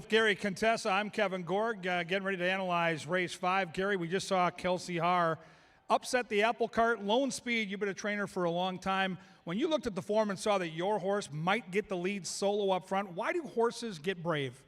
Gary Contessa, I'm Kevin Gorg, getting ready to analyze race 5. Gary, we just saw Kelsey Haar upset the apple cart. Lone Speed, you've been a trainer for a long time. When you looked at the form and saw that your horse might get the lead solo up front, why do horses get brave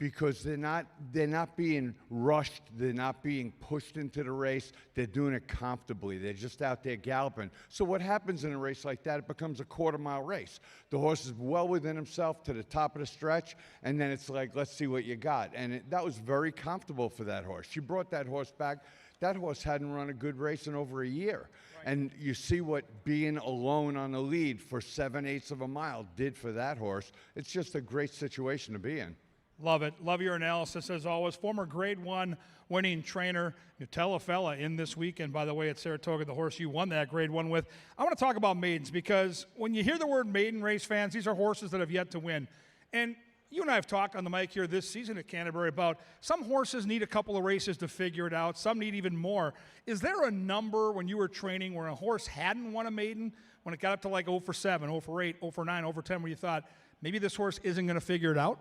because they're not being rushed, they're not being pushed into the race, they're doing it comfortably, they're just out there galloping. So what happens in a race like that, it becomes a quarter-mile race. The horse is well within himself to the top of the stretch, and then it's like, let's see what you got. And that was very comfortable for that horse. She brought that horse back. That horse hadn't run a good race in over a year. Right. And you see what being alone on the lead for 7/8 of a mile did for that horse. It's just a great situation to be in. Love it. Love your analysis as always. Former Grade 1 winning trainer Nutella Fella in this weekend, by the way, at Saratoga, the horse you won that Grade 1 with. I want to talk about maidens because when you hear the word maiden race, fans, these are horses that have yet to win. And you and I have talked on the mic here this season at Canterbury about some horses need a couple of races to figure it out. Some need even more. Is there a number when you were training where a horse hadn't won a maiden, when it got up to like 0 for 7, 0 for 8, 0 for 9, 0 for 10, where you thought maybe this horse isn't going to figure it out?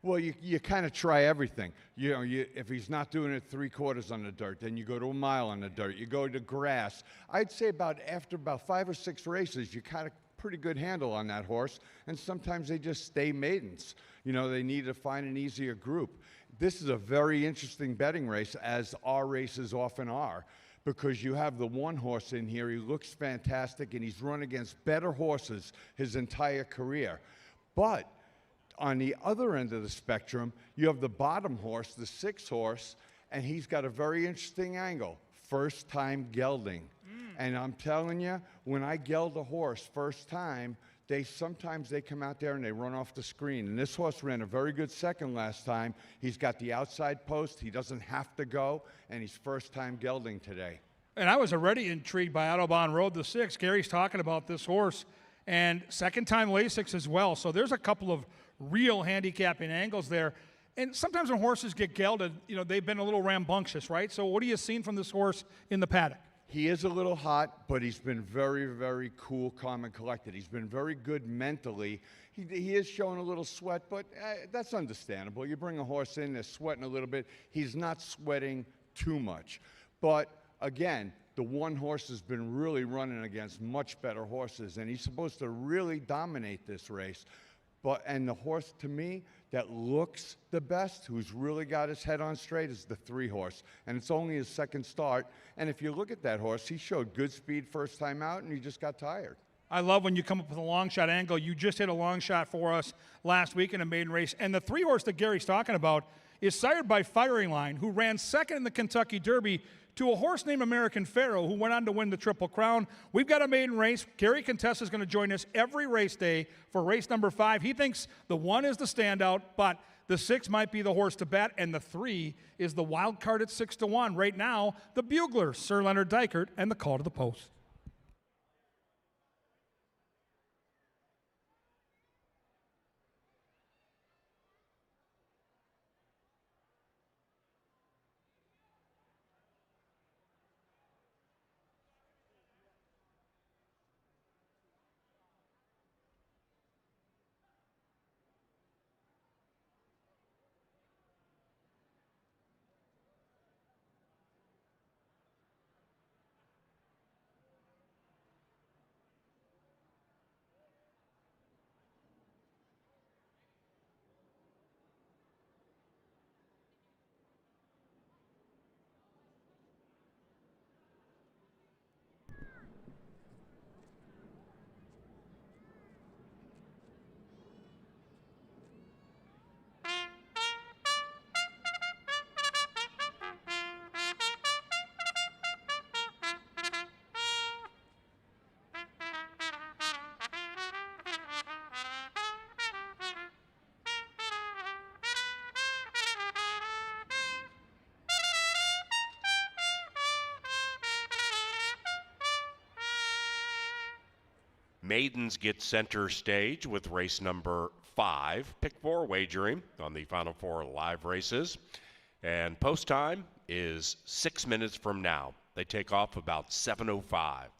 Well, you kind of try everything. You know, if he's not doing it 3/4 on the dirt, then you go to a mile on the dirt. You go to grass. I'd say after about 5 or 6 races, you got a pretty good handle on that horse. And sometimes they just stay maidens. You know, they need to find an easier group. This is a very interesting betting race, as our races often are, because you have the one horse in here. He looks fantastic, and he's run against better horses his entire career. But on the other end of the spectrum, you have the bottom horse, the 6 horse, and he's got a very interesting angle. First time gelding. And I'm telling you, when I geld a horse first time, sometimes they come out there and they run off the screen. And this horse ran a very good second last time. He's got the outside post. He doesn't have to go, and he's first time gelding today. And I was already intrigued by Autobahn Road, the 6. Gary's talking about this horse. And second time Lasix as well. So there's a couple of real handicapping angles there. And sometimes when horses get gelded, you know, they've been a little rambunctious, right? So what have you seen from this horse in the paddock? He is a little hot, but he's been very, very cool, calm, and collected. He's been very good mentally. He is showing a little sweat, but that's understandable. You bring a horse in, they're sweating a little bit. He's not sweating too much. But again, the one horse has been really running against much better horses, and he's supposed to really dominate this race. And the horse, to me, that looks the best, who's really got his head on straight, is the 3 horse. And it's only his second start. And if you look at that horse, he showed good speed first time out, and he just got tired. I love when you come up with a long shot angle. You just hit a long shot for us last week in a maiden race. And the 3 horse that Gary's talking about is sired by Firing Line, who ran second in the Kentucky Derby to a horse named American Pharaoh, who went on to win the Triple Crown. We've got a maiden race. Gary Contessa is going to join us every race day for race number 5. He thinks the 1 is the standout, but the 6 might be the horse to bet, and the 3 is the wild card at 6-1. Right now, the Bugler, Sir Leonard Dykert, and the call to the post. Maidens get center stage with race number 5. Pick 4 wagering on the final 4 live races. And post time is 6 minutes from now. They take off about 7:05.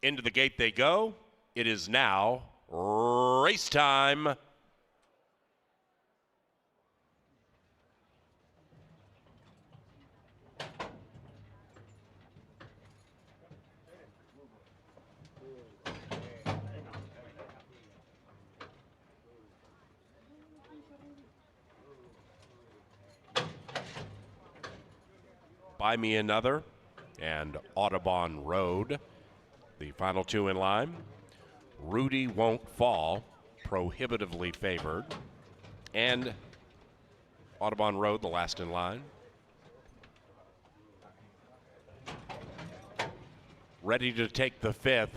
Into the gate they go. It is now race time. Buy Me Another and Audubon Road, the final two in line. Rudy Won't Fall, prohibitively favored. And Audubon Road, the last in line. Ready to take the fifth.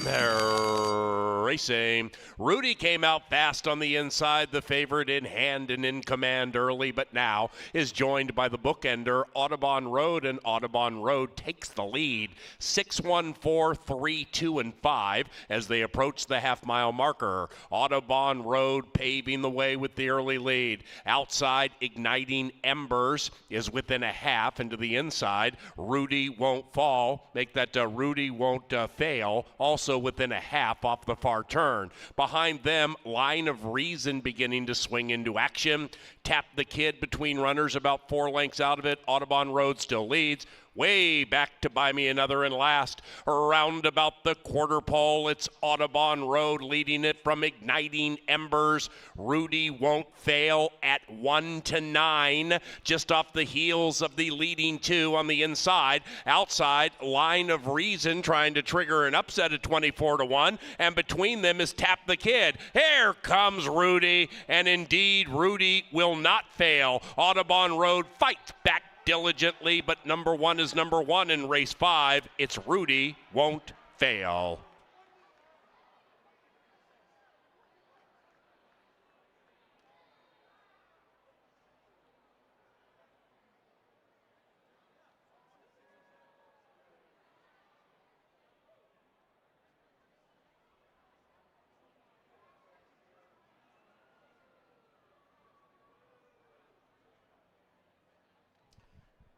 They're racing. Rudy came out fast on the inside, the favorite in hand and in command early, but now is joined by the bookender, Audubon Road, and Audubon Road takes the lead. 6-1, 4, 3, 2, and 5 as they approach the half-mile marker. Audubon Road paving the way with the early lead. Outside, Igniting Embers is within a half, and to the inside, Rudy Won't Fall. Make that Rudy Won't Fail, also within a half off the far turn. Behind them, Line of Reason beginning to swing into action. Tap the Kid between runners, about 4 lengths out of it. Audubon Road still leads. Way back to Buy Me Another and last. Around about the quarter pole, it's Audubon Road leading it from Igniting Embers. Rudy Won't Fail at 1-9, just off the heels of the leading two on the inside. Outside, Line of Reason trying to trigger an upset at 24-1, and between them is Tap the Kid. Here comes Rudy, and indeed, Rudy will not fail. Audubon Road fights back diligently, but number one is number one in race 5. It's Rudy Won't Fail.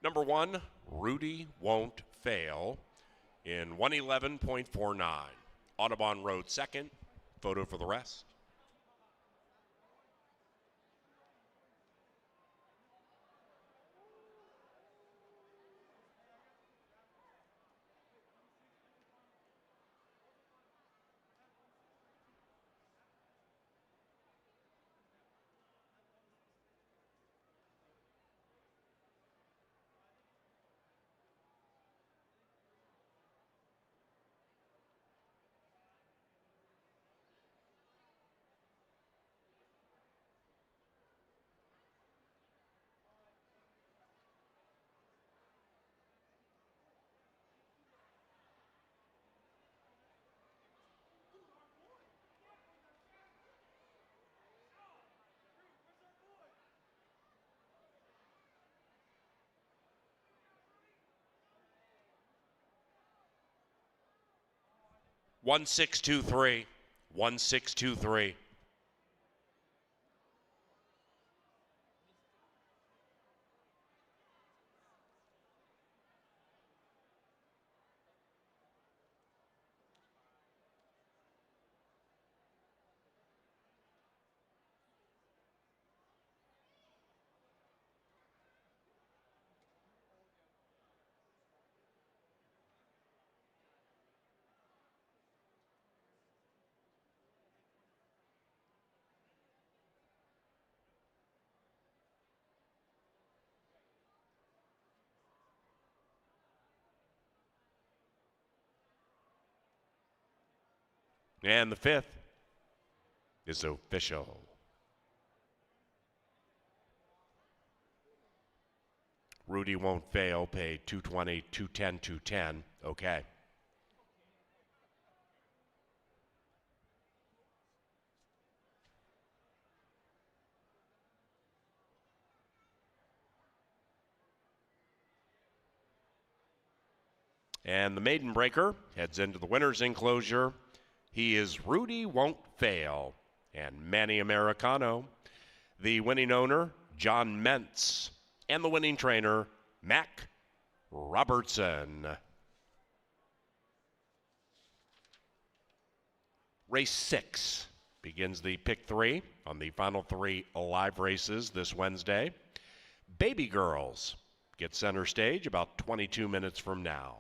Number one, Rudy Won't Fail in 111.49. Audubon Road second. Photo for the rest. One 6-2-3. 1-6-2-3. And the fifth is official. Rudy Won't Fail, paid $220, $210, $210. Okay. And the maiden breaker heads into the winner's enclosure. He is Rudy Won't Fail and Manny Americano. The winning owner, John Mentz, and the winning trainer, Mac Robertson. Race 6 begins the pick 3 on the final 3 live races this Wednesday. Baby Girls get center stage about 22 minutes from now.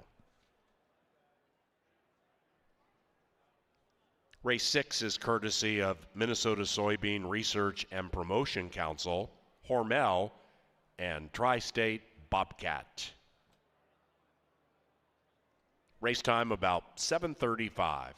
Race 6 is courtesy of Minnesota Soybean Research and Promotion Council, Hormel, and Tri-State Bobcat. Race time about 7:35.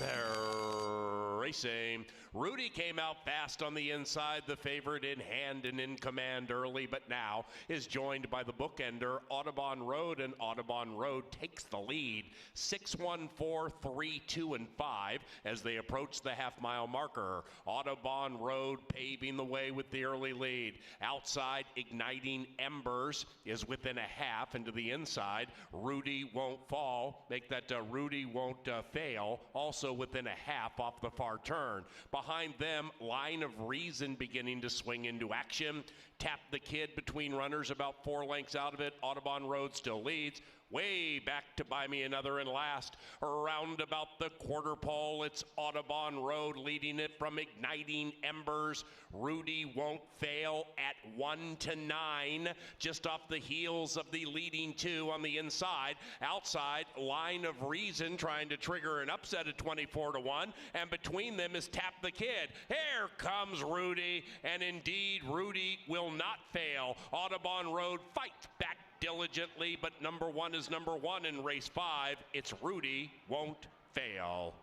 They're racing. Rudy came out fast on the inside, the favorite in hand and in command early, but now is joined by the bookender, Audubon Road, and Audubon Road takes the lead. 6-1, 4, 3, 2, and 5 as they approach the half-mile marker. Audubon Road paving the way with the early lead. Outside, Igniting Embers is within a half, and to the inside, Rudy Won't Fall. Make that Rudy Won't Fail, also within a half off the far turn. Behind them, Line of Reason beginning to swing into action. Tap the Kid between runners about 4 lengths out of it. Audubon Road still leads. Way back to Buy Me Another and last. Around about the quarter pole, it's Audubon Road leading it from Igniting Embers. Rudy Won't Fail at 1-9, just off the heels of the leading 2 on the inside. Outside, Line of Reason trying to trigger an upset at 24-1, and between them is Tap the Kid. Here comes Rudy, and indeed, Rudy will not fail. Audubon Road fights back diligently, but number 1 is number 1 in race 5. It's Rudy Won't Fail.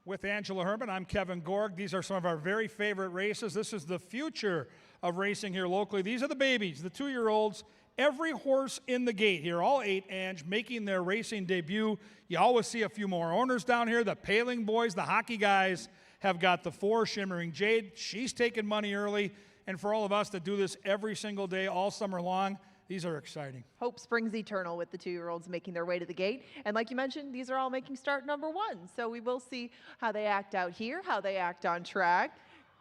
With Angela Herman, I'm Kevin Gorg. These are some of our very favorite races. This is the future of racing here locally. These are the babies, the 2-year-olds. Every horse in the gate here, all 8, Ange, making their racing debut. You always see a few more owners down here. The Paling boys, the hockey guys, have got the 4, Shimmering Jade. She's taking money early. And for all of us that do this every single day, all summer long, these are exciting. Hope springs eternal with the 2-year-olds making their way to the gate. And like you mentioned, these are all making start number 1. So we will see how they act out here, how they act on track.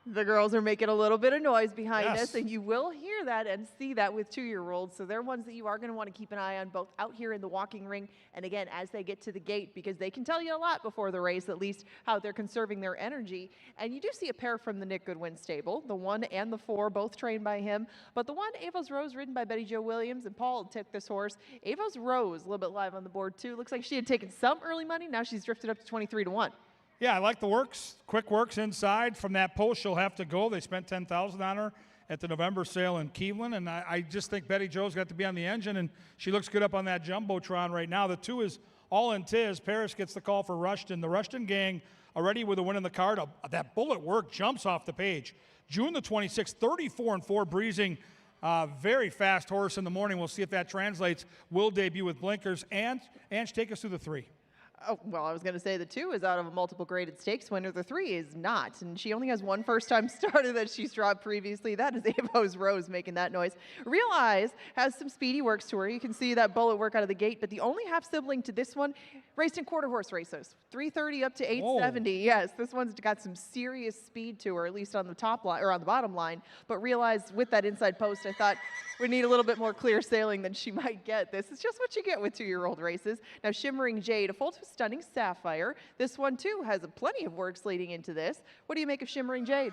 The girls are making a little bit of noise behind us, and you will hear that and see that with 2-year-olds. So they're ones that you are going to want to keep an eye on, both out here in the walking ring and, again, as they get to the gate, because they can tell you a lot before the race, at least how they're conserving their energy. And you do see a pair from the Nick Goodwin stable, the 1 and the 4, both trained by him. But the 1, Avos Rose, ridden by Betty Jo Williams, and Paul took this horse. Avos Rose, a little bit live on the board, too. Looks like she had taken some early money. Now she's drifted up to 23-1. Yeah, I like the works. Quick works inside. From that post, she'll have to go. They spent $10,000 on her at the November sale in Cleveland, and I just think Betty Jo's got to be on the engine, and she looks good up on that Jumbotron right now. The 2 is all in Tiz. Paris gets the call for Rushton. The Rushton gang already with a win in the card. That bullet work jumps off the page. June the 26th, 34-4 breezing. Very fast horse in the morning. We'll see if that translates. Will debut with blinkers. And Ange, take us through the 3. Oh, well, I was going to say the 2 is out of a multiple graded stakes winner. The 3 is not, and she only has 1 first-time starter that she's dropped previously. That is Avos Rose making that noise. Real Eyes has some speedy works to her. You can see that bullet work out of the gate, but the only half-sibling to this one raced in quarter-horse races, 330 up to 870. Whoa. Yes, this one's got some serious speed to her, at least on the top line or on the bottom line. But Real Eyes with that inside post, I thought we need a little bit more clear sailing than she might get. This is just what you get with 2-year-old races. Now, Shimmering Jade, a full Stunning Sapphire. This one, too, has plenty of works leading into this. What do you make of Shimmering Jade?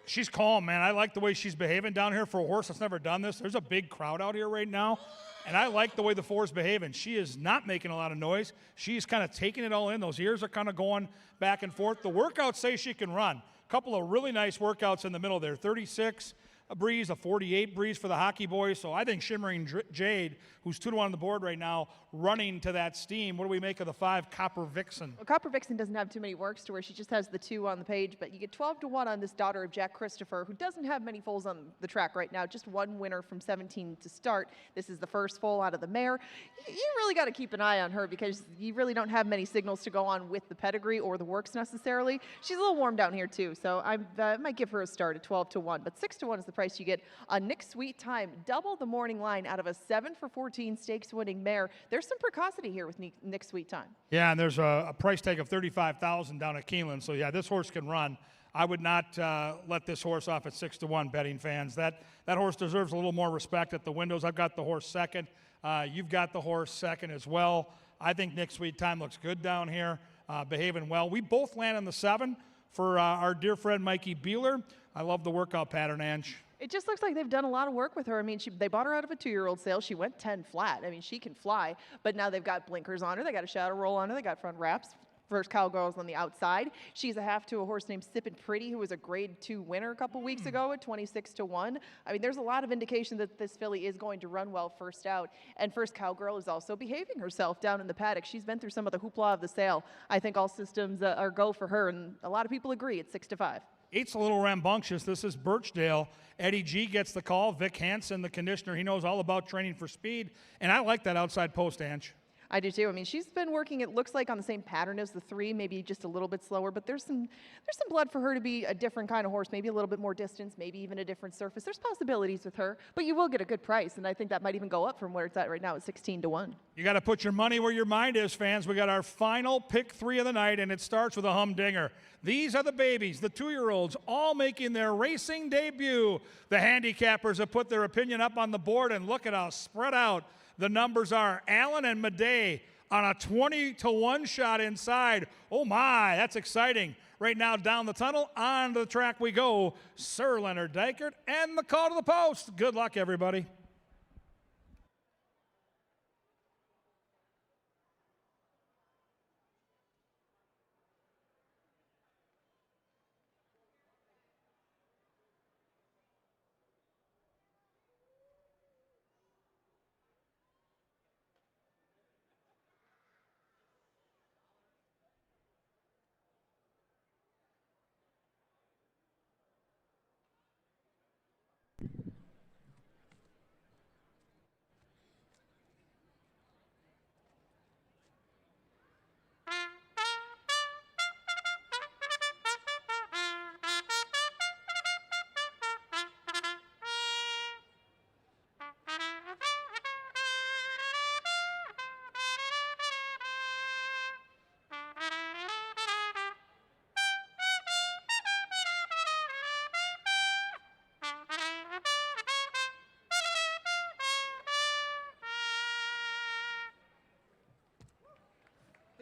She's calm, man. I like the way she's behaving down here for a horse that's never done this. There's a big crowd out here right now, and I like the way the 4 is behaving. She is not making a lot of noise. She's kind of taking it all in. Those ears are kind of going back and forth. The workouts say she can run. A couple of really nice workouts in the middle there. 36 a breeze, a 48 breeze for the hockey boys. So I think Shimmering Jade, who's 2-1 on the board right now, running to that steam. What do we make of the 5, Copper Vixen? Well, Copper Vixen doesn't have too many works to her. She just has the 2 on the page, but you get 12-1 on this daughter of Jack Christopher, who doesn't have many foals on the track right now. Just 1 winner from 17 to start. This is the first foal out of the mare. You really got to keep an eye on her because you really don't have many signals to go on with the pedigree or the works necessarily. She's a little warm down here too, so I might give her a start at 12-1, but 6-1 is the price you get on Nick Sweet Time. Double the morning line out of a 7-for-14 stakes winning mare. There's some precocity here with Nick Sweet Time. Yeah, and there's a price tag of $35,000 down at Keeneland. So yeah, this horse can run. I would not let this horse off at 6-1, betting fans. That horse deserves a little more respect at the windows. I've got the horse second. You've got the horse second as well. I think Nick Sweet Time looks good down here, behaving well. We both land on the 7 for our dear friend Mikey Beeler. I love the workout pattern, Ange. It just looks like they've done a lot of work with her. I mean, they bought her out of a 2-year-old sale. She went 10 flat. I mean, she can fly, but now they've got blinkers on her. They got a shadow roll on her. They got front wraps. First cowgirls on the outside. She's a half to a horse named Sippin' Pretty, who was a grade 2 winner a couple weeks ago at 26-1. I mean, there's a lot of indication that this filly is going to run well first out. And First Cowgirl is also behaving herself down in the paddock. She's been through some of the hoopla of the sale. I think all systems are go for her, and a lot of people agree at 6-5. 8's a little rambunctious. This is Birchdale. Eddie G gets the call. Vic Hansen, the conditioner, he knows all about training for speed. And I like that outside post, Ange. I do too. I mean, she's been working, it looks like, on the same pattern as the 3, maybe just a little bit slower, but there's some blood for her to be a different kind of horse, maybe a little bit more distance, maybe even a different surface. There's possibilities with her, but you will get a good price, and I think that might even go up from where it's at right now at 16-1. You got to put your money where your mind is, fans. We got our final pick 3 of the night, and it starts with a humdinger. These are the babies, the 2-year-olds, all making their racing debut. The handicappers have put their opinion up on the board, and look at how spread out the numbers are. Allen and Madej on a 20-1 shot inside. Oh my, that's exciting. Right now down the tunnel, onto the track we go. Sir Leonard Dykert and the call to the post. Good luck, everybody.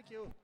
Thank you.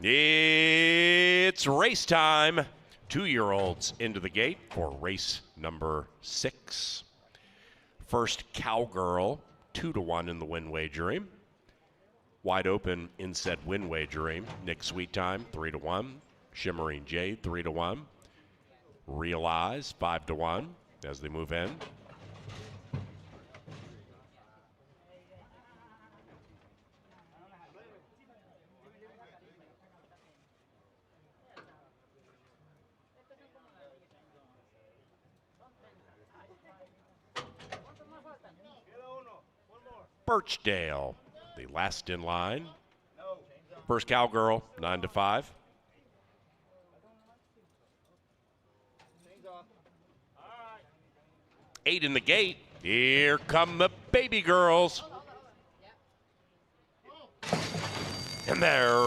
It's race time. 2-year-olds into the gate for race number 6. First Cowgirl, 2-1 in the win wagering. Wide open in said win wagering. Nick Sweettime, 3-1. Shimmering Jade, 3-1. Realize, 5-1 as they move in. Birchdale, the last in line. First Cowgirl, 9-5. Eight in the gate. Here come the baby girls. And they're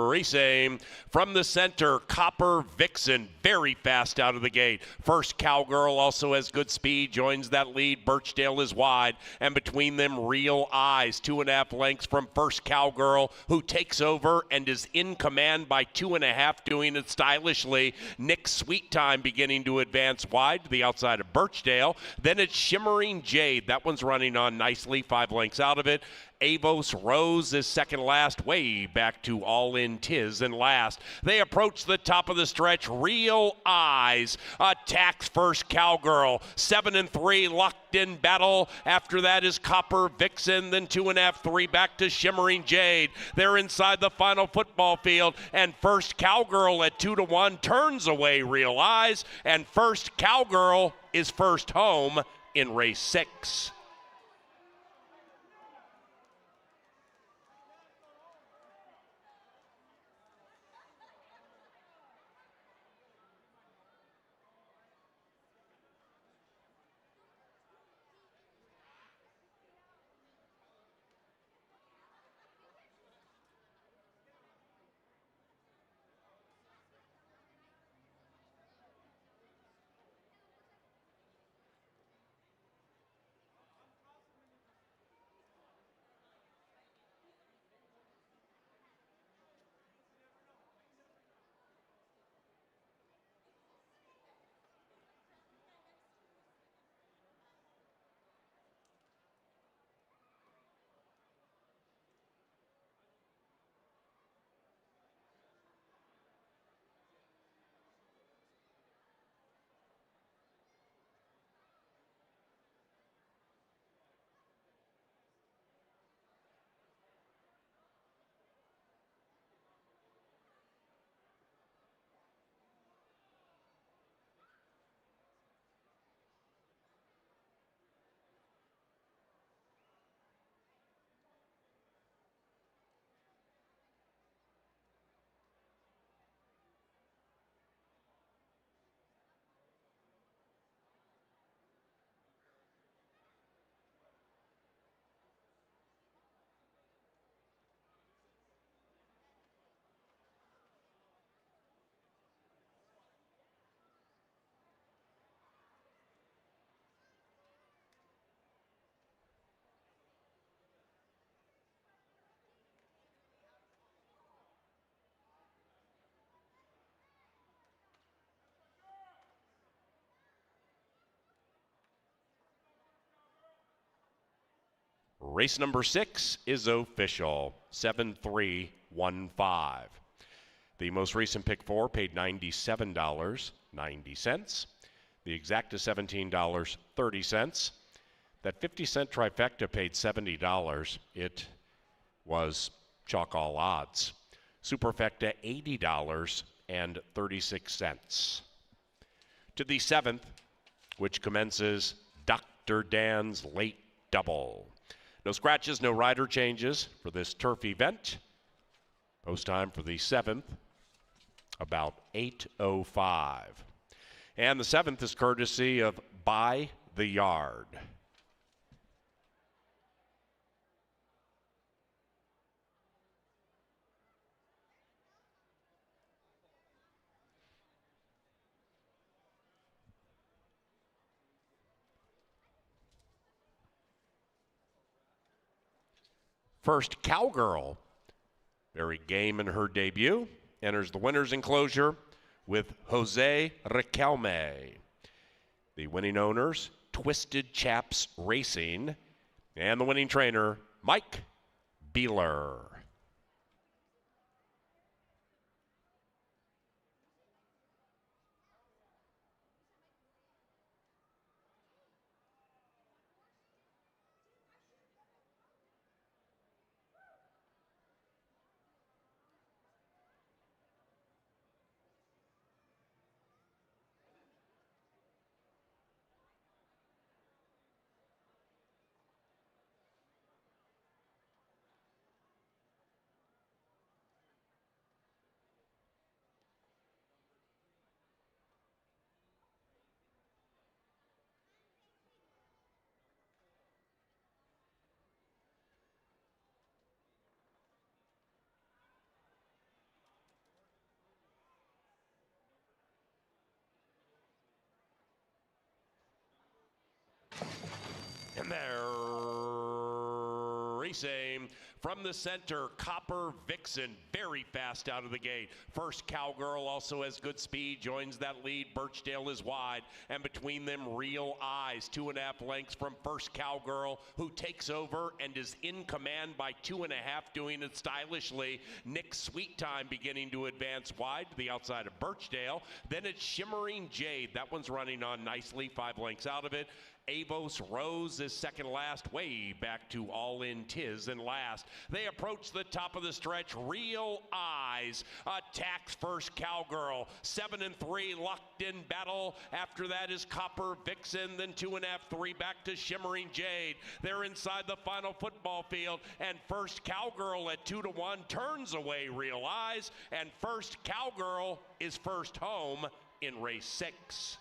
racing from the center. Copper Vixen, very fast out of the gate. First Cowgirl also has good speed, joins that lead. Birchdale is wide, and between them, Real Eyes, 2.5 lengths from First Cowgirl, who takes over and is in command by 2.5, doing it stylishly. Nick Sweettime beginning to advance wide to the outside of Birchdale. Then it's Shimmering Jade. That one's running on nicely, 5 lengths out of it. Avos Rose is second last, way back to All In Tiz and last. They approach the top of the stretch. Real Eyes attacks First Cowgirl. 7-3 locked in battle. After that is Copper Vixen, then 2.5, 3 back to Shimmering Jade. They're inside the final football field, and First Cowgirl at 2-1 turns away Real Eyes, and First Cowgirl is first home in race 6. Race number 6 is official, 7-3-1-5. The most recent pick 4 paid $97.90. The exacta $17.30. That 50-cent trifecta paid $70. It was chalk all odds. Superfecta $80.36. To the 7th, which commences Dr. Dan's late double. No scratches, no rider changes for this turf event. Post time for the 7th, about 8:05. And the 7th is courtesy of By the Yard. First Cowgirl Very game in her debut. Enters the winner's enclosure with Jose Riquelme. The winning owners, Twisted Chaps Racing, and the winning trainer, Mike Beeler. And they're racing from the center. Copper Vixen, very fast out of the gate. First Cowgirl also has good speed, joins that lead. Birchdale is wide, and between them, Real Eyes, 2.5 lengths from First Cowgirl, who takes over and is in command by 2.5, doing it stylishly. Nick Sweettime beginning to advance wide to the outside of Birchdale. Then it's Shimmering Jade. That one's running on nicely, 5 lengths out of it. Avos Rose is second last, way back to All In Tiz and last. They approach the top of the stretch. Real Eyes attacks First Cowgirl. 7 and 3 locked in battle. After that is Copper Vixen, then 2.5, 3 back to Shimmering Jade. They're inside the final football field, and First Cowgirl at 2-1 turns away Real Eyes, and First Cowgirl is first home in race 6.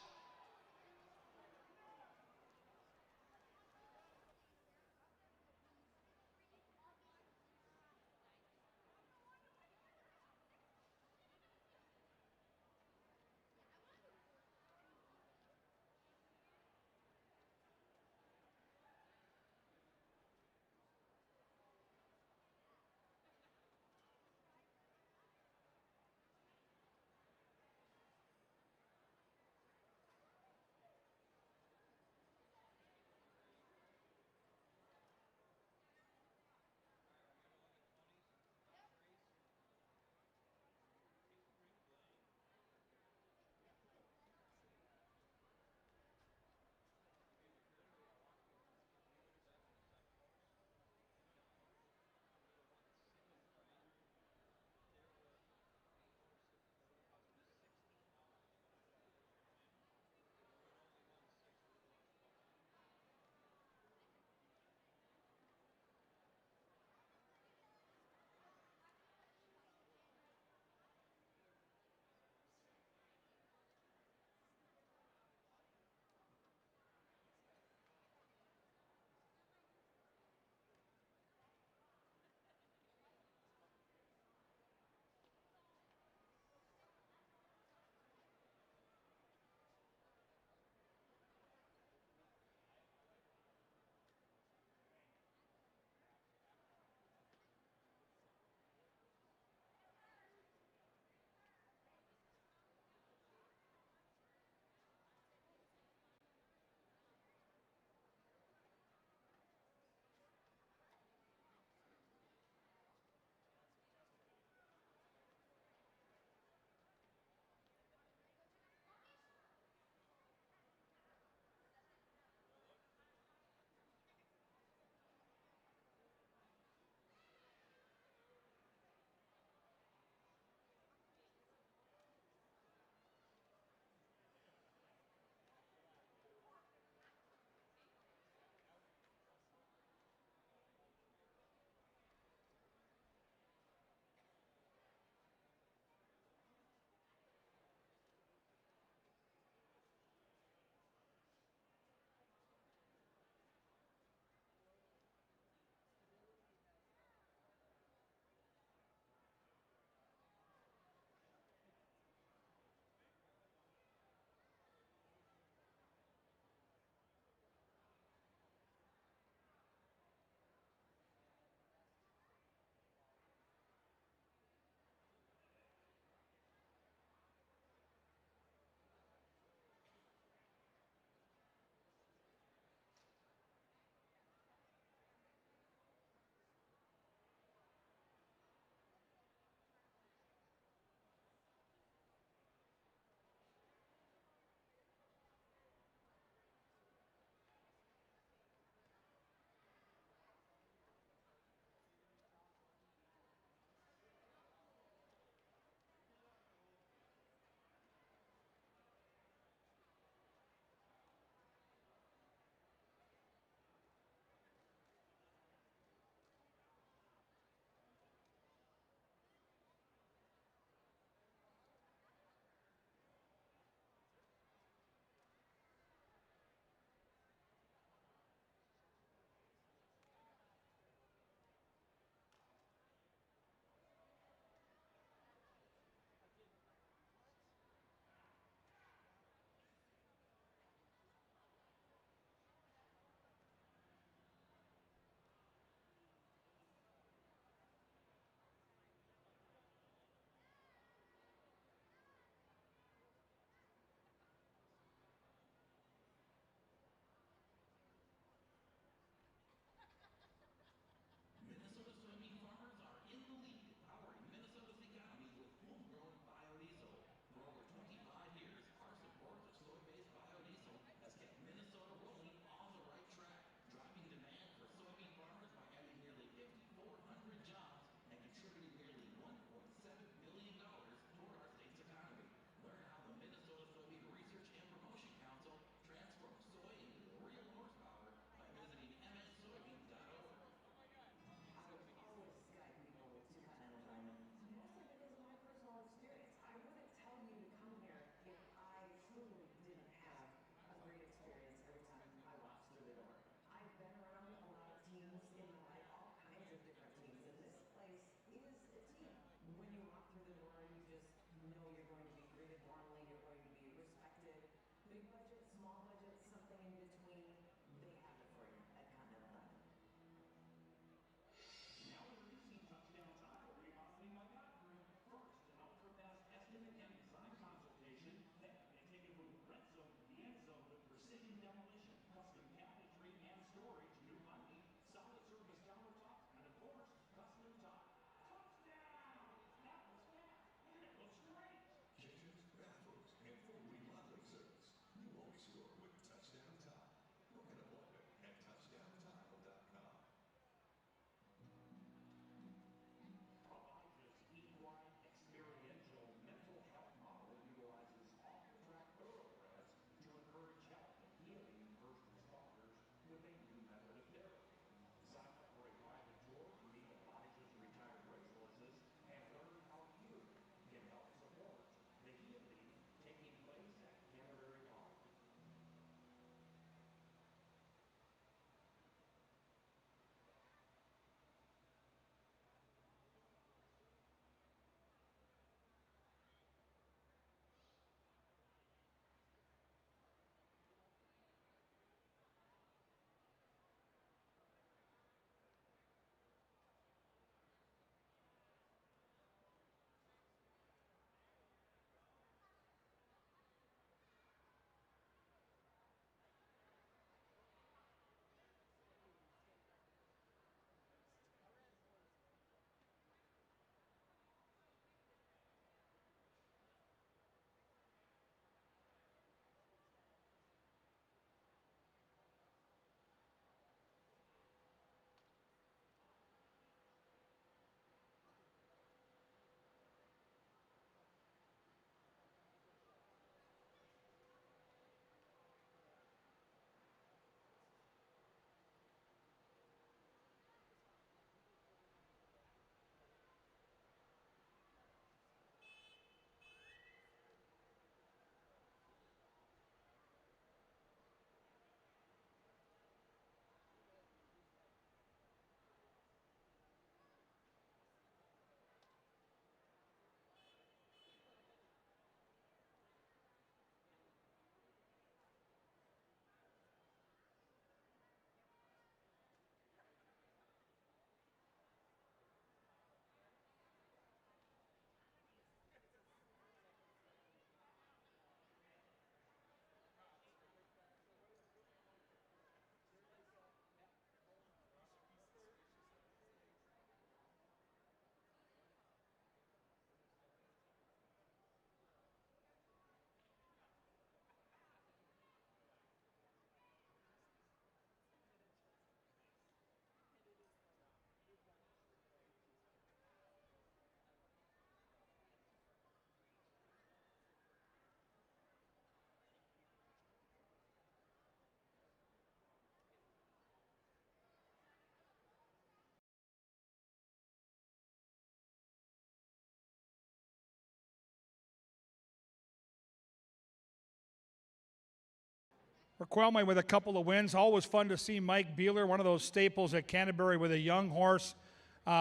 Raquelme with a couple of wins. Always fun to see Mike Beeler, one of those staples at Canterbury with a young horse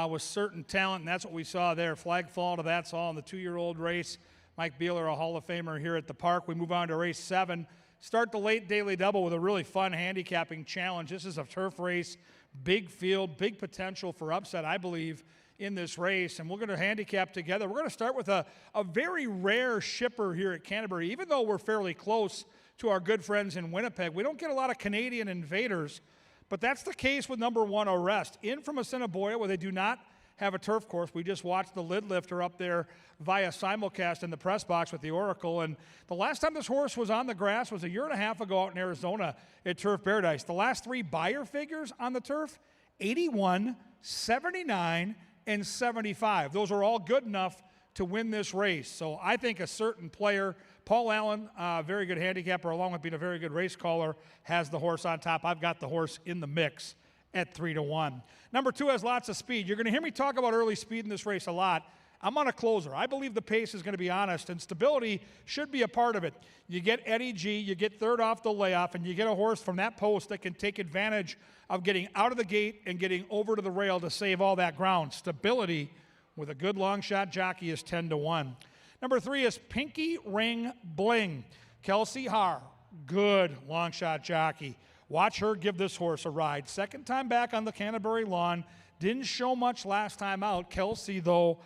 with certain talent, and that's what we saw there. Flag fall to That's All in the 2-year-old race. Mike Beeler, a Hall of Famer here at the park. We move on to race 7. Start the late daily double with a really fun handicapping challenge. This is a turf race, big field, big potential for upset, I believe, in this race, and we're going to handicap together. We're going to start with a very rare shipper here at Canterbury. Even though we're fairly close to our good friends in Winnipeg, we don't get a lot of Canadian invaders, but that's the case with number 1, Arrest. In from Assiniboia, where they do not have a turf course. We just watched the lid lifter up there via simulcast in the press box with the Oracle, and the last time this horse was on the grass was a year and a half ago out in Arizona at Turf Paradise. The last 3 Beyer figures on the turf, 81, 79, and 75. Those are all good enough to win this race. So I think a certain player, Paul Allen, very good handicapper, along with being a very good race caller, has the horse on top. I've got the horse in the mix at 3-1. Number 2 has lots of speed. You're going to hear me talk about early speed in this race a lot. I'm on a closer. I believe the pace is going to be honest, and stability should be a part of it. You get Eddie G, you get third off the layoff, and you get a horse from that post that can take advantage of getting out of the gate and getting over to the rail to save all that ground. Stability with a good long shot jockey is 10-1. Number 3 is Pinky Ring Bling. Kelsey Haar, good long shot jockey. Watch her give this horse a ride. Second time back on the Canterbury lawn. Didn't show much last time out. Kelsey, though,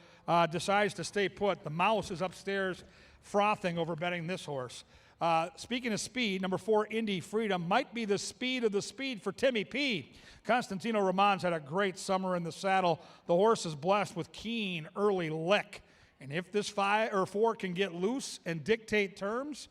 decides to stay put. The mouse is upstairs frothing over betting this horse. Speaking of speed, number 4, Indy Freedom, might be the speed of the speed for Timmy P. Constantino Roman's had a great summer in the saddle. The horse is blessed with keen early lick. And if this 5 or 4 can get loose and dictate terms,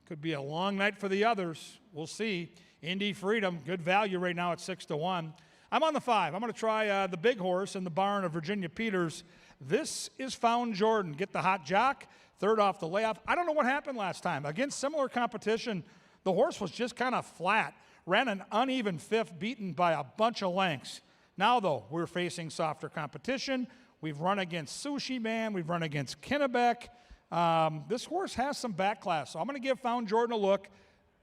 could be a long night for the others. We'll see. Indy Freedom, good value right now at 6-1. I'm on the 5. I'm going to try the big horse in the barn of Virginia Peters. This is Found Jordan. Get the hot jock, third off the layoff. I don't know what happened last time. Against similar competition, the horse was just kind of flat. Ran an uneven 5th, beaten by a bunch of lengths. Now, though, we're facing softer competition. We've run against Sushi Man. We've run against Kennebec. This horse has some back class, so I'm going to give Found Jordan a look.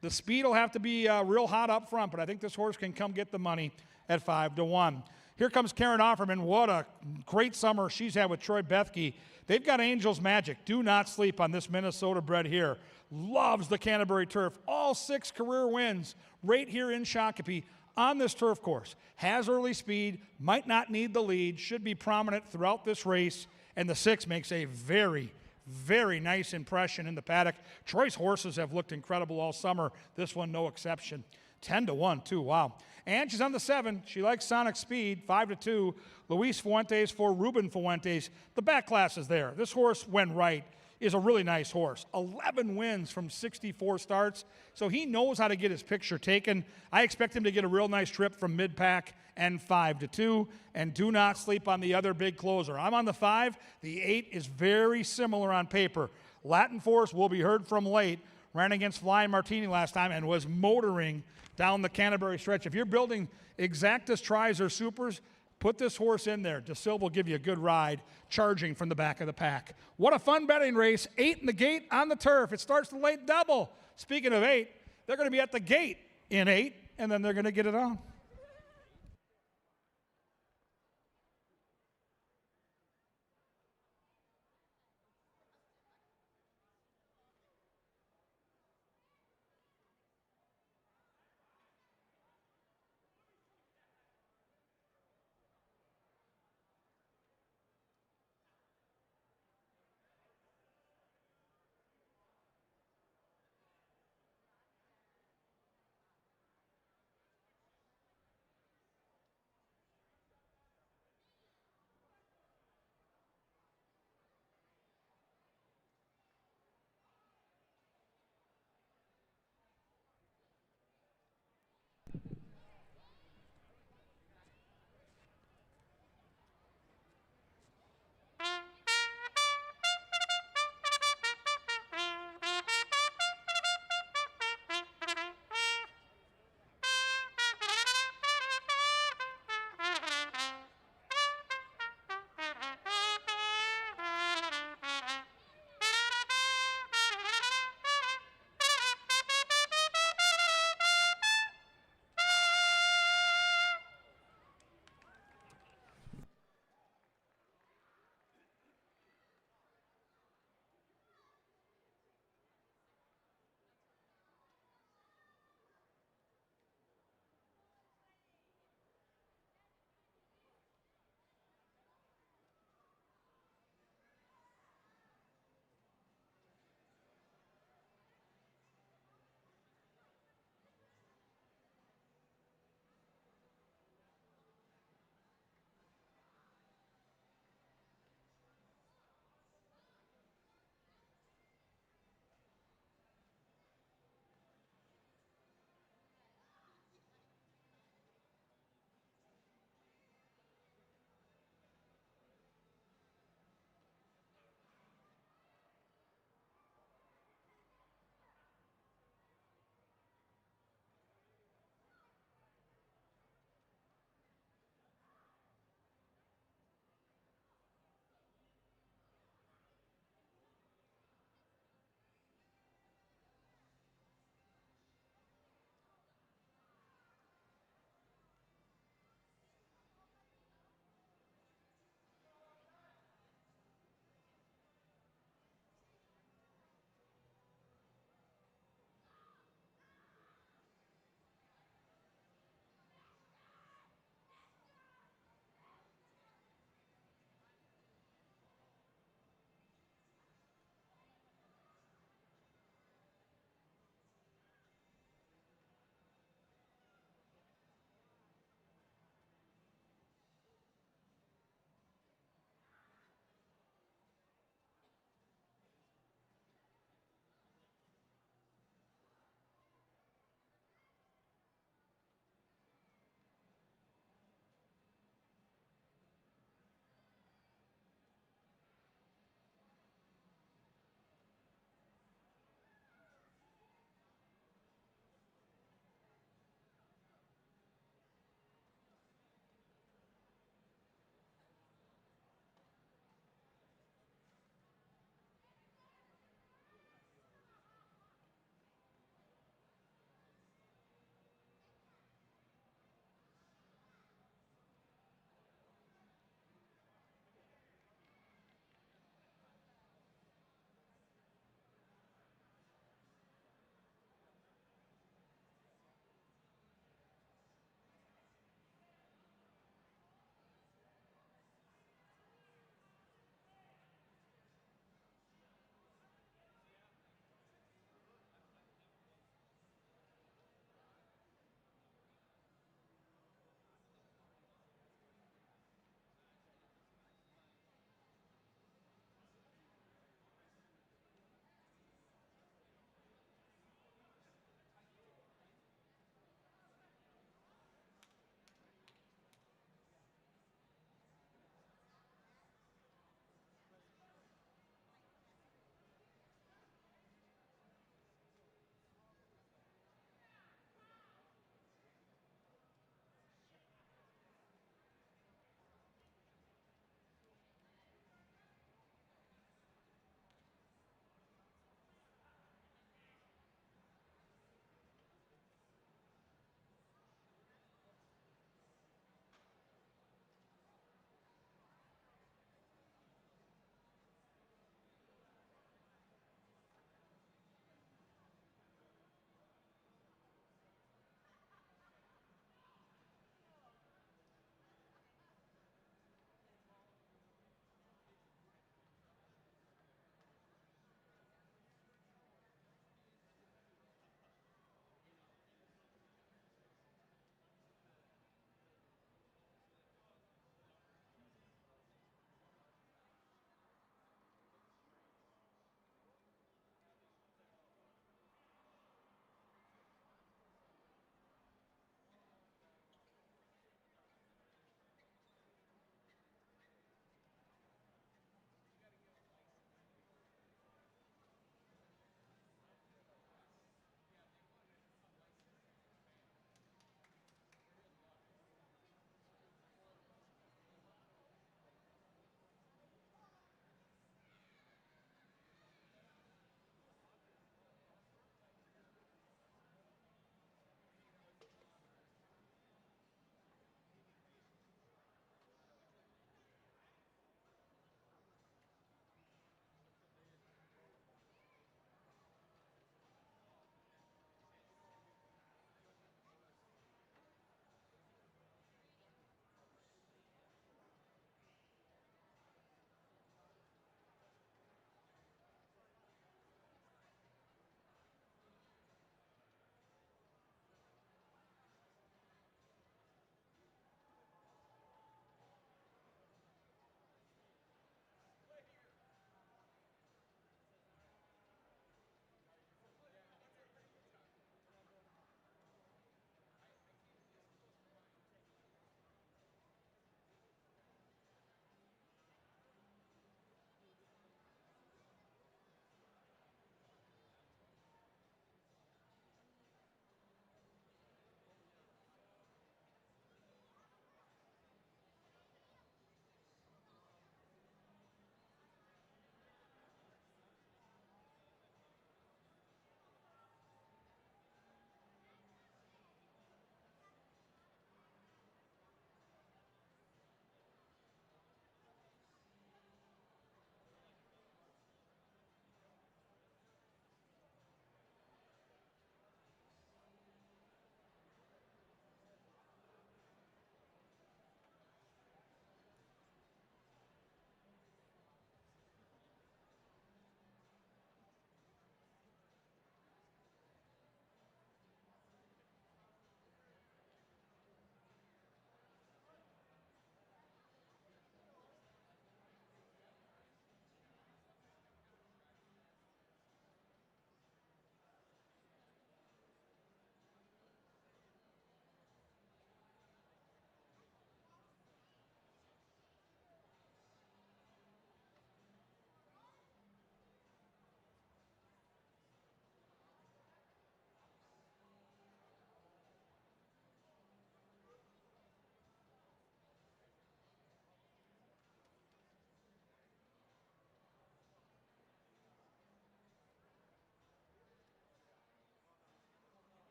The speed will have to be real hot up front, but I think this horse can come get the money at 5-1. Here comes Karen Offerman. What a great summer she's had with Troy Bethke. They've got Angel's Magic. Do not sleep on this Minnesota bred here. Loves the Canterbury turf. All 6 career wins right here in Shakopee on this turf course. Has early speed, might not need the lead, should be prominent throughout this race, and the 6 makes a very, very nice impression in the paddock. Troy's horses have looked incredible all summer. This one, no exception. 10-1, too. Wow. And she's on the 7. She likes Sonic Speed, 5-2. Luis Fuentes for Ruben Fuentes. The back class is there. This horse, when right, is a really nice horse. 11 wins from 64 starts, so he knows how to get his picture taken. I expect him to get a real nice trip from mid-pack and 5-2, and do not sleep on the other big closer. I'm on the 5. The 8 is very similar on paper. Latin Force will be heard from late. Ran against Flying Martini last time and was motoring down the Canterbury stretch. If you're building exactas, tries, or supers, put this horse in there. DeSilva will give you a good ride, charging from the back of the pack. What a fun betting race. 8 in the gate on the turf. It starts the late double. Speaking of 8, they're going to be at the gate in 8, and then they're going to get it on.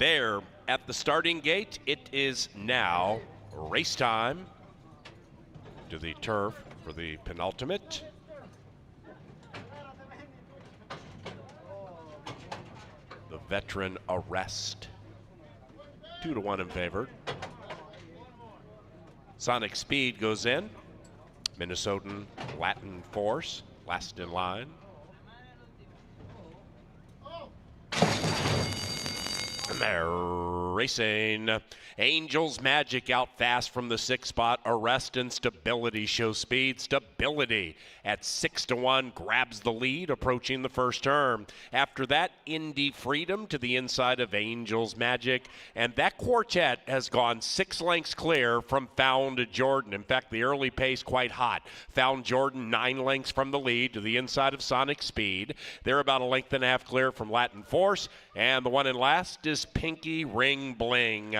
there at the starting gate. It is now race time to the turf for the penultimate. The veteran arrest. 2-1 in favor. Sonic Speed goes in. Minnesotan Latin Force, last in line. And they're racing. Angels Magic out fast from the 6th spot. Arrest and Stability show speed. Stability at 6-1 grabs the lead approaching the first turn. After that, Indy Freedom to the inside of Angels Magic. And that quartet has gone 6 lengths clear from Found Jordan. In fact, the early pace quite hot. Found Jordan 9 lengths from the lead to the inside of Sonic Speed. They're about 1.5 lengths clear from Latin Force. And the one in last is Pinky Ring Bling.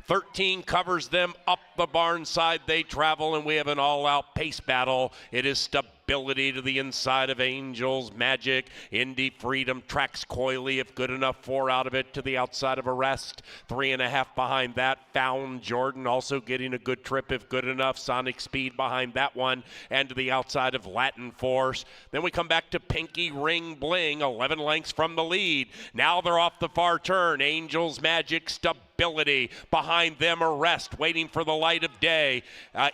13 covers them up the barn side. They travel, and we have an all-out pace battle. It is Stability to the inside of Angels Magic. Indy Freedom tracks coyly, if good enough, 4 out of it to the outside of Arrest. 3.5 behind that. Found Jordan also getting a good trip, if good enough. Sonic Speed behind that one, and to the outside of Latin Force. Then we come back to Pinky Ring Bling, 11 lengths from the lead. Now they're off the far turn. Angels Magic, Stability behind them. Arrest waiting for the light of day.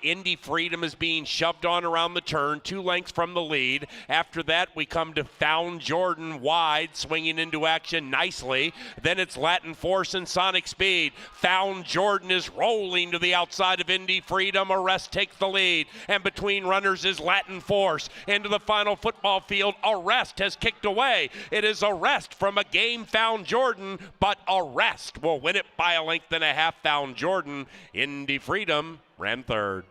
Indy Freedom is being shoved on around the turn, 2 lengths from the lead. After that, we come to Found Jordan wide, swinging into action nicely. Then it's Latin Force and Sonic Speed. Found Jordan is rolling to the outside of Indy Freedom. Arrest takes the lead, and between runners is Latin Force. Into the final football field, Arrest has kicked away. It is Arrest from a game Found Jordan, but Arrest will win it by 1.5 lengths. Found Jordan. Indy Freedom ran third.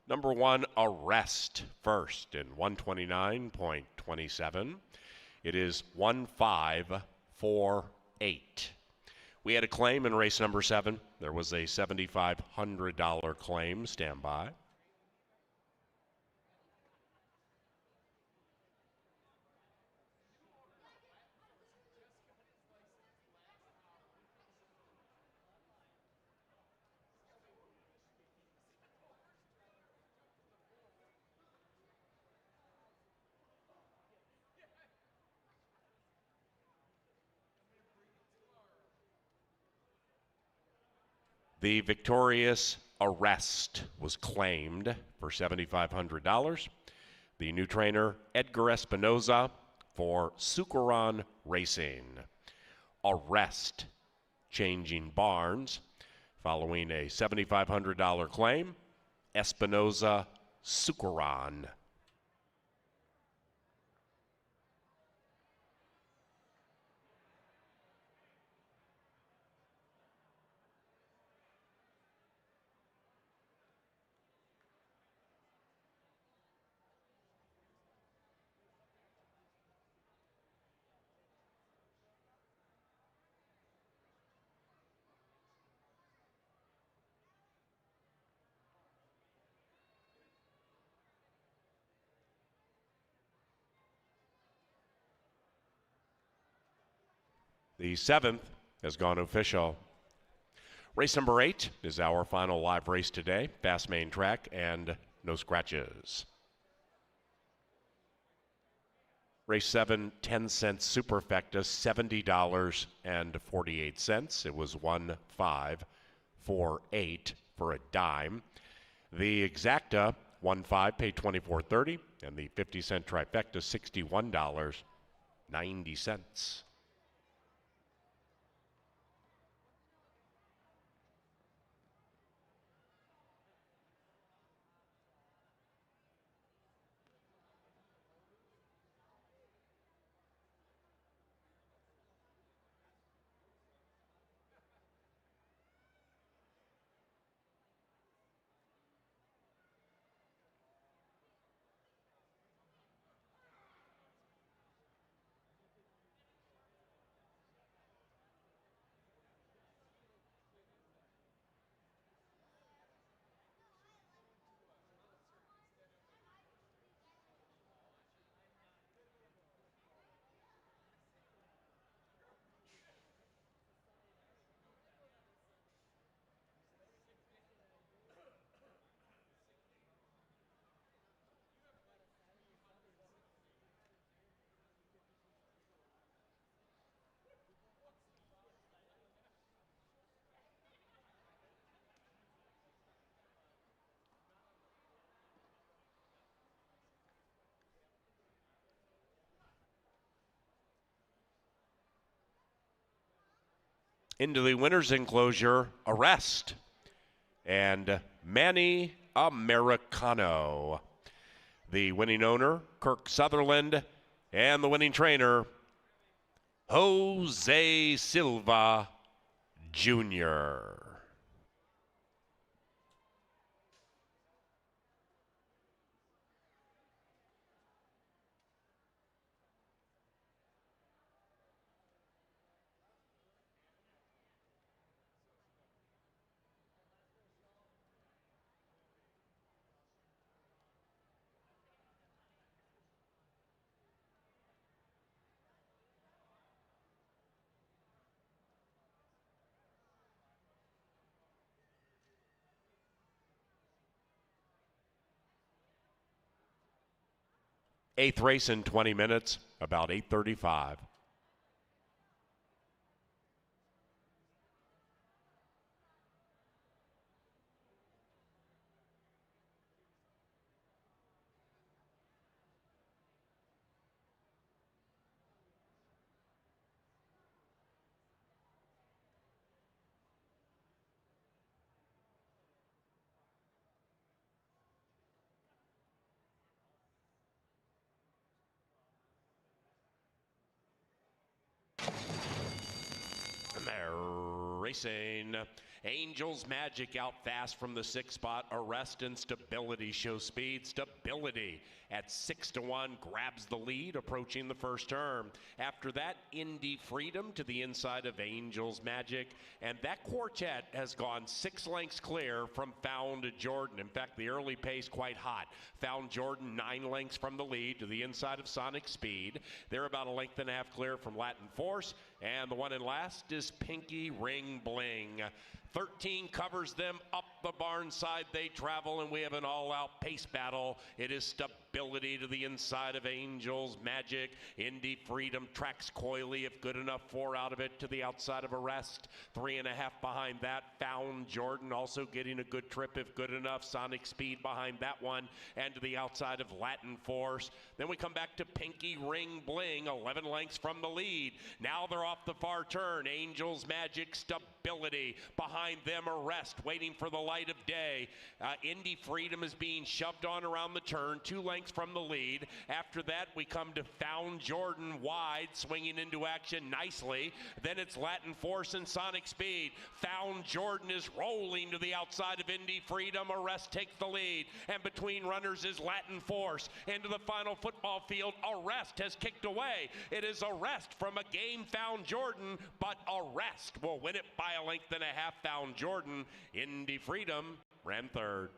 Number 1, Arrest first in 129.27. It is 1.548. We had a claim in race number 7. There was a $7,500 claim. Stand by. The victorious Arrest was claimed for $7,500. The new trainer, Edgar Espinoza, for Sucaron Racing. Arrest changing barns following a $7,500 claim. Espinoza, Sucaron. The 7th has gone official. Race number 8 is our final live race today. Fast main track and no scratches. Race 7, 10-cent Superfecta, $70.48. It was 1.548 for a dime. The Exacta, 1.5, paid $24.30, and the 50-cent Trifecta, $61.90. Into the winner's enclosure, Arrest and Manny Americano. The winning owner, Kirk Sutherland, and the winning trainer, Jose Silva Jr. Eighth race in 20 minutes, about 8:35. And they're racing. Angels Magic out fast from the 6th spot. Arrest and Stability show speed. Stability at 6-1 grabs the lead approaching the first turn. After that, Indy Freedom to the inside of Angels Magic. And that quartet has gone 6 lengths clear from Found Jordan. In fact, the early pace quite hot. Found Jordan 9 lengths from the lead to the inside of Sonic Speed. They're about a length and a half clear from Latin Force. And the one in last is Pinky Ring Bling. 13 covers them up the barn side. They travel, and we have an all-out pace battle. It is Stability to the inside of Angels Magic. Indy Freedom tracks coyly, if good enough, 4 out of it to the outside of Arrest. 3.5 behind that. Found Jordan also getting a good trip, if good enough. Sonic Speed behind that one, and to the outside of Latin Force. Then we come back to Pinky Ring Bling, 11 lengths from the lead. Now they're off the far turn. Angels Magic, Stability. Behind them, Arrest, waiting for the light of day. Indy Freedom is being shoved on around the turn, 2 lengths from the lead. After that, we come to Found Jordan wide, swinging into action nicely. Then it's Latin Force and Sonic Speed. Found Jordan is rolling to the outside of Indy Freedom. Arrest takes the lead. And between runners is Latin Force. Into the final football field, Arrest has kicked away. It is Arrest from a game Found Jordan, but Arrest will win it by a length and a half. Found Jordan. Indy Freedom ran third.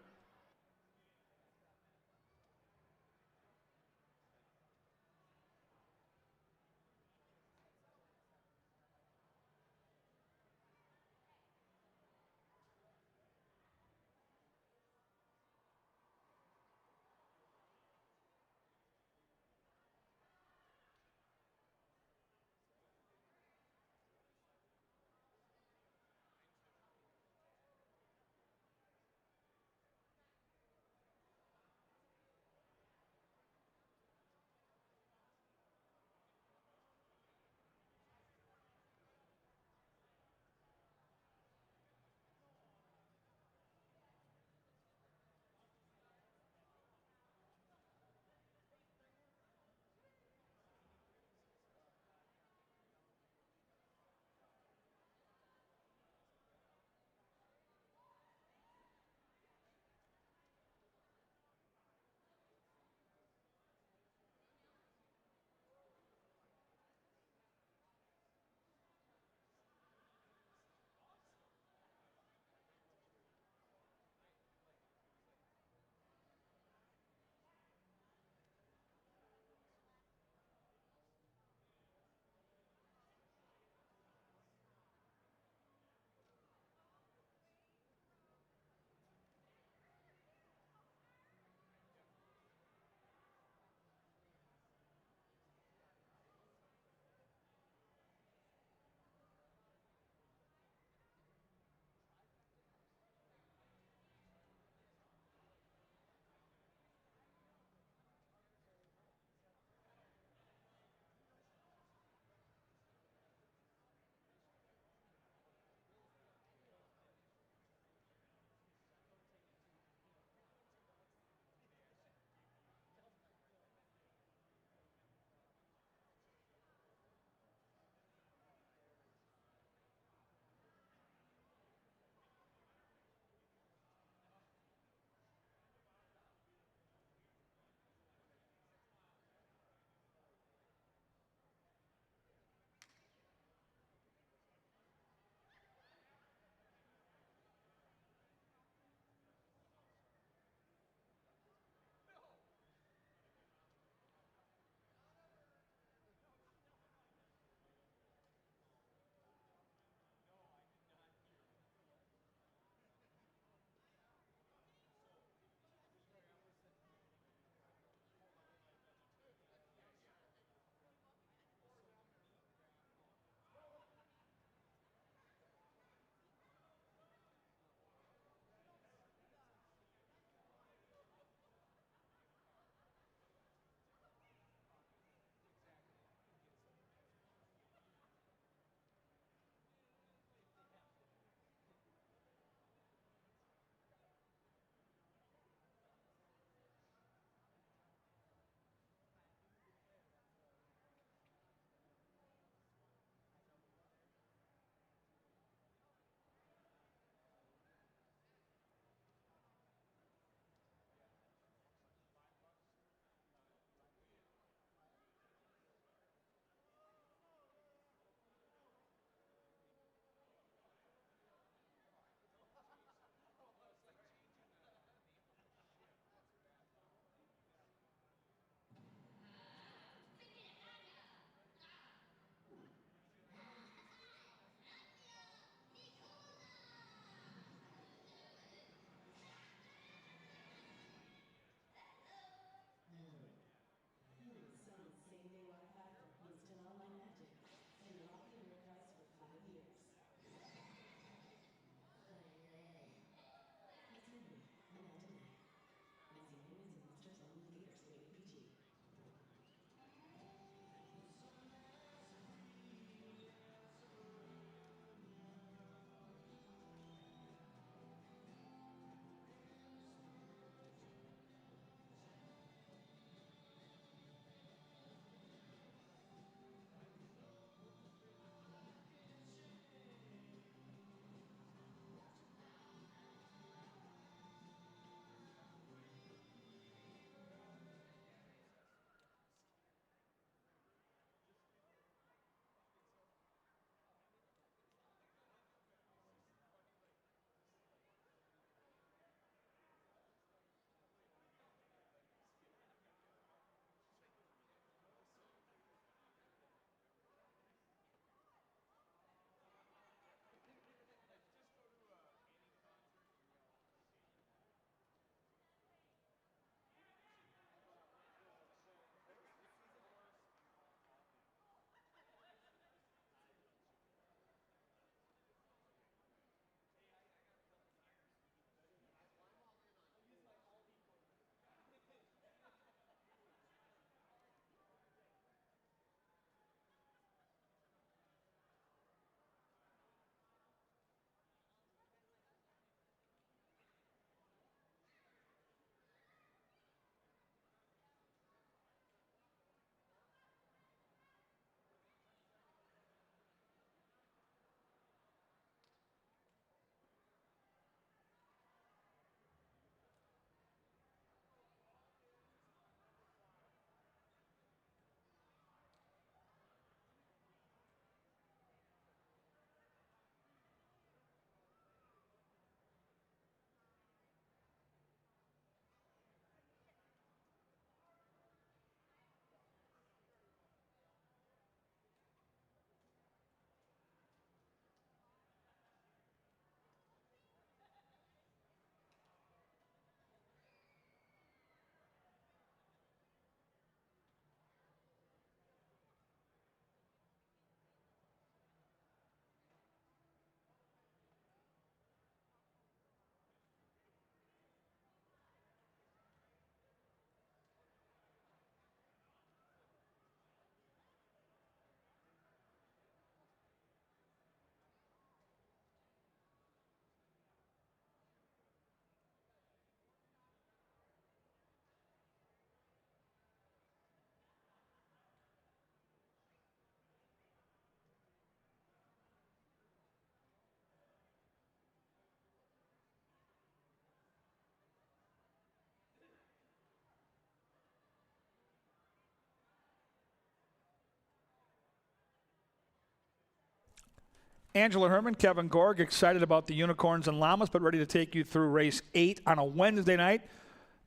Angela Herman, Kevin Gorg, excited about the Unicorns and Llamas, but ready to take you through race 8 on a Wednesday night.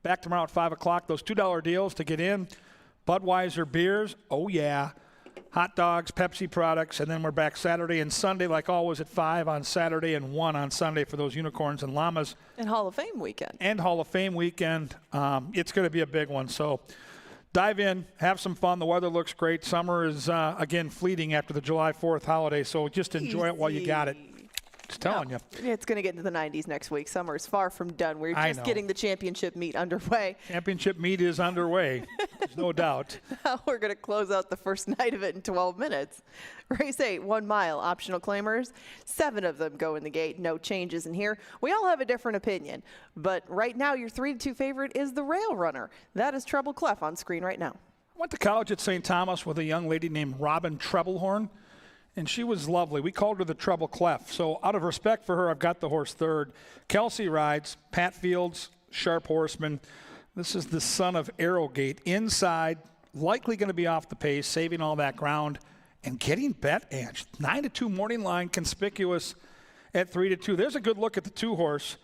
Back tomorrow at 5 o'clock. Those $2 deals to get in. Budweiser beers, oh yeah. Hot dogs, Pepsi products, and then we're back Saturday and Sunday, like always, at 5 on Saturday and 1 on Sunday for those Unicorns and Llamas. And Hall of Fame weekend. And Hall of Fame weekend. It's going to be a big one. So dive in, have some fun. The weather looks great. Summer is, again, fleeting after the July 4th holiday, so just enjoy it while you got it. Just telling you. It's going to get into the 90s next week. Summer is far from done. We're I just know. getting the championship meet underway. Championship meet is underway. There's no doubt. Now we're going to close out the first night of it in 12 minutes. Race 8, 1 mile, optional claimers. 7 of them go in the gate. No changes in here. We all have a different opinion, but right now your 3-2 favorite is the Rail Runner. That is Treble Clef on screen right now. I went to college at St. Thomas with a young lady named Robin Treblehorn, and she was lovely. We called her the Treble Clef. So out of respect for her, I've got the horse third. Kelsey rides, Pat Fields, sharp horseman. This is the son of Arrowgate. Inside, likely going to be off the pace, saving all that ground, and getting bet edged. 9-2 morning line, conspicuous at 3-2. There's a good look at the 2-horse.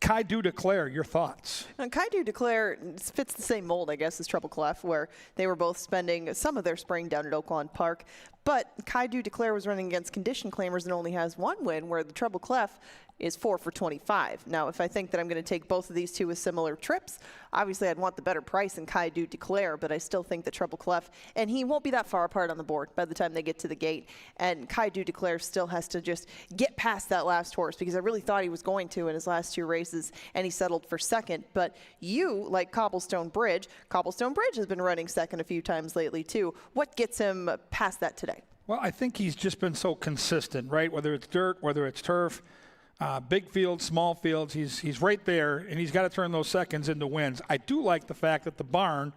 Kaidu Declare, your thoughts? Kaidu Declare fits the same mold, I guess, as Treble Clef, where they were both spending some of their spring down at Oaklawn Park. But Kaidu Declare was running against condition claimers and only has 1 win, where the Treble Clef is 4 for 25. Now, if I think that I'm going to take both of these two with similar trips, obviously I'd want the better price in Kaidu Declare, but I still think the Treble Clef, and he won't be that far apart on the board by the time they get to the gate. And Kaidu Declare still has to just get past that last horse, because I really thought he was going to in his last 2 races, and he settled for second. But you like Cobblestone Bridge. Cobblestone Bridge has been running second a few times lately too. What gets him past that today? Well, I think he's just been so consistent, right? Whether it's dirt, whether it's turf, big fields, small fields, he's right there, and he's got to turn those seconds into wins. I do like the fact that the barn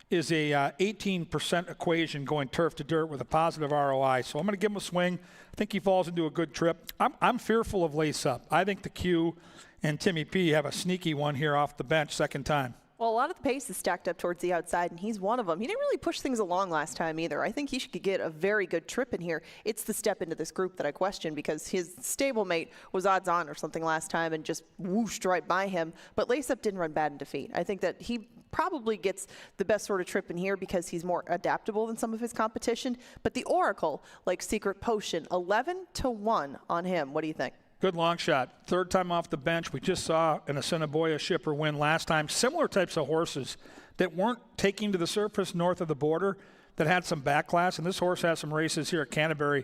is a 18% equation going turf to dirt with a positive ROI. So I'm going to give him a swing. I think he falls into a good trip. I'm fearful of Lace Up. I think the Q and Timmy P have a sneaky one here off the bench, second time. Well, a lot of the pace is stacked up towards the outside, and he's one of them. He didn't really push things along last time either. I think he should get a very good trip in here. It's the step into this group that I question, because his stablemate was odds on or something last time and just whooshed right by him. But Lace Up didn't run bad in defeat. I think that he probably gets the best sort of trip in here because he's more adaptable than some of his competition. But the Oracle, like Secret Potion, 11-1 on him. What do you think? Good long shot. Third time off the bench. We just saw an Assiniboia shipper win last time. Similar types of horses that weren't taking to the surface north of the border, that had some backclass. And this horse has some races here at Canterbury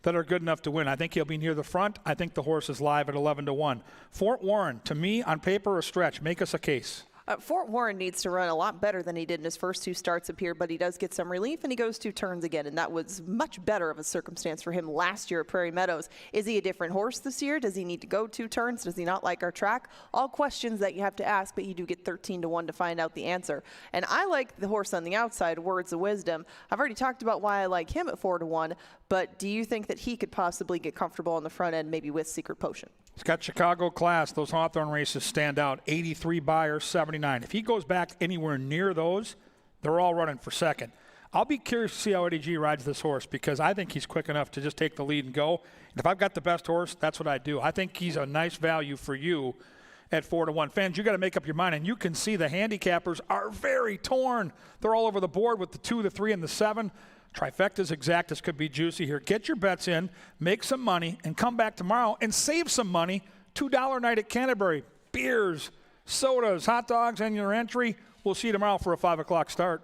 that are good enough to win. I think he'll be near the front. I think the horse is live at 11-1. Fort Warren, to me, on paper, a stretch. Make us a case. Fort Warren needs to run a lot better than he did in his first 2 starts up here, but he does get some relief, and he goes 2 turns again, and that was much better of a circumstance for him last year at Prairie Meadows. Is he a different horse this year? Does he need to go 2 turns? Does he not like our track? All questions that you have to ask, but you do get 13-1 to find out the answer. And I like the horse on the outside, Words of Wisdom. I've already talked about why I like him at 4-1, but do you think that he could possibly get comfortable on the front end, maybe with Secret Potion? He's got Chicago class. Those Hawthorne races stand out. 83 Beyer, 79. If he goes back anywhere near those, they're all running for second. I'll be curious to see how Eddie G rides this horse, because I think he's quick enough to just take the lead and go. And if I've got the best horse, that's what I do. I think he's a nice value for you at 4-1. Fans, you got to make up your mind, and you can see the handicappers are very torn. They're all over the board with the 2, the 3, and the 7. Trifectas exactas could be juicy here. Get your bets in, make some money, and come back tomorrow and save some money. $2 night at Canterbury. Beers, sodas, hot dogs, and your entry. We'll see you tomorrow for a 5 o'clock start.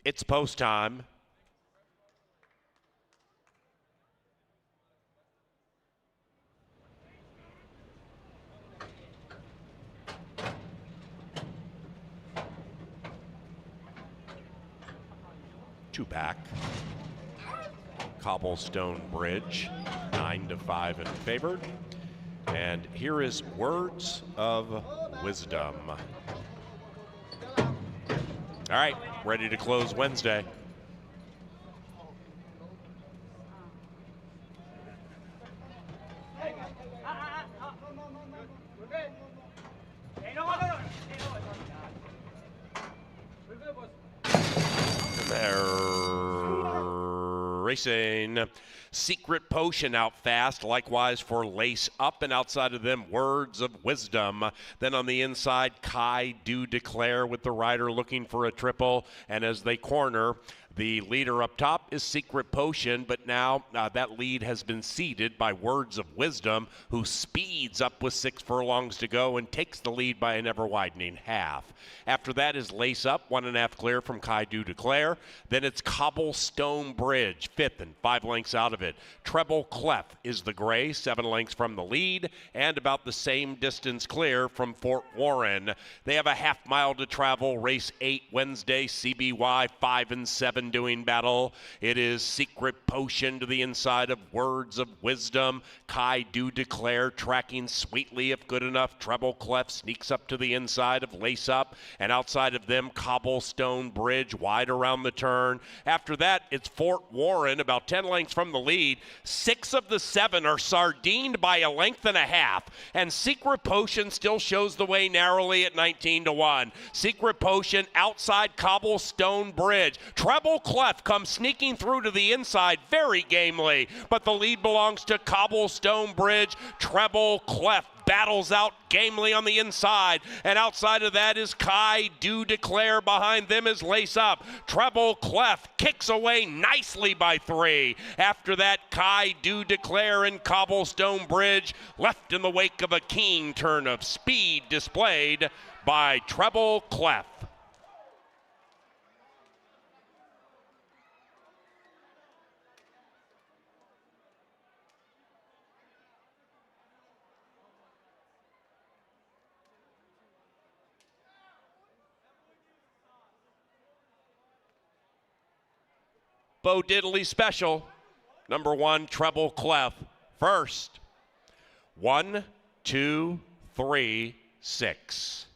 It's post time. Two back. Cobblestone Bridge, 9-5 in favored. And here is Words of Wisdom. All right, ready to close Wednesday. They're racing. Secret Potion out fast, likewise for Lace Up, and outside of them, Words of Wisdom. Then on the inside, Kai Do Declare with the rider looking for a triple, and as they corner, the leader up top is Secret Potion, but now that lead has been ceded by Words of Wisdom, who speeds up with 6 furlongs to go and takes the lead by an ever-widening half. After that is Lace Up, 1.5 clear from Kai Do Declare. Then it's Cobblestone Bridge, 5th and 5 lengths out of it. Treble Clef is the gray, 7 lengths from the lead, and about the same distance clear from Fort Warren. They have a half mile to travel, race 8 Wednesday, CBY 5 and 7 doing battle. It is Secret Potion to the inside of Words of Wisdom. Kai Do Declare tracking sweetly if good enough. Treble Clef sneaks up to the inside of Lace Up, and outside of them, Cobblestone Bridge wide around the turn. After that, it's Fort Warren about 10 lengths from the lead. 6 of the 7 are sardined by a length and a half, and Secret Potion still shows the way narrowly at 19-1. Secret Potion outside Cobblestone Bridge. Treble Clef comes sneaking through to the inside very gamely, but the lead belongs to Cobblestone Bridge. Treble Clef battles out gamely on the inside, and outside of that is Kai Do Declare. Behind them is Lace Up. Treble Clef kicks away nicely by 3. After that, Kai Do Declare and Cobblestone Bridge left in the wake of a keen turn of speed displayed by Treble Clef. Bo Diddley special, number 1, Treble Clef. First, 1, 2, 3, 6.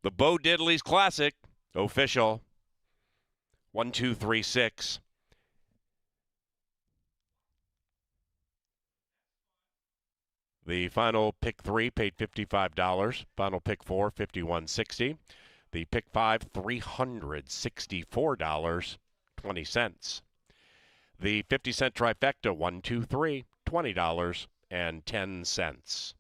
The Bo Diddley's Classic, official. 1, 2, 3, 6. The final pick 3 paid $55. Final pick 4, $51.60. The pick 5, $364.20. The 50-cent trifecta, 1, 2, 3, $20.10.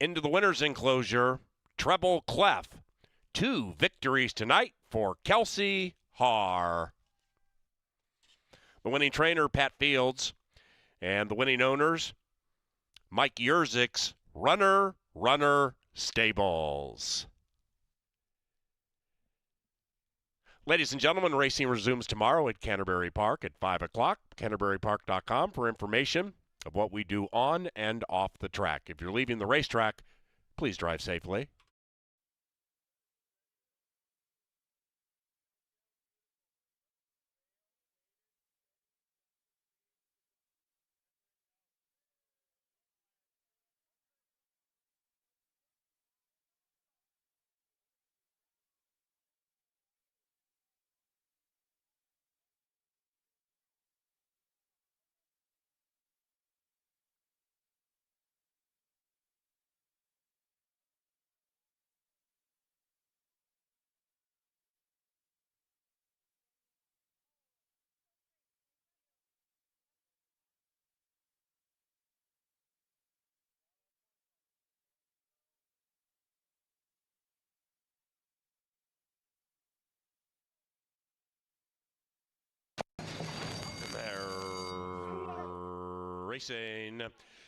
Into the winner's enclosure, Treble Clef. 2 victories tonight for Kelsey Haar. The winning trainer, Pat Fields, and the winning owners, Mike Yerzik's Runner Stables. Ladies and gentlemen, racing resumes tomorrow at Canterbury Park at 5 o'clock. CanterburyPark.com for information of what we do on and off the track. If you're leaving the racetrack, please drive safely. Racing.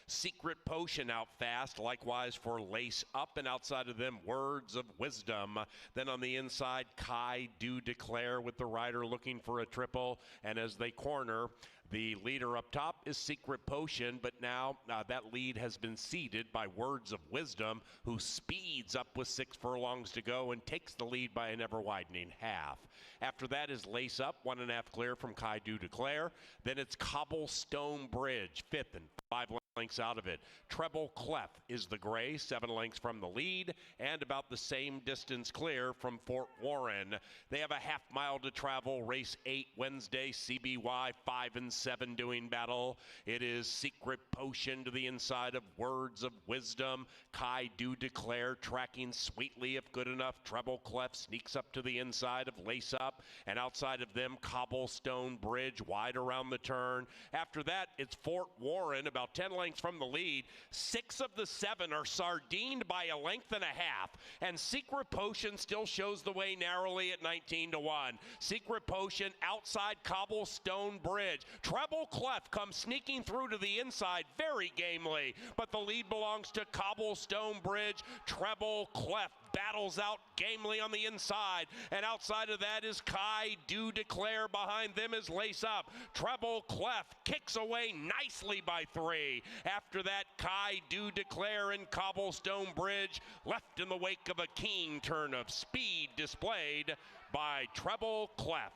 Secret Potion out fast, likewise for Lace Up, and outside of them, Words of Wisdom. Then on the inside, Kai Do Declare with the rider looking for a triple, and as they corner, the leader up top is Secret Potion, but now that lead has been ceded by Words of Wisdom, who speeds up with 6 furlongs to go and takes the lead by an ever-widening half. After that is Lace Up, 1.5 clear from Kai Do Declare. Then it's Cobblestone Bridge, 5th and 5 lengths out of it. Treble Clef is the gray, 7 lengths from the lead, and about the same distance clear from Fort Warren. They have a half mile to travel. Race 8 Wednesday, CBY 5 and 7 doing battle. It is Secret Potion to the inside of Words of Wisdom. Kai Do Declare tracking sweetly if good enough. Treble Clef sneaks up to the inside of Lace Up, and outside of them, Cobblestone Bridge wide around the turn. After that, it's Fort Warren, about 10 lengths from the lead. 6 of the 7 are sardined by a length and a half, and Secret Potion still shows the way narrowly at 19-1. Secret Potion outside Cobblestone Bridge. Treble Clef comes sneaking through to the inside very gamely, but the lead belongs to Cobblestone Bridge. Treble Clef battles out gamely on the inside, and outside of that is Kai Do Declare. Behind them is Lace Up. Treble Clef kicks away nicely by 3. After that, Kai Do Declare and Cobblestone Bridge left in the wake of a keen turn of speed displayed by Treble Clef.